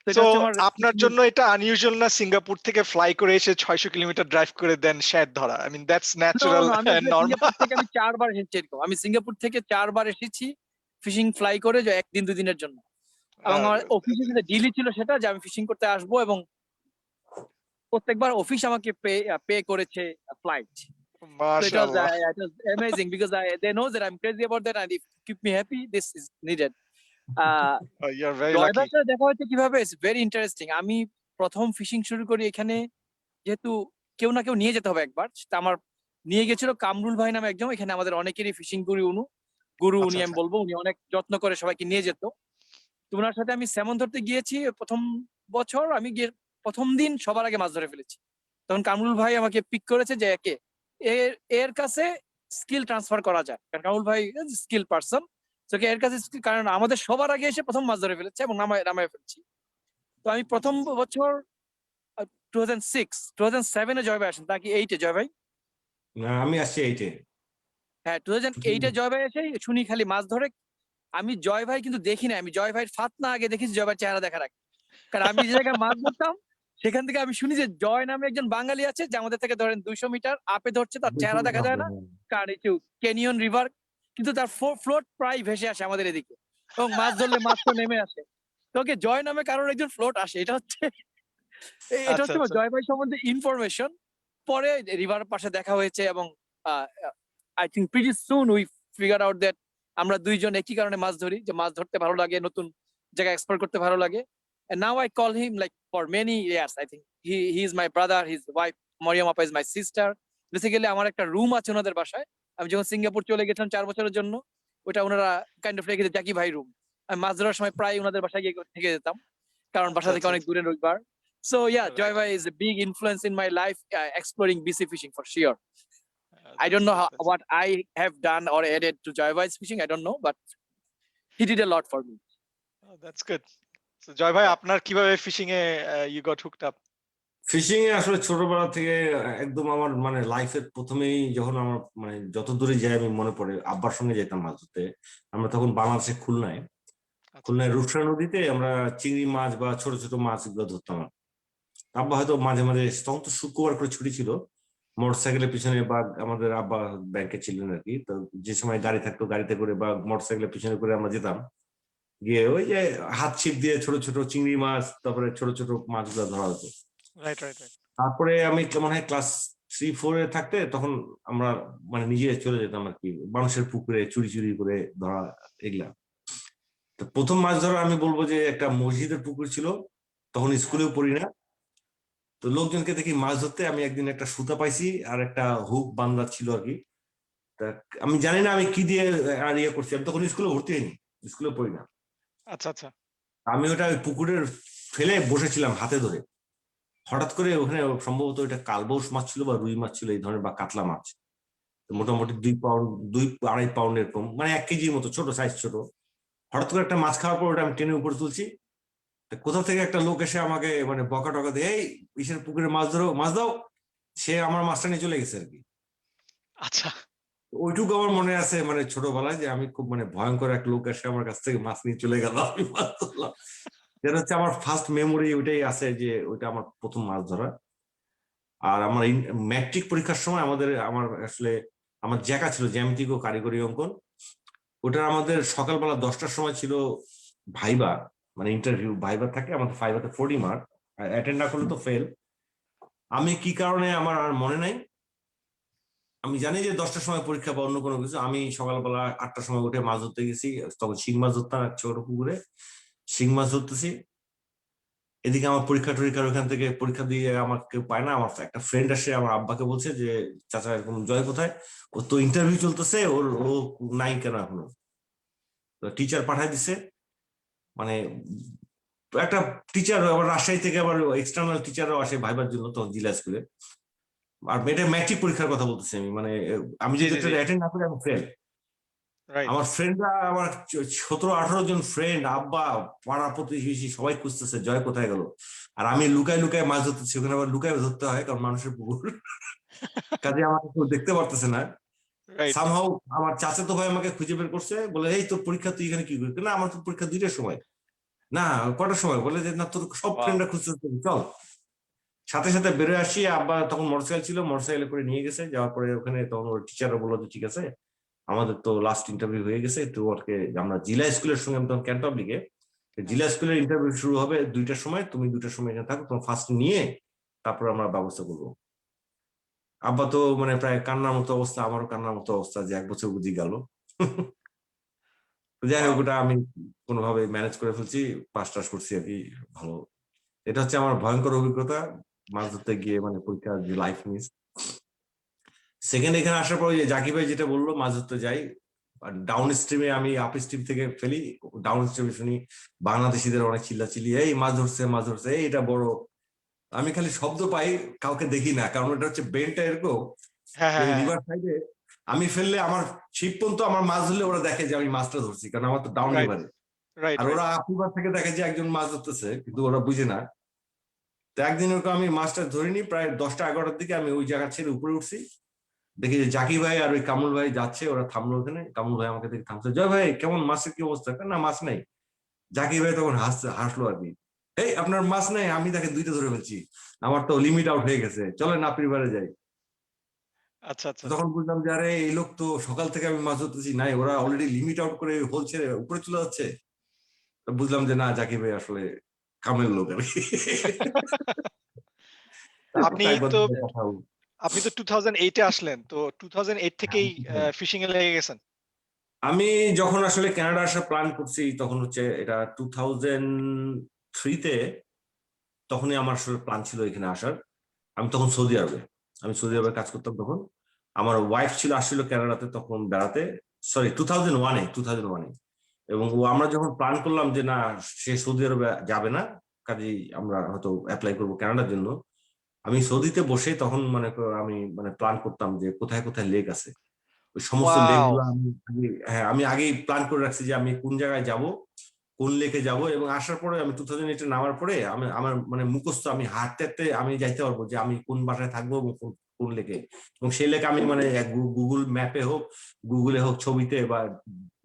তো এটা তো হচ্ছে আমার আপনার জন্য এটা আনইউজুয়াল না সিঙ্গাপুর থেকে ফ্লাই করে এসে 600 কিলোমিটার ড্রাইভ করে দেন শ্যাট ধরা? I mean that's No, natural no, আমি এন্ড আসলে নরমাল। সিঙ্গাপুর থেকে আমি 4 বার এসেছি এরকম। আমি সিঙ্গাপুর থেকে 4 বার এসেছি ফিশিং ফ্লাই করে, যে 1 দিন 2 দিনের জন্য। এবং আমার অফিসে যেটা ডিলই ছিল সেটা যে আমি ফিশিং করতে আসবো, এবং প্রত্যেকবার অফিস আমাকে পে করেছে ফ্লাইট। So it was মাশাআল্লাহ। it was amazing because they know that I'm crazy about that, and if you keep me happy, this is needed. Uh, you are very lucky. জয়ভাইয়ের সাথে দেখা হচ্ছে কিভাবে, ইটস ভেরি ইন্টারেস্টিং। আমি প্রথম ফিশিং শুরু করি এখানে, যেহেতু কেউ না কেউ নিয়ে যেতে হবে একবার, তা আমার নিয়ে গেছিল কামরুল ভাই নামে একজন, এখানে আমাদের অনেকেরই ফিশিং গুরু উনি, আচ্ছা আমি বলবো উনি অনেক যত্ন করে সবাইকে নিয়ে যেত। তো ওনার সাথে আমি স্যামন ধরতে গিয়েছি প্রথম বছর। আমি গিয়ে প্রথম দিন সবার আগে মাছ ধরে ফেলেছি। তখন কামরুল ভাই আমাকে পিক করেছে যে এর কাছে স্কিল ট্রান্সফার করা যায়, কারণ কামরুল ভাই স্কিল পারসন। এর কাছে কারণ আমাদের সবার আগে এসে প্রথম মাছ ধরে ফেলেছে এবং নামায় ফেলছি। তো আমি প্রথম বছর 2007-এ জয় ভাই আসেন, তা কি 8-এ জয় ভাই? না, আমি আসছি এইটে। হ্যাঁ, 2008-এ জয় ভাই এসে শুনি খালি মাছ ধরে। আমি জয় ভাই কিন্তু দেখি না, আমি জয় ভাইয়ের ফাত না আগে দেখেছি জয় ভাইয়ের চেহারা দেখার আগে। কারণ আমি যে জায়গায় মাছ ধরতাম সেখান থেকে আমি শুনি যে জয় নামে একজন বাঙালি আছে, যে আমাদের থেকে ধরেন 200 মিটার আপে ধরছে, তার চেহারা দেখা যায় না, কারণ এই ক্যানিয়ন রিভার, কিন্তু তার ফ্লোট প্রায় ভেসে আসে আমাদের এদিকে, এবং মাছ ধরলে মাছ তো নেমে আসে। তোকে জয় নামে কারোর একজন ফ্লোট আসে, এটা হচ্ছে আচ্ছা আমার আচ্ছা। জয় ভাই সম্বন্ধে ইনফরমেশন। পরে রিভার পাশে দেখা হয়েছে, এবং I think pretty soon we figure out that আমরা দুইজন একই কারণে মাছ ধরি, যে মাছ ধরতে ভালো লাগে, নতুন জায়গা এক্সপ্লোর করতে ভালো লাগে। And now I call him like for many years. I think he is my brother, his wife Mariam Appa is my sister. Basically আমার একটা রুম আছে ওনাদের বাসায়। আমি যখন সিঙ্গাপুর চলে গেছিলাম 4 বছরের জন্য, ওটা ওনারা কাইন্ড অফ রেখে জাকি ভাই রুম। আমি মাছ ধরার সময় প্রায় ওনাদের বাসায় গিয়ে থেকে যেতাম, কারণ বাসা আচ্ছা থেকে আচ্ছা। অনেক দূরে রইবার। So yeah, Joy right. Bhai is a big influence in my life, exploring BC fishing for sure. I don't know what I have done or added to Joy Bhai's fishing. I don't know, but he did a lot for me. That's good. So Joy ভাই, আপনার কিভাবে ফিশিং এ you got hooked up? Fishing এ আসলে ছোটবেলা থেকে একদম আমার মানে লাইফের প্রথমেই যখন আমার মানে যত দূরে যাই আমি মনে পড়ে আব্বার সঙ্গে যেতাম মাছ ধরতে। আমরা তখন বাংলাদেশে খুলনায় রূপসা নদীতে আমরা চিংড়ি মাছ বা ছোট ছোট মাছ এগুলো ধরতাম। আব্বা হয়তো মাঝে মাঝে, তখন তো শুক্রবার করে ছুটি ছিল, মোটরসাইকেলের পিছনে বা আমাদের আব্বা ব্যাংকে ছিলেন আর কি, তো যে সময় গাড়ি থাকতো গাড়িতে করে বা মোটরসাইকেলের পিছনে করে আমরা যেতাম, গিয়ে ওই যে হাত ছিপ দিয়ে ছোট ছোট চিংড়ি মাছ, তারপরে ছোট ছোট মাছগুলো ধরা হতো। Right right right. তারপরে আমি কেমন হয় ক্লাস 3-4-এ থাকতে তখন আমরা মানে নিজে চলে যেতাম আর কি মানুষের পুকুরে চুরি চুরি করে ধরা এগুলা। তো প্রথম মাছ ধরা আমি বলবো যে একটা মসজিদের পুকুর ছিল, তখন স্কুলেও পড়ি না, তো লোকজনকে দেখি মাছ ধরতে, আমি একদিন একটা সুতা পাইছি আর একটা হুক বান্ধা ছিল আর কি। তা আমি জানি না আমি কি দিয়ে আর ইয়ে করছি, আমি তখন স্কুলে ভর্তি হইনি, স্কুলে পড়ি না। আচ্ছা আচ্ছা। আমি ওটা ওই পুকুরের ফেলে বসেছিলাম হাতে ধরে, হঠাৎ করে ওখানে সম্ভবত ওইটা কালবোস মাছ ছিল বা রুই মাছ ছিল এই ধরনের, বা কাতলা মাছ, মোটামুটি 2 পাউন্ড 2-2.5 পাউন্ড এরকম, মানে 1 কেজির মতো ছোট সাইজ, ছোট। হঠাৎ করে একটা মাছ খাওয়ার পর ওটা আমি টেনে উপরে তুলছি, কোথা থেকে একটা লোক এসে আমাকে মানে বকা টকা দিয়ে, এই ইসের পুকুরে মাছ ধরো, মাছ দাও, সে আমার মাছটা নিয়ে চলে গেছে আর কি। আচ্ছা। ওইটুকু আমার মনে আছে, মানে ছোটবেলায়, যে আমি খুব মানে ভয়ঙ্কর এক লোক এসে আমার কাছ থেকে মাছ নিয়ে চলে গেল, আমি মাছ ধরলাম। যেটা হচ্ছে আমার ফার্স্ট মেমোরি, ওইটাই আছে যে ওইটা আমার প্রথম মাছ ধরা। আর আমার ম্যাট্রিক পরীক্ষার সময় আমার আসলে আমার জ্যাকা ছিল জ্যামিতিক ও কারিগরি অঙ্কন, ওটা আমাদের সকালবেলা 10টার সময় ছিল ভাইবা, মানে ইন্টারভিউ ভাইবা থাকে আমাদের, ভাইবাতে 40 মার্ক, অ্যাটেন্ড না করলে তো ফেল। আমি কি কারণে আমার আর মনে নাই, আমি জানি যে 10টার সময় পরীক্ষা বা অন্য কোনো কিছু, আমি সকালবেলা 8টার সময় উঠে মাছ ধরতে গেছি, তখন শিং মাছ ধরতাম এক ছোট পুকুরে, শিং মাছ ধরতেছি। এদিকে আমার পরীক্ষা টরীক্ষার ওখান থেকে পরীক্ষা দিয়ে আমার কেউ পায় না, আমার একটা ফ্রেন্ড আসে আমার আব্বাকে বলছে যে চাচা এরকম জয় কোথায়, ও তো ইন্টারভিউ চলতেছে, ও নাই কেন এখনো। টিচার পাঠায় দিছে, মানে একটা টিচার আবার রাজশাহী থেকে আবার এক্সটার্নাল টিচারও আসে ভাইবার জন্য, তো জেলা স্কুলে। আর এটা ম্যাট্রিক পরীক্ষার কথা বলতেছি আমি, মানে আমি জি যদি জি জি অ্যাটেন্ড না করি আমি ফেল। রাইট আমার ফ্রেন্ডরা, আমার 17-18 জন ফ্রেন্ড, আব্বা, পাড়া প্রতিবেশী সবাই খুঁজতেছে জয় কোথায় গেল। আর আমি লুকায় লুকায় মাছ ধরতেছি, ওখানে আবার লুকায় ধরতে হয় কারণ মানুষের পুকুর, কাজে আমাকে কেউ দেখতে পারতেছে না। রাইট সামহাও আমার চাচাতো ভাই আমাকে খুঁজে বের করছে, বলে এই তোর পরীক্ষা তুই এখানে কি করবি, না আমার তো পরীক্ষা 2টার সময়। না কটার সময়, বলে যে না তোর সব ওয়াও, ফ্রেন্ডরা খুঁজতেছে, চল। সাথে সাথে বেরোয় আসি, আব্বা তখন মোটরসাইকেল ছিল, মোটরসাইকেলে করে নিয়ে গেছে, যাওয়ার পরে ওখানে তখন ওর টিচাররা বললো যে ঠিক আছে আমাদের তো লাস্ট ইন্টারভিউ হয়ে গেছে, তো ওকে আমরা জেলা স্কুলের সঙ্গে, আমি তখন ক্যান্ট পাবলিকে, জেলা স্কুলের ইন্টারভিউ শুরু হবে 2টার সময়, তুমি 2টার সময় এখানে থাকো, তোমার ফার্স্ট নিয়ে তারপর আমরা ব্যবস্থা করবো। আব্বা তো মানে প্রায় কান্নার মতো অবস্থা, আমারও কান্নার মতো অবস্থা যে 1 বছর বুঝি গেল। যাই হোক, ওয়াও। ওটা আমি কোনোভাবে ম্যানেজ করে ফেলছি, পাস টাস করছি আর কি, ভালো। এটা হচ্ছে আমার ভয়ঙ্কর অভিজ্ঞতা মাছ ধরতে গিয়ে, মানে পরীক্ষার যে লাইফ মিস। সেকেন্ড এখানে আসার পর ওই যে জাকি ভাই যেটা বললো, মাছ ধরতে যাই, ডাউন স্ট্রিমে আমি আপ স্ট্রিম থেকে ফেলি, ডাউন স্ট্রিমে শুনি বাংলাদেশিদের অনেক চিল্লাচিল্লি, এই মাছ ধরছে মাছ ধরছে, এই এটা বড়। আমি খালি শব্দ পাই, কাউকে দেখি না, কারণ এটা হচ্ছে বেলটা এরকম হ্যাঁ হ্যাঁ হ্যাঁ রিভার সাইডে। আমি ফেললে আমার ছিপ পর্যন্ত আমার মাছ ধরলে ওরা দেখে যে আমি মাছটা ধরছি, কারণ আমার তো ডাউন রাইট রিভারে। রাইট আর রাইট ওরা আপ রিভার থেকে দেখে যে একজন মাছ ধরতেছে, কিন্তু ওরা বুঝে না। তো একদিন ওরকম আমি মাছটা ধরিনি, প্রায় 10টা-11টার দিকে আমি ওই জায়গা ছেড়ে উপরে উঠছি, দেখি যে জাকি ভাই আর ওই কামুল ভাই যাচ্ছে, ওরা থামলো ওখানে। কামুল ভাই আমাকে দেখে থামছে, জয় ভাই কেমন, মাছের কি অবস্থা, না মাছ নাই। জাকি ভাই তখন হাসলো আর কি, এই আপনার মাছ নাই, আমি তাকে 2টা ধরে ফেলছি, আমার তো লিমিট আউট হয়ে গেছে, চলেন আপ রিভারে যাই। আচ্ছা আচ্ছা তখন বুঝলাম যে আরে এই লোক তো সকাল থেকে আমি মাছ ধরতেছি, নাই ওরা অলরেডি লিমিট আউট করে হোল ছেড়ে উপরে চলে যাচ্ছে। তো বুঝলাম যে না, জাকি ভাই আসলে কামের লোক আর কি। তারপর আপনি তাই তো কথা বলি। 2008 এ আসলেন, তো 2008 থেকেই ফিশিং এ লেগে গেছেন। আমি যখন আসলে কানাডা আসার প্ল্যান করছি, তখন হচ্ছে এটা 2003-তে, তখনই আমার আসলে প্ল্যান ছিল এখানে আসার। আমি তখন সৌদি আরবে, আমি সৌদি আরবে কাজ করতাম তখন। আমার ওয়াইফ ছিল, আসছিল কানাডাতে তখন বেড়াতে, সরি 2001-এ। এবং আমরা যখন প্ল্যান করলাম যে না, সে সৌদি আরবে যাবে না, কাজেই আমরা হয়তো অ্যাপ্লাই করবো কানাডার জন্য, আমি সৌদিতে বসে তখন মনে আমি মানে প্ল্যান করতাম যে কোথায় কোথায় লেক আছে, ওই সমস্ত লেক ওয়াও গুলো হ্যাঁ আমি আগেই প্ল্যান করে রাখছি যে আমি কোন জায়গায় যাব, কোন লেকে যাব। এবং আসার পরে আমি 2008-এ নামার পরে আমি আমার মানে মুখস্থ, আমি হাঁটতে হাঁটতে আমি যাইতে পারবো যে আমি কোন বাসায় থাকবো এবং কোন লেকে। এবং সেই লেকে আমি মানে গুগল ম্যাপে হোক, গুগলে হোক, ছবিতে বা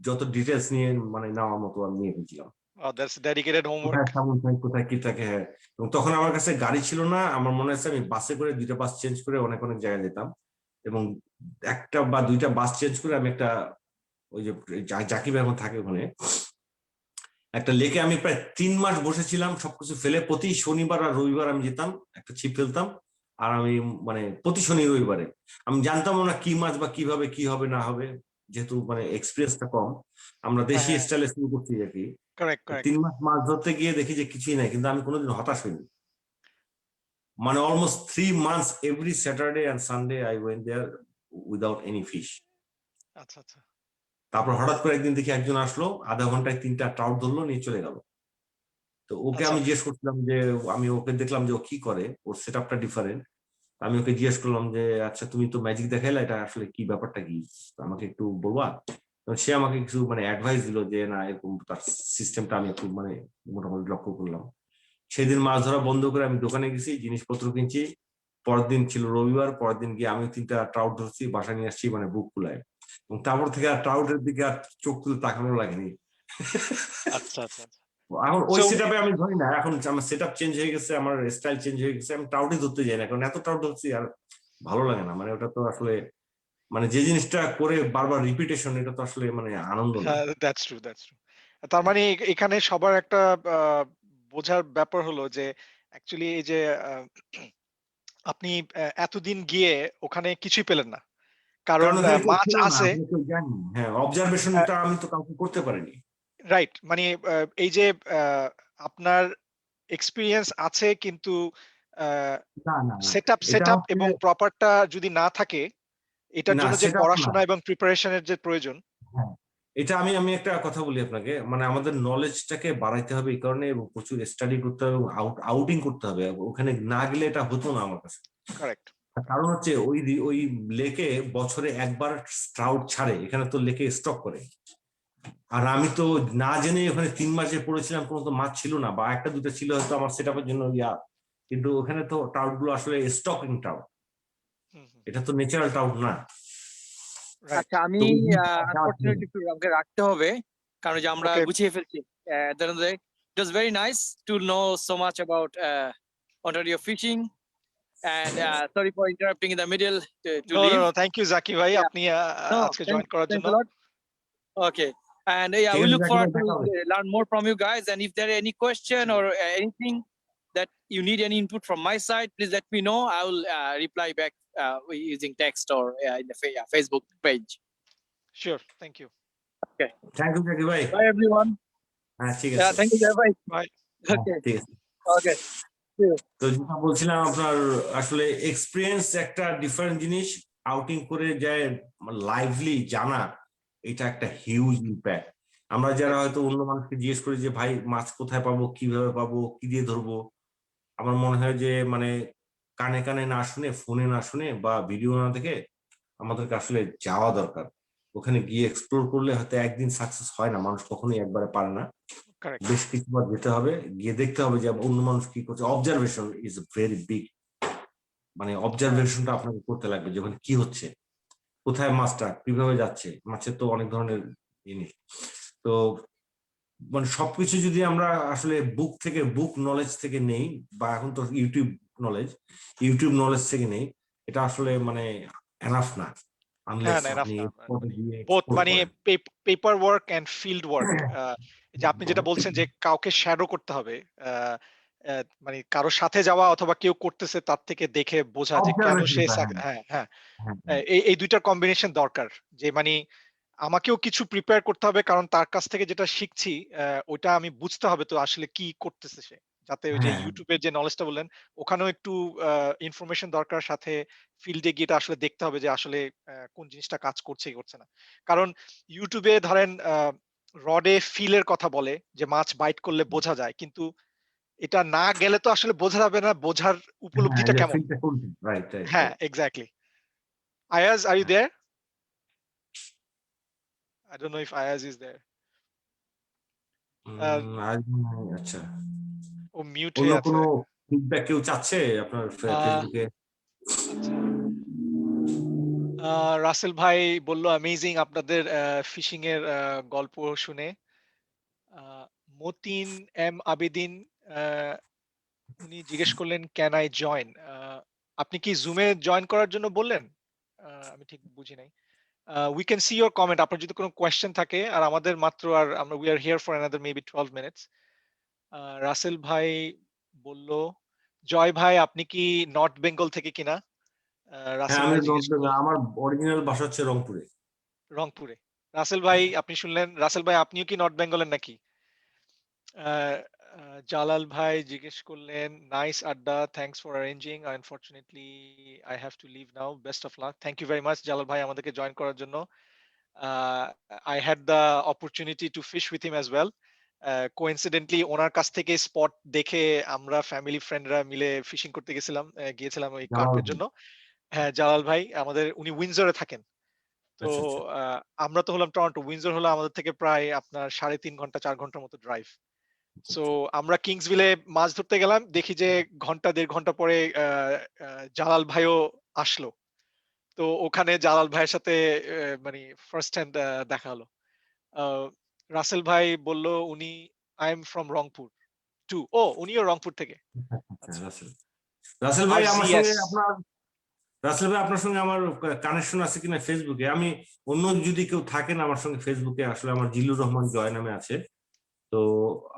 যত ডিটেলস নিয়ে মানে নেওয়ার মতো আমি নিয়ে গেছিলাম, দ্যাটস ডেডিকেটেড হোমওয়ার্ক। কোথায় থাকুন কোথায় কি থাকে। হ্যাঁ, এবং তখন আমার কাছে গাড়ি ছিল না, আমার মনে আছে আমি বাসে করে 2টা বাস চেঞ্জ করে অনেক অনেক জায়গায় যেতাম। এবং 1টা বা 2টা বাস চেঞ্জ করে আমি একটা, ওই যে জাকিব এখন থাকে ওখানে একটা লেকে, আমি প্রায় 3 মাস বসেছিলাম সবকিছু ফেলে। প্রতি শনিবার আর রবিবার আমি যেতাম, একটা ছিপ ফেলতাম। আর আমি মানে প্রতি শনি রবিবারে আমি জানতাম না কি মাছ বা কিভাবে কি হবে না হবে, যেহেতু মানে এক্সপিরিয়েন্সটা কম, আমরা হ্যাঁ দেশি হ্যাঁ স্টাইলে শুরু করছি আর কি। কারেক্ট তো কারেক্ট 3 মাস মাছ ধরতে গিয়ে দেখি যে কিছুই নাই, কিন্তু আমি কোনোদিন হতাশ হইনি। মানে almost 3 months every Saturday and Sunday I went there without any fish. আচ্ছা আচ্ছা তারপর হঠাৎ করে একদিন দেখি একজন আসলো, আধা ঘন্টায় 3টা ট্রাউট ধরলো, নিয়ে চলে গেল। তো ওকে আচ্ছা আমি জিজ্ঞেস করছিলাম যে, আমি ওকে দেখলাম যে ও কি করে, ওর সেট আপটা ডিফারেন্ট। আমি ওকে জিজ্ঞেস করলাম যে আচ্ছা তুমি তো ম্যাজিক দেখাইলা, এটা আসলে কি, ব্যাপারটা কি, আমাকে একটু বলবা। তো সে আমাকে কিছু মানে অ্যাডভাইস দিল যে না এরকম তার সিস্টেমটা আমি একটু মানে মোটামুটি লক্ষ্য করলাম। সেদিন মাছ ধরা বন্ধ করে আমি দোকানে গেছি, জিনিসপত্র কিনছি। পরের দিন ছিল রবিবার, পরের দিন গিয়ে আমি 3টা ট্রাউট ধরছি, বাসা নিয়ে আসছি মানে বুক কুলায়। এবং তারপর থেকে আর ট্রাউটের দিকে আর চোখ তুলে তাকানো লাগেনি। আচ্ছা আচ্ছা আচ্ছা এখন ওই সো সেটআপে আমি ধরি না, এখন আমার সেটআপ চেঞ্জ হয়ে গেছে, আমার স্টাইল চেঞ্জ হয়ে গেছে, আমি ট্রাউটই ধরতে যাই না, কারণ এত ট্রাউট ধরছি আর ভালো লাগে না। মানে ওটা তো আসলে মানে যে জিনিসটা করে বারবার রিপিটেশন, এটা তো আসলে মানে আনন্দ না। হ্যাঁ দ্যাটস ট্রু দ্যাটস ট্রু। তার মানে এখানে সবার একটা বোঝার ব্যাপার হলো যে অ্যাকচুয়ালি এই যে আহ, আপনি এতদিন গিয়ে ওখানে কিছুই পেলেন না, কারণ কারণ ওখানে কেউ মাছ ছিল না, আছে। আমি তো জানি। হ্যাঁ, অবজারভেশনটা আমি তো কাউকে করতে পারিনি। রাইট, মানে এই যে আপনার এক্সপিরিয়েন্স আছে কিন্তু না না না, সেটআপ এটা সেটআপ হচ্ছে এবং প্রপারটা যদি না থাকে, এটার না, জন্য যে সেটা তো না। পড়াশোনা এবং প্রিপারেশনের যে প্রয়োজন। হ্যাঁ, এটা আমি আমি একটা কথা বলি আপনাকে, মানে আমাদের নলেজটাকে বাড়াইতে হবে এই কারণে, এবং প্রচুর স্টাডি করতে হবে এবং আউটিং করতে হবে। ওখানে না গেলে এটা হতো না আমার কাছে। কারেক্ট। তার কারণ হচ্ছে ওই লেকে বছরে একবার ট্রাউট ছাড়ে, এখানে তো লেকে স্টক করে। আর আমি তো না জেনে ওখানে 3 মাস যে পড়েছিলাম, কোনো তো মাছ ছিল না, বা একটা দুটো ছিল হয়তো আমার সেটআপের জন্য কিন্তু ওখানে তো ট্রাউট গুলো আসলে স্টকিং ট্রাউট, এটা তো ন্যাচারাল ট্রাউট না। রাইট। আচ্ছা, আমি তো ওই জিনিসটা দেওয়ার ছিল আনফরচুনেটলি না। একটু আমাকে রাখতে হবে, কারণ যে আমরা ওকে। গুছিয়ে ফেলছি। It was very nice to know so much about Ontario fishing, and sorry for interrupting in the middle to no no leave. No, thank you Zaki ভাই, Yeah, আপনি no, আজকে জয়েন করার thanks জন্য। a lot. Okay, and yeah, ঠিক we আছে look জাকির forward ভাই, to দেখা হবে। learn more from you guys. And if there are any question or anything that you need any input from my side, please let me know. I will reply back using text or in the Facebook page. Sure, thank you. Thank you Zakir ভাই। Bye everyone. হ্যাঁ, ঠিক Yeah, আছে। thank you, Jai. বাই। হ্যাঁ, Okay, ঠিক আছে। okay. See you. তো যেটা বলছিলাম, আপনার আসলে এক্সপিরিয়েন্স একটা ডিফারেন্ট জিনিস, আউটিং করে যায় লাইভলি জানা, এটা একটা হিউজ ইম্প্যাক্ট। আমরা যারা হয়তো অন্য মানুষকে জিজ্ঞেস করি যে ভাই মাছ কোথায় পাবো, কিভাবে পাবো, কি দিয়ে ধরবো, আমার মনে হয় যে মানে কানে কানে না শুনে, ফোনে না শুনে বা ভিডিও না দেখে আমাদেরকে আসলে যাওয়া দরকার। ওখানে গিয়ে এক্সপ্লোর করলে হয়তো একদিন সাকসেস হয় না, মানুষ কখনোই একবারে পারে না, কারেক্ট। বেশ কিছুবার যেতে হবে, গিয়ে দেখতে হবে যে অন্য মানুষ কি করছে। অবজারভেশন ইজ ভেরি বিগ, মানে অবজারভেশনটা আপনাকে করতে লাগবে যে ওখানে কি হচ্ছে, কোথায় মাছটা কিভাবে যাচ্ছে। মাছের তো অনেক ধরনের জিনিস, তো মানে সবকিছু যদি আমরা আসলে বুক নলেজ থেকে নেই, বা এখন তো ইউটিউব নলেজ থেকে নেই, এটা আসলে মানে এনাফ না, হ্যাঁ, আনলেস না, এনাফ আপনি না। spot-এ গিয়ে বোথ explore মানে করেন। Paper work and field work. যে আপনি যেটা বলছেন যে কাউকে শ্যাডো করতে হবে, আহ, মানে কারোর সাথে যাওয়া অথবা কেউ করতেছে তার থেকে দেখে বোঝা যে কেন সে অবজারভেশনটা, হ্যাঁ হ্যাঁ হ্যাঁ, হ্যাঁ এই দুইটার কম্বিনেশন দরকার। যে মানে আমাকেও কিছু প্রিপেয়ার করতে হবে, কারণ তার কাছ থেকে যেটা শিখছি ওইটা আমি বুঝতে হবে তো আসলে কি করতেছে সে, যাতে ওই যে হ্যাঁ ইউটিউবের যে নলেজটা বললেন ওখানেও একটু ইনফরমেশন দরকার, সাথে ফিল্ডে গিয়ে এটা আসলে দেখতে হবে যে আসলে কোন জিনিসটা কাজ করছে কি করছে না। কারণ ইউটিউবে ধরেন রডে ফিলের কথা বলে যে মাছ বাইট করলে বোঝা যায়, কিন্তু এটা না গেলে তো আসলে বোঝা যাবে না বোঝার হ্যাঁ, উপলব্ধিটা যে কেমন। ফিল্ডটা কোনটা, রাইট রাইট হ্যাঁ, right. Exactly. Ayaz, are you there? I don't know if Ayaz is there. আজ আচ্ছা, ও মিউট অন্য হয়ে আছে। কোনো ফিডব্যাক কেউ চাচ্ছে আপনার আহ ফেসবুকে? আচ্ছা, রাসেল ভাই বলল অ্যামেজিং আপনাদের ফিশিং এর গল্প শুনে। আহ, মতিন এম আবেদিন আহ, উনি জিজ্ঞেস করলেন ক্যান আই জয়েন। আপনি কি জুমে জয়েন করার জন্য বললেন? আমি ঠিক বুঝি নাই। We can see your comment, আপনার যদি কোনো কোয়েশ্চেন থাকে। আর আমাদের মাত্র আর আমরা we are here for another maybe 12 minutes. Russell ভাই বলল, জয় ভাই আপনি কি নর্থ বেঙ্গল থেকে কিনা? হ্যাঁ, রাসেল আমি ভাই জিজ্ঞেস করলেন। আমার অরিজিনাল বাসা হচ্ছে রংপুরে। রংপুরে। রাসেল ভাই আপনি শুনলেন, রাসেল ভাই আপনিও কি নর্থ বেঙ্গলের নাকি? আহ, জালাল ভাই জিজ্ঞেস করলেন, nice adda, thanks for arranging, unfortunately I have to leave now, best of luck. Thank you very much Jalal ভাই আমাদেরকে জয়েন করার জন্য। I had the opportunity to fish with him as well. Coincidentally ওনার কাছ থেকে স্পট দেখে আমরা ফ্যামিলি ফ্রেন্ডরা মিলে ফিশিং করতে গিয়েছিলাম ওই জামাল কার্পের ভাই। জন্য। হ্যাঁ, জালাল ভাই আমাদের, উনি উইন্ডসরে থাকেন। তো আচ্ছা আচ্ছা। আমরা তো হলাম টরন্টো, উইন্ডসর হলো আমাদের থেকে প্রায় আপনার 3.5 ঘন্টা 4 ঘন্টার মতো ড্রাইভ। সো আমরা কিংসভিলে মাছ ধরতে গেলাম, দেখি যে ঘন্টা 1.5 ঘন্টা পরে জালাল ভাইও আসলো। তো ওখানে জালাল ভাইয়ের সাথে মানে ফার্স্ট হ্যান্ড দেখা হলো। আহ, রাসেল ভাই বলল উনি I am from Rangpur too. ও, উনিও রংপুর থেকে। আচ্ছা, আচ্ছা। রাসেল রাসেল আর ভাই জি আমার এস। সঙ্গে আপনার রাসেল ভাই আপনার সঙ্গে আমার কানেকশন আছে কিনা ফেসবুকে? আমি অন্য যদি কেউ থাকেন আমার সঙ্গে ফেসবুকে, আসলে আমার জিল্লুর রহমান জয় নামে আছে, তো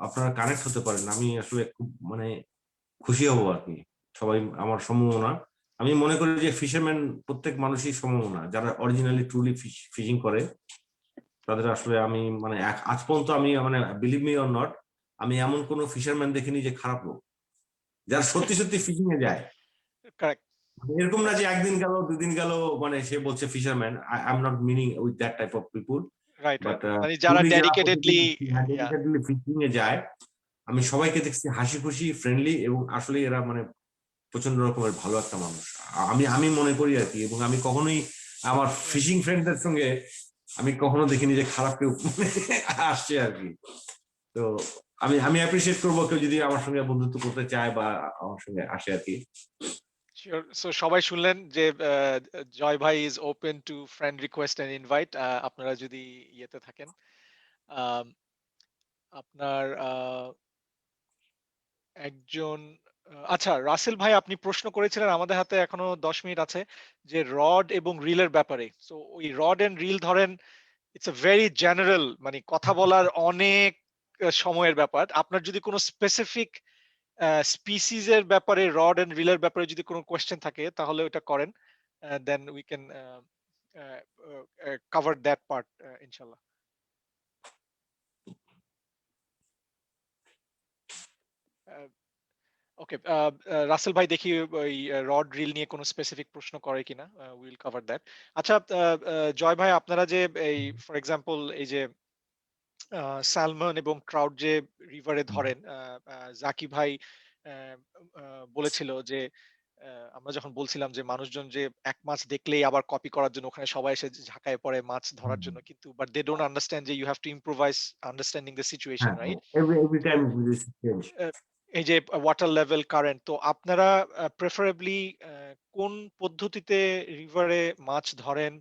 আপনারা কানেক্ট হতে পারেন। আমি আসলে খুব মানে খুশি হব আর কি, সবাই আমার সম্ভাবনা। আমি মনে করি যে ফিশারম্যান প্রত্যেক মানুষই সমান না, যারা অরিজিনালি ট্রুলি ফিশিং করে তাদের আসলে আমি মানে আজ পর্যন্ত আমি মানে বিলিভ মি অর নট, আমি এমন কোন ফিশারম্যান দেখিনি যে খারাপ লোক, যারা সত্যি সত্যি ফিশিং এ যায়। কারেক্ট। এরকম না যে একদিন গেল দুদিন গেল মানে সে বলছে fisherman, I am not meaning with that type of people, right but right, মানে যারা ডেডিকেটেডলি ফিশিং এ যায় আমি সবাইকে দেখছি হাসি খুশি ফ্রেন্ডলি, এবং আসলে এরা মানে প্রচন্ড রকমের ভালো একটা মানুষ আমি আমি মনে করি আর কি। এবং আমি কখনোই আমার ফিশিং ফ্রেন্ডদের সঙ্গে আমি কখনো দেখিনি যে খারাপ কেউ আসছে আর কি। তো আমি আমি অ্যাপ্রিসিয়েট করবো কেউ যদি আমার সঙ্গে বন্ধুত্ব করতে চায় বা আমার সঙ্গে আসে আর কি। শিওর। সো সবাই শুনলেন যে জয় ভাই is open to friend request and invite, আপনারা যদি ইয়েতে থাকেন। আম, আপনার একজন আচ্ছা রাসেল ভাই, আপনি প্রশ্ন করেছিলেন, আমাদের হাতে এখনো 10 মিনিট আছে, যে রড এবং রিলের ব্যাপারে। সো ওই রড এন্ড রিল ধরেন ইটস এ ভেরি জেনারেল, মানে কথা বলার অনেক সময়ের ব্যাপার। আপনার যদি কোনো স্পেসিফিক স্পিসিস এর ব্যাপারে, রড এন্ড রিলের ব্যাপারে যদি কোনো কোয়েশ্চেন থাকে তাহলে ওটা করেন, then we can cover that part ইনশাল্লাহ। ওকে, রাসেল ভাই দেখি ওই রড রিল নিয়ে কোনো স্পেসিফিক প্রশ্ন করে কিনা, উইল কভার দ্যাট। আচ্ছা, জয় ভাই, আপনারা যে এই ফর এক্সাম্পল এই যে স্যালমন এবং ট্রাউট যে রিভারে ধরেন, জাকি ভাই আহ, বলেছিল যে আমরা যখন বলছিলাম যে মানুষজন যে এক মাছ দেখলেই আবার কপি করার জন্য ওখানে সবাই এসে ঝাঁকায় পড়ে মাছ ধরার জন্য, কিন্তু বাট দে ডোন্ট আন্ডারস্ট্যান্ড যে you have to improvise understanding the situation, হ্যাঁ, রাইট? Every time change. এই যে ওয়াটার লেভেল, কারেন্ট, তো আপনারা প্রেফারেবলি কোন পদ্ধতিতে রিভারে মাছ ধরেন?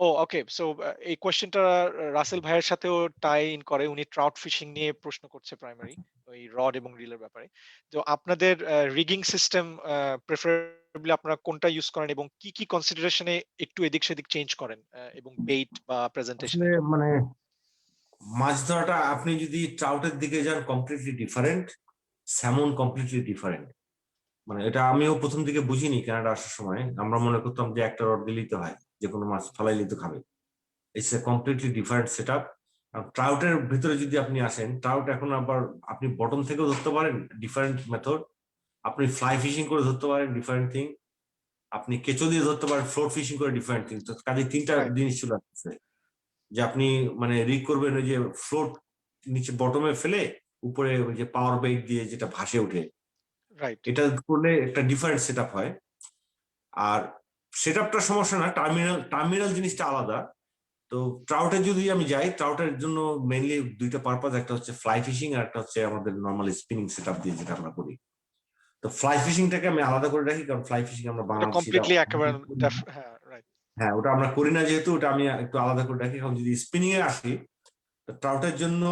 ও ওকে, সো এই কোয়েশ্চেনটা রাসেল ভাইয়ের সাথেও টাই ইন করে, উনি ট্রাউট ফিশিং নিয়ে প্রশ্ন করছে প্রাইমারি, ওই রড এবং রিলের ব্যাপারে। তো আপনাদের রিগিং সিস্টেম প্রেফারেবলি আপনারা কোনটা ইউজ করেন এবং কি কি কনসিডারেশনে একটু এদিক সেদিক চেঞ্জ করেন, এবং বেইট বা আসলে প্রেজেন্টেশনের ক্ষেত্রে? মানে মাছ ধরাটা আপনি যদি ট্রাউটের দিকে যান completely different, salmon completely different. মানে এটা আমিও প্রথম দিকে বুঝিনি কানাডা আসার সময়, আমরা মনে করতাম যে একটা রড দিলেই তো হয়, যে কোনো মাছ ফলাইলেই তো খাবে। It's a completely different set up. ট্রাউটের ভিতরে যদি আপনি আসেন, ট্রাউট এখন আবার আপনি বটম থেকেও ধরতে পারেন, ডিফারেন্ট মেথড। আপনি ফ্লাই ফিশিং করে ধরতে পারেন, ডিফারেন্ট থিং। আপনি কেঁচো দিয়ে ধরতে পারেন, ফ্লোট ফিশিং করে, ডিফারেন্ট থিং। তো কাজে তিনটা রাইট জিনিস চলে আসছে, যে আপনি মানে রিগ করবেন ওই যে ফ্লোট নিচে বটমে ফেলে উপরে ওই যে পাওয়ার বেইট দিয়ে যেটা ভাসে ওঠে, রাইট এটা করলে একটা ডিফারেন্ট সেট আপ হয়। আর সেট আপটার সমস্যা না, টার্মিনাল টার্মিনাল জিনিসটা আলাদা। তো ট্রাউটের যদি আমি যাই, ট্রাউটের জন্য মেইনলি দুইটা পারপাস, একটা হচ্ছে ফ্লাই ফিশিং আর একটা হচ্ছে আমাদের নর্মাল স্পিনিং সেট আপ দিয়ে যেটা আমরা করি। তো ফ্লাই ফিশিংটাকে আমি আলাদা করে রাখি, কারণ ফ্লাই ফিশিং আমরা ওটা বাংলাদেশিরা কমপ্লিটলি একেবারে হ্যাঁ রাইট। হ্যাঁ ওটা আমরা করি না, যেহেতু ওটা আমি একটু আলাদা করে রাখি। এখন যদি স্পিনিং এ আসি, ট্রাউটের জন্য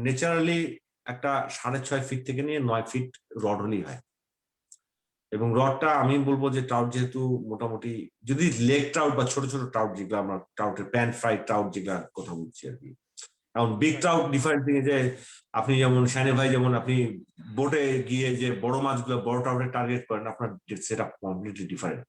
ন্যাচারালি একটা 6.5 ফিট থেকে নিয়ে 9 ফিট রড হলেই হয়। এবং রডটা আমি বলবো যে ট্রাউট যেহেতু মোটামুটি, যদি লেগ ট্রাউট বা ছোট ছোট ট্রাউট যেগুলো আমরা ট্রাউটের প্যান ফ্রাই ট্রাউট যেগুলা কথা বলছি আর কি, এখন বিগ ট্রাউট ডিফারেন্ট থিং, যে আপনি যেমন শানে ভাই যেমন আপনি বোটে গিয়ে যে বড় মাছগুলো বড় ট্রাউটের টার্গেট করেন, আপনার set up completely different.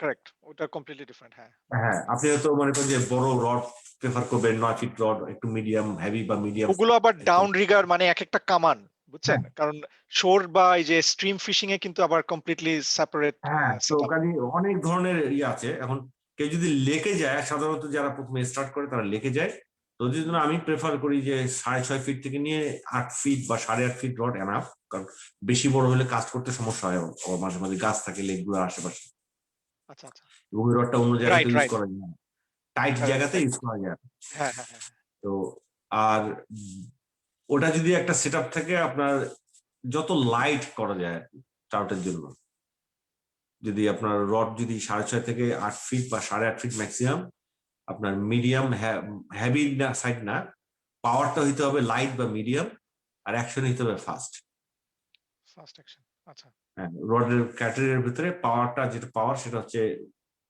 Correct, ওটা কমপ্লিটলি ডিফারেন্ট, হ্যাঁ। হ্যাঁ, আপনি হয়তো মনে করেন যে বড় রড প্রেফার করবেন, 9 ফিট রড, একটু মিডিয়াম হেভি বা মিডিয়াম। ওগুলো আবার ডাউন রিগার, মানে এক একটা কামান, বুঝছেন? হ্যাঁ কারণ শোর বা এই যে স্ট্রিম ফিশিং এ কিন্তু আবার কমপ্লিটলি সেপারেট হ্যাঁ, তো সেটআপ। কাজে অনেক ধরনের ইয়ে আছে। এখন কেউ যদি লেকে যায়, সাধারণত যারা প্রথমে স্টার্ট করে তারা লেকে যায়, তো যদি আমি প্রেফার করি যে 6.5 ফিট থেকে নিয়ে 8 ফিট বা 8.5 ফিট রড এনাফ। কারণ বেশি বড় হলে কাজ করতে সমস্যা হয়, ও মাঝে মাঝে গাছ থাকে লেকগুলোর আশেপাশে, আচ্ছা আচ্ছা, এবং ওই রডটা অন্য জায়গাতে রাইট ইউজ রাইট, করা যায় না, টাইট জায়গাতে ইউজ করা যায় না। হ্যাঁ হ্যাঁ হ্যাঁ। তো আর ওটা যদি একটা সেট আপ থাকে আপনার, যত লাইট করা যায় ট্রাউটের জন্য, যদি আপনার রড যদি 6.5 থেকে 8 ফিট বা 8.5 ফিট ম্যাক্সিমাম, আপনার মিডিয়াম হেভি না সাইড না, পাওয়ারটা হইতে হবে লাইট বা মিডিয়াম, আর অ্যাকশন হইতে হবে ফাস্ট। ফার্স্ট অ্যাকশন, আচ্ছা। হ্যাঁ, রডের ক্যাটারের ভিতরে পাওয়ারটা যেটা পাওয়ার সেটা হচ্ছে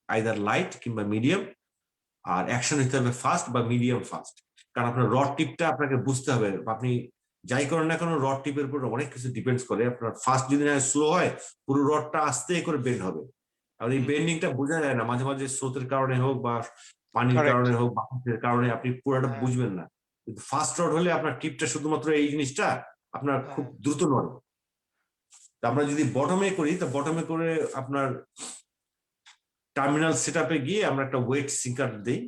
আইদার লাইট কিংবা মিডিয়াম, আর অ্যাকশন হইতে হবে ফাস্ট বা মিডিয়াম ফাস্ট। কারণ আপনার রড টিপটা আপনাকে বুঝতে হবে, আপনি যাই করেন না কেন রড টিপের উপর অনেক কিছু ডিপেন্ডস করে। আপনার ফার্স্ট যদি না স্লো হয় পুরো রডটা আস্তে করে বেন্ড হবে, আর এই বেন্ডিংটা বোঝা যায় না, মাঝে মাঝে স্রোতের কারণে হোক বা পানির Correct. কারণে হোক বাতাসের কারণে আপনি পুরোটা হ্যাঁ। বুঝবেন না। কিন্তু ফার্স্ট রড হলে আপনার টিপটা শুধুমাত্র এই জিনিসটা আপনার খুব হ্যাঁ। দ্রুত নড়ে। তা আমরা যদি বটমে করি, তো বটমে করে আপনার টার্মিনাল সেট আপে গিয়ে আমরা একটা ওয়েট সিঙ্কার দিই,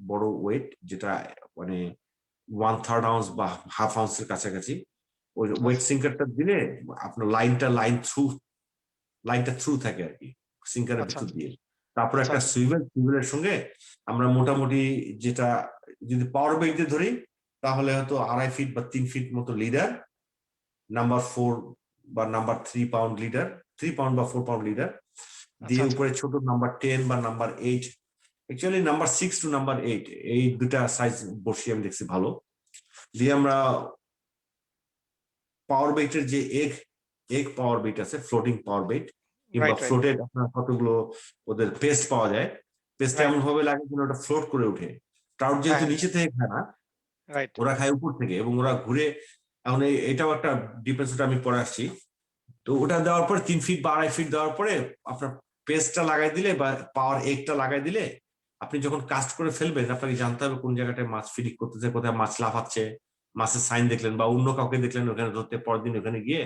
বড় ওয়েট, যেটা মানে 1/3 আউন্স বা হাফ আউন্সের কাছাকাছি। ওই ওয়েট সিঙ্কারটা দিলে আপনার লাইনটা থ্রু থাকে আর কি সিঙ্কারের আচ্ছা, ভিতর দিয়ে। তারপর আচ্ছা, একটা আচ্ছা। সুইভেলের সঙ্গে আমরা মোটামুটি যেটা যদি পাওয়ার বেগ দিয়ে ধরি তাহলে হয়তো 2.5 ফিট বা 3 ফিট মতো লিডার, নাম্বার 4 বা নাম্বার 3 পাউন্ড লিডার, 3 পাউন্ড বা 4 পাউন্ড লিডার দিয়ে আচ্ছা, উপরে ছোট নাম্বার 10 বা number 8, actually number 6 to number 8 এই দুটা সাইজ বসিয়ে আমি দেখছি ভালো। দিয়ে আমরা পাওয়ার বেটের যে এগ পাওয়ার বেট আছে, ফ্লোটিং পাওয়ার বেট কিংবা রাইট, রাইট, ফ্লোটেড আপনার কতগুলো ওদের পেস্ট পাওয়া যায়, পেস্ট রাইট। এমন ভাবে লাগে যেন ওটা ফ্লোট করে ওঠে। ট্রাউট যেহেতু হ্যাঁ, নিচে থেকে খায় না, রাইট। ওরা খায় উপর থেকে এবং ওরা ঘুরে। এখন এটাও একটা ডিফারেন্স, ওটা আমি পরে আসছি। তো ওটা দেওয়ার পরে 3 ফিট বা 2.5 ফিট দেওয়ার পরে আপনার পেস্টটা লাগাই দিলে বা পাওয়ার এগটা লাগাই দিলে আপনি যখন কাস্ট করে ফেলবেন আপনাকে জানতে হবে কোন জায়গাটায় মাছ ফিডিং করতেছে, কোথায় মাছ লাফাচ্ছে, মাছের সাইন দেখলেন বা অন্য কাউকে দেখলেন ওখানে ধরতে, পরের দিন ওখানে গিয়ে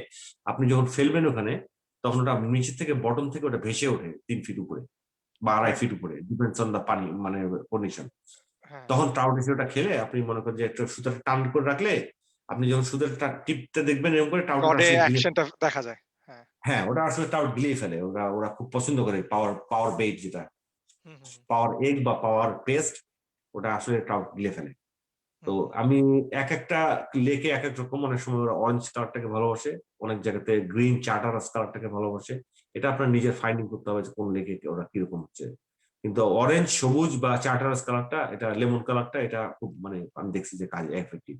আপনি যখন ফেলবেন ওখানে, তখন ওটা নিচের থেকে বটম থেকে ওটা ভেসে ওঠে 3 ফিট উপরে বা 2.5 রাইট। ফিট উপরে, ডিপেন্ডস অন দা পানি মানে কন্ডিশন। হ্যাঁ। তখন ট্রাউট এসে ওটা খেলে আপনি মনে করেন যে একটা সুতাটা টান করে রাখলে আপনি যখন সুতাটা টিপতে দেখবেন এরকম করে ট্রাউট রডে আসলে অ্যাকশনটা দেখা যায়। হ্যাঁ। হ্যাঁ ওটা আসলে টাও গিলিয়ে ফেলে, ওরা ওরা খুব পছন্দ করে পাওয়ার বেট, যেটা হুম, হুম, হুম, পাওয়ার এগ বা পাওয়ার পেস্ট, ওটা আসলে টাও গিলিয়ে ফেলে। তো হুম, হুম। আমি এক একটা লেকে এক এক রকম, অনেক সময় ওরা অরেঞ্জ কালারটাকে ভালোবাসে, অনেক জায়গাতে গ্রিন চার্টারাস কালারটাকে ভালোবাসে। এটা আপনার নিজের ফাইন্ডিং করতে হবে যে কোন লেকে ওরা কিরকম হচ্ছে। কিন্তু অরেঞ্জ, সবুজ বা চার্টারাস কালারটা, এটা লেমন কালারটা, এটা খুব মানে আমি দেখছি যে কাজে এফেক্টিভ।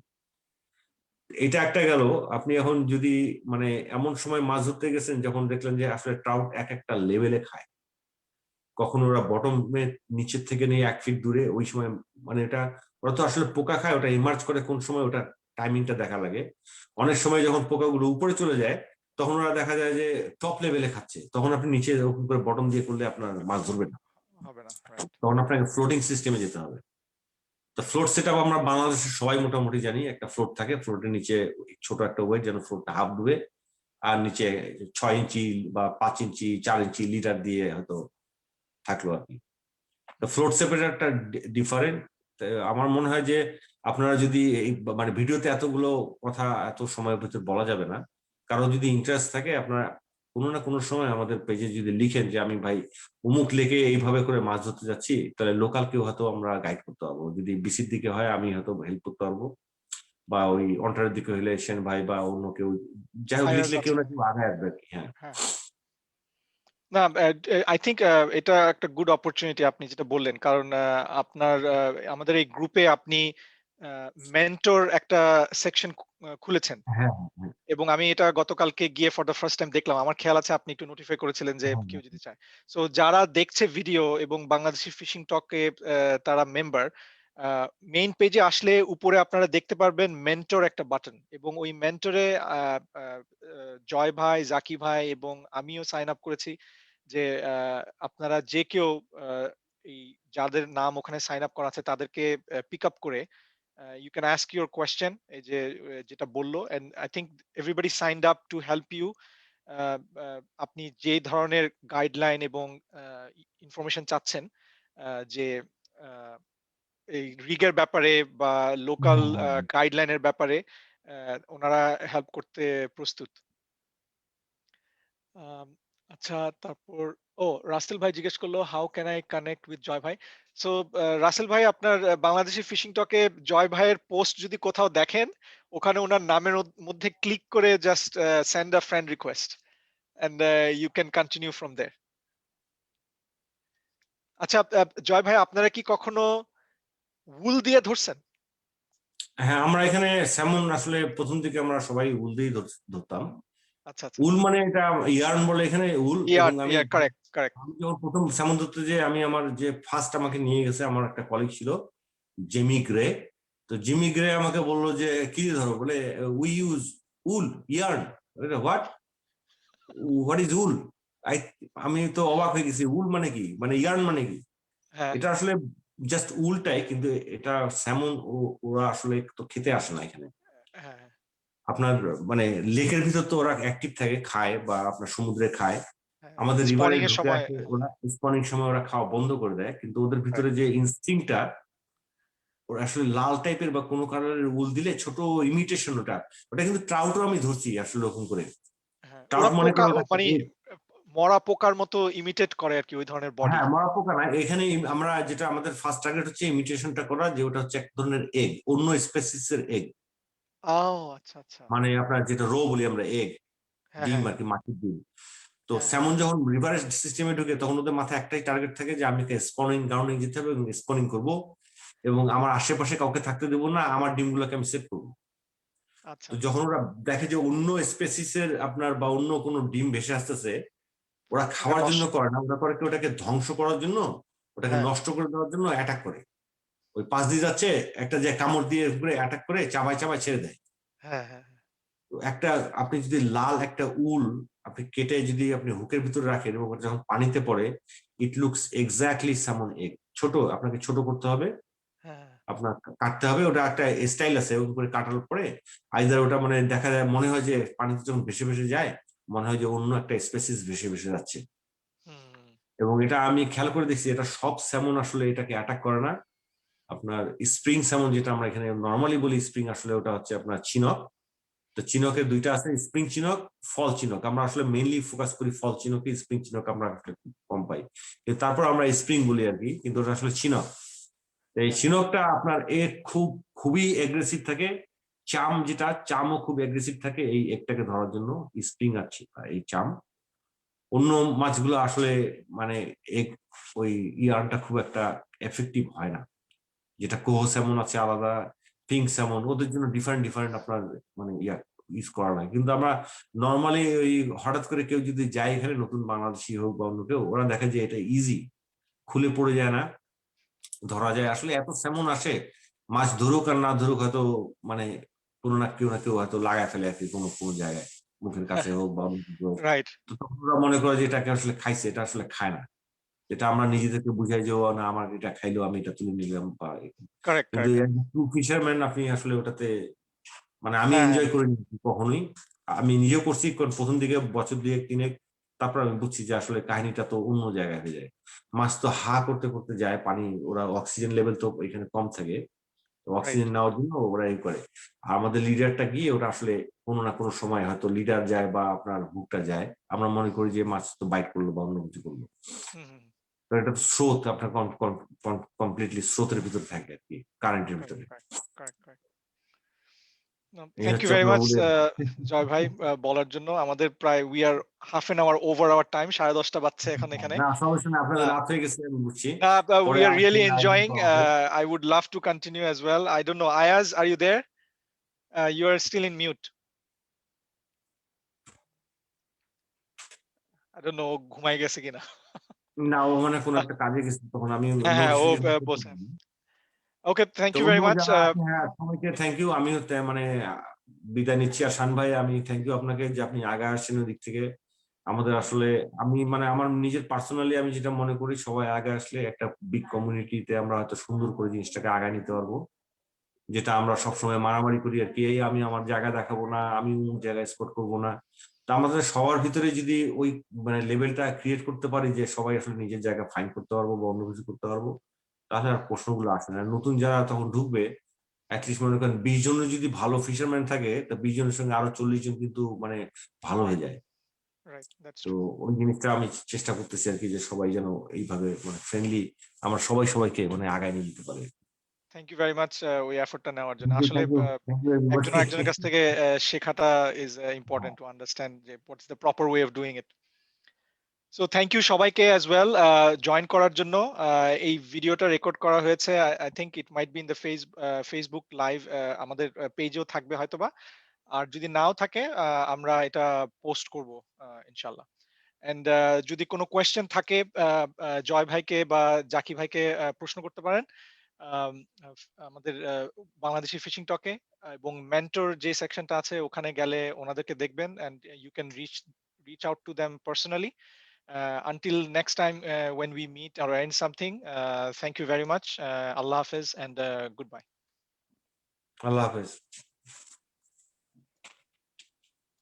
এটা একটা গেল। আপনি এখন যদি মানে এমন সময় মাছ ধরতে গেছেন যখন দেখলেন যে আসলে ট্রাউট এক একটা লেভেলে খায়, কখনো ওরা বটমের নিচের থেকে নিয়ে 1 ফিট দূরে, ওই সময় মানে এটা ওরা তো আসলে পোকা খায়, ওটা ইমার্জ করে কোন সময়, ওটা টাইমিংটা দেখা লাগে। অনেক সময় যখন পোকাগুলো উপরে চলে যায় তখন ওরা দেখা যায় যে টপ লেভেলে খাচ্ছে, তখন আপনি নিচে ওরকম করে বটম দিয়ে করলে আপনার মাছ ধরবে না, হবে না। রাইট। তখন আপনাকে ফ্লোটিং সিস্টেমে যেতে হবে। তো ফ্লোট সেট আপ আমরা বাংলাদেশের সবাই মোটামুটি জানি, একটা ফ্লোট থাকে, ফ্লোটের নিচে ছোট একটা ওয়েট যেন ফ্লোটটা হাফ ডুবে, আর নিচে 6 ইঞ্চি বা 5 ইঞ্চি 4 ইঞ্চি লিটার দিয়ে হয়তো থাকলো আর কি। তো ফ্লোট সেপের একটা ডিফারেন্ট। আমার মনে হয় যে আপনারা যদি এই মানে ভিডিওতে এতগুলো কথা এত সময়ের ভিতর বলা যাবে না, কারো যদি ইন্টারেস্ট থাকে আপনারা কোনো না কোনো সময় আমাদের পেজে যদি লিখেন যে আমি ভাই অমুক লেকে এইভাবে করে মাছ ধরতে যাচ্ছি, তাহলে লোকাল কেউ হয়তো আমরা গাইড করতে পারবো, যদি বিসির দিকে হয় আমি হয়তো হেল্প করতে পারবো, বা ওই অন্টারের দিকে হলে এশিয়ান ভাই বা অন্য কেউ, যাই হোক ফায়ার্স লিখলে কেউ আছে। না কেউ আগে আসবে আর কি। হ্যাঁ হ্যাঁ। না, আই থিংক এটা একটা গুড অপরচুনিটি আপনি যেটা বললেন। কারণ আপনার আমাদের এই গ্রুপে আপনি মেন্টর একটা সেকশন খুলেছেন। হ্যাঁ হ্যাঁ এবং আমি এটা গতকালকে গিয়ে ফর দ্য ফার্স্ট টাইম দেখলাম। আমার খেয়াল আছে আপনি একটু নোটিফাই করেছিলেন যে হ্যাঁ কেউ যদি চায়। সো যারা দেখছে ভিডিও এবং বাংলাদেশি ফিশিং টকে তারা মেম্বার, আ মেইন পেজে আসলে উপরে আপনারা দেখতে পারবেন মেন্টর একটা বাটন, এবং ওই মেন্টরে আ আ আ জয় ভাই, জাকি ভাই এবং আমিও সাইন আপ করেছি যে আপনারা যে কেউ আ এই যাদের নাম ওখানে সাইন আপ করা আছে তাদেরকে পিক আপ করে you can ask your question, এই যে যেটা বললো, and I think everybody signed up to help you. আপনি যে ধরনের গাইডলাইন এবং ইনফরমেশন চাচ্ছেন, যে আহ, এই রিগের ব্যাপারে বা লোকাল হ্যাঁ হ্যাঁ। গাইডলাইনের ব্যাপারে ওনারা হেল্প করতে প্রস্তুত। আম, আচ্ছা, তারপর রাসেল ভাই জিজ্ঞেস করলো how can I connect with Joy ভাই। সো রাসেল ভাই, আপনার বাংলাদেশি ফিশিং টকে জয় ভাইয়ের পোস্ট যদি কোথাও দেখেন, ওখানে ওনার নামের মধ্যে ক্লিক করে just send a friend request, and you can continue from there. আচ্ছা, জয় ভাই, আপনারা কি কখনো উল দিয়ে ধরছেন? হ্যাঁ আমরা এখানে স্যামন আসলে প্রথম দিকে আমরা সবাই উল দিয়েই ধরতাম। আচ্ছা, আচ্ছা। উল মানে এটা ইয়ার্ন বলে এখানে উল। ইয়ার এবং আমি ইয়ার কারেক্ট, কারেক্ট। আমি যখন প্রথম স্যামন ধরতে যে আমি আমার যে ফার্স্ট আমাকে নিয়ে গেছে আমার একটা কলিগ ছিল জেমি গ্রে, তো জিমি গ্রে আমাকে বললো যে কি দিয়ে ধরো, বলে we use wool yarn. What what is wool? I আমি তো অবাক হয়ে গেছি, উল মানে কি, মানে ইয়ার্ন মানে কি? হ্যাঁ এটা আসলে জাস্ট উলটাই, কিন্তু এটা স্যামন ওরা আসলে তো খেতে আসে না এখানে। হ্যাঁ আপনার মানে লেকের ভিতর তো ওরা অ্যাক্টিভ থাকে, খায়, বা আপনার সমুদ্রে খায়। হ্যাঁ আমাদের রিভারে স্পনিং এর ঢুকে সময় আসে, ওরা স্পনিং সময় ওরা খাওয়া বন্ধ করে দেয়, কিন্তু ওদের ভিতরে যে ইনস্টিংটা, ওরা আসলে লাল টাইপের বা কোনো কালারের উল দিলে ছোট ইমিটেশন, ওটা ওটা কিন্তু ট্রাউটও আমি ধরছি আসলে ওরকম করে। হ্যাঁ ট্রাউট ওরা মনে পোকা করে ওটা একটা মানে egg। মরা পোকার মতো ইমিটেট করে আর কি ওই ধরনের বডি। হ্যাঁ, মরা পোকা না, এখানে আমরা যেটা আমাদের ফার্স্ট টার্গেট হচ্ছে ইমিটেশনটা করা, যে ওটা হচ্ছে এক ধরনের এগ, অন্য স্পেসিস এর এগ। ও আচ্ছা আচ্ছা। মানে আপনার যেটা রো বলি আমরা, এগ, হ্যাঁ ডিম হ্যাঁ আর কি, মাটির ডিম। তো হ্যাঁ স্যামন যখন রিভারের সিস্টেমে ঢুকে, তখন ওদের মাথায় একটাই টার্গেট থাকে যে আমি স্পনিং গ্রাউন্ডিং যেতে হবে এবং স্পনিং করবো, এবং আমার আশেপাশে কাউকে থাকতে দেবো না, আমার ডিমগুলোকে আমি সেভ করবো। আচ্ছা তো আচ্ছা। যখন ওরা দেখে যে অন্য স্পেসিসের আপনার বা অন্য কোনো ডিম ভেসে আসতেছে, ওরা ওটা খাওয়ার জন্য নষ্ট। করে না, ওরা করে কি ওটাকে ধ্বংস করার জন্য, ওটাকে হ্যাঁ নষ্ট করে দেওয়ার জন্য অ্যাটাক করে। ওই পাশ দিয়ে যাচ্ছে, একটা যে কামড় দিয়ে উপরে অ্যাটাক করে চাবায় চাবায় ছেড়ে দেয়। হ্যাঁ হ্যাঁ তো একটা আপনি যদি লাল একটা উল আপনি কেটে যদি আপনি হুকের ভিতরে রাখেন এবং ওটা যখন পানিতে পড়ে, ইট লুকস এক্স্যাক্টলি সামন এগ। ছোট, আপনাকে ছোট করতে হবে, হ্যাঁ আপনার কাটতে হবে, ওটা একটা স্টাইল আছে, ওই করে কাটার পরে আইদার ওটা মানে দেখা যায়, মনে হয় যে পানিতে যখন ভেসে ভেসে যায়, মনে হয় যে অন্য একটা স্পেসিস ভেসে ভেসে যাচ্ছে। হুম এবং এটা আমি খেয়াল করে দেখছি, এটা সব স্যামন আসলে এটাকে অ্যাটাক করে না। আপনার স্প্রিং স্যামন, যেটা আমরা এখানে নর্মালি বলি স্প্রিং, আসলে ওটা হচ্ছে আপনার চিনক। তো চিনকের দুইটা আছে, স্প্রিং চিনক, ফল চিনক। আমরা আসলে মেইনলি ফোকাস করি ফল চিনকে, স্প্রিং চিনক আমরা আসলে খুব কম পাই, কিন্তু তারপর আমরা স্প্রিং বলি আর কি, কিন্তু ওটা আসলে চিনক। তো এই হ্যাঁ চিনকটা আপনার খুবই এগ্রেসিভ থাকে। চাম, যেটা চামও খুব এগ্রেসিভ থাকে এই একটাকে ধরার জন্য, স্প্রিং আর এই চাম। অন্য মাছগুলো আসলে মানে এক ওই ইয়ারটা খুব একটা এফেক্টিভ হয় না। যেটা কোহ স্যামন আছে আলাদা, পিঙ্ক স্যামন, ওদের জন্য ডিফারেন্ট ডিফারেন্ট আপনার মানে ইয়া ইউজ করা লাগে। কিন্তু আমরা নর্মালি ওই হঠাৎ করে কেউ যদি যায় এখানে, নতুন বাংলাদেশি হোক বা অন্য কেউ, ওরা দেখে যে এটা ইজি, খুলে পড়ে যায় না, ধরা যায়। আসলে এত স্যামন আসে, মাছ ধরুক আর না ধরুক, হয়তো মানে কোনো না কেউ হয়তো লাগায় ফেলে আর কি, কোনো কোনো জায়গায়, মুখের কাছে হোক বা অন্য কিছু হোক। রাইট তো তখন ওরা মনে করে যে এটাকে আসলে খাইছে, এটা আসলে খায় না। এটা আমরা নিজেদেরকে বুঝাই যে ও না, আমার এটা খাইলো, আমি এটা তুলে নিলাম বা কারেক্ট কিন্তু কারেক্ট। ফিশারম্যান আপনি আসলে ওটাতে মানে আমি হ্যাঁ হ্যাঁ এনজয় করিনি কখনোই। আমি নিজেও করছি, কারণ প্রথম দিকে বছর দুয়েক তিনেক, তারপর আমি বুঝছি যে আসলে কাহিনীটা তো অন্য জায়গায় হয়ে যায়। মাছ তো হা করতে করতে যায় পানি, ওরা অক্সিজেন লেভেল তো এখানে কম থাকে, তো রাইট অক্সিজেন নেওয়ার জন্য ওরা এই করে। আর আমাদের লিডারটা গিয়ে ওটা আসলে কোনো না কোনো সময় হয়তো লিডার যায় বা আপনার হুকটা যায়, আমরা মনে করি যে মাছ তো বাইট করলো বা অন্য কিছু করলো। হুম হুম তো এটা স্রোত, আপনার কমপ্লিটলি স্রোতের ভিতরে থাকে আর কি, কারেন্টের কারেক্ট ভিতরে। Correct correct correct. এই থ্যাংক ইউ হচ্ছে ভেরি আপনার মাচ ওদের। জয় ভাই বলার জন্য। আমাদের প্রায় we are half an hour over hour time, 10:30 বাজছে এখন এখানে। না, সমস্যা নেই, আপনাদের রাত হয়ে গেছে আমি বুঝছি। পরে We are really আরেকদিন আয়োজন enjoying. করা হবে। I would love to continue as well. I don't know, Ayaz, are you there? You are still in mute. I don't know ঘুমাই গেছে কিনা। না, ও মানে কোনো একটা কাজে গেছে, তখন আমি হ্যাঁ হ্যাঁ ও নোটিফিকেশন করতে বসে। পারিনি। Okay, thank তো you অন্য very much. যারা আছে, হ্যাঁ সবাইকে থ্যাংক ইউ। আমিও মানে বিদায় নিচ্ছি। আর শান ভাই, আমি থ্যাংক ইউ আপনাকে যে আপনি আগে আসছেন ওই দিক থেকে। আমাদের আসলে আমি মানে আমার নিজের পার্সোনালি আমি যেটা মনে করি, সবাই আগে আসলে একটা বিগ কমিউনিটিতে আমরা হয়তো সুন্দর করে জিনিসটাকে আগায় নিতে পারবো। যেটা আমরা সবসময় মারামারি করি আর কি, এই আমি আমার জায়গা দেখাবো না, আমি অমুক জায়গায় স্পট করবো না। তা আমাদের সবার ভিতরে যদি ওই মানে লেভেলটা ক্রিয়েট করতে পারি যে সবাই আসলে নিজের জায়গা ফাইন করতে পারবো বা অন্য কিছু করতে পারবো, তাহলে আর প্রশ্নগুলো আসে না। নতুন যারা তখন ঢুকবে, অ্যাটলিস্ট মনে করেন 20 জনের যদি ভালো ফিশারম্যান থাকে, তা 20 জনের সঙ্গে আরো 40 জন কিন্তু মানে ভালো হয়ে যায়। Right, that's তো true. ওই জিনিসটা আমি চেষ্টা করতেছি আর কি, যে সবাই যেন এইভাবে মানে ফ্রেন্ডলি, আমরা সবাই সবাইকে মানে আগায় নিয়ে যেতে পারি। Thank you very much ওই এফর্টটা নেওয়ার জন্য। থ্যাংক ইউ, আসলে থ্যাংক ইউ, থ্যাংক ইউ একজন এভরিবডি। আরেকজনের কাছ থেকে শেখাটা is important to understand যে what is the proper way of doing it. So thank you সবাইকে অ্যাজ ওয়েল জয়েন করার জন্য। এই ভিডিওটা রেকর্ড করা হয়েছে, I think it might be in the Facebook live, আমাদের পেজেও থাকবে হয়তোবা। আর যদি নাও থাকে আমরা এটা পোস্ট করব ইনশাল্লাহ। এন্ড যদি কোনো কোয়েশ্চেন থাকে জয় ভাইকে বা জাকি ভাইকে প্রশ্ন করতে পারেন। আমাদের বাংলাদেশি ফিশিং টকে এবং মেন্টর যে সেকশনটা আছে ওখানে গেলে ওনাদেরকে দেখবেন and you can reach out to them personally. Until next time when we meet or end something, thank you very much. Allah Hafiz and goodbye. আল্লাহ হাফেজ।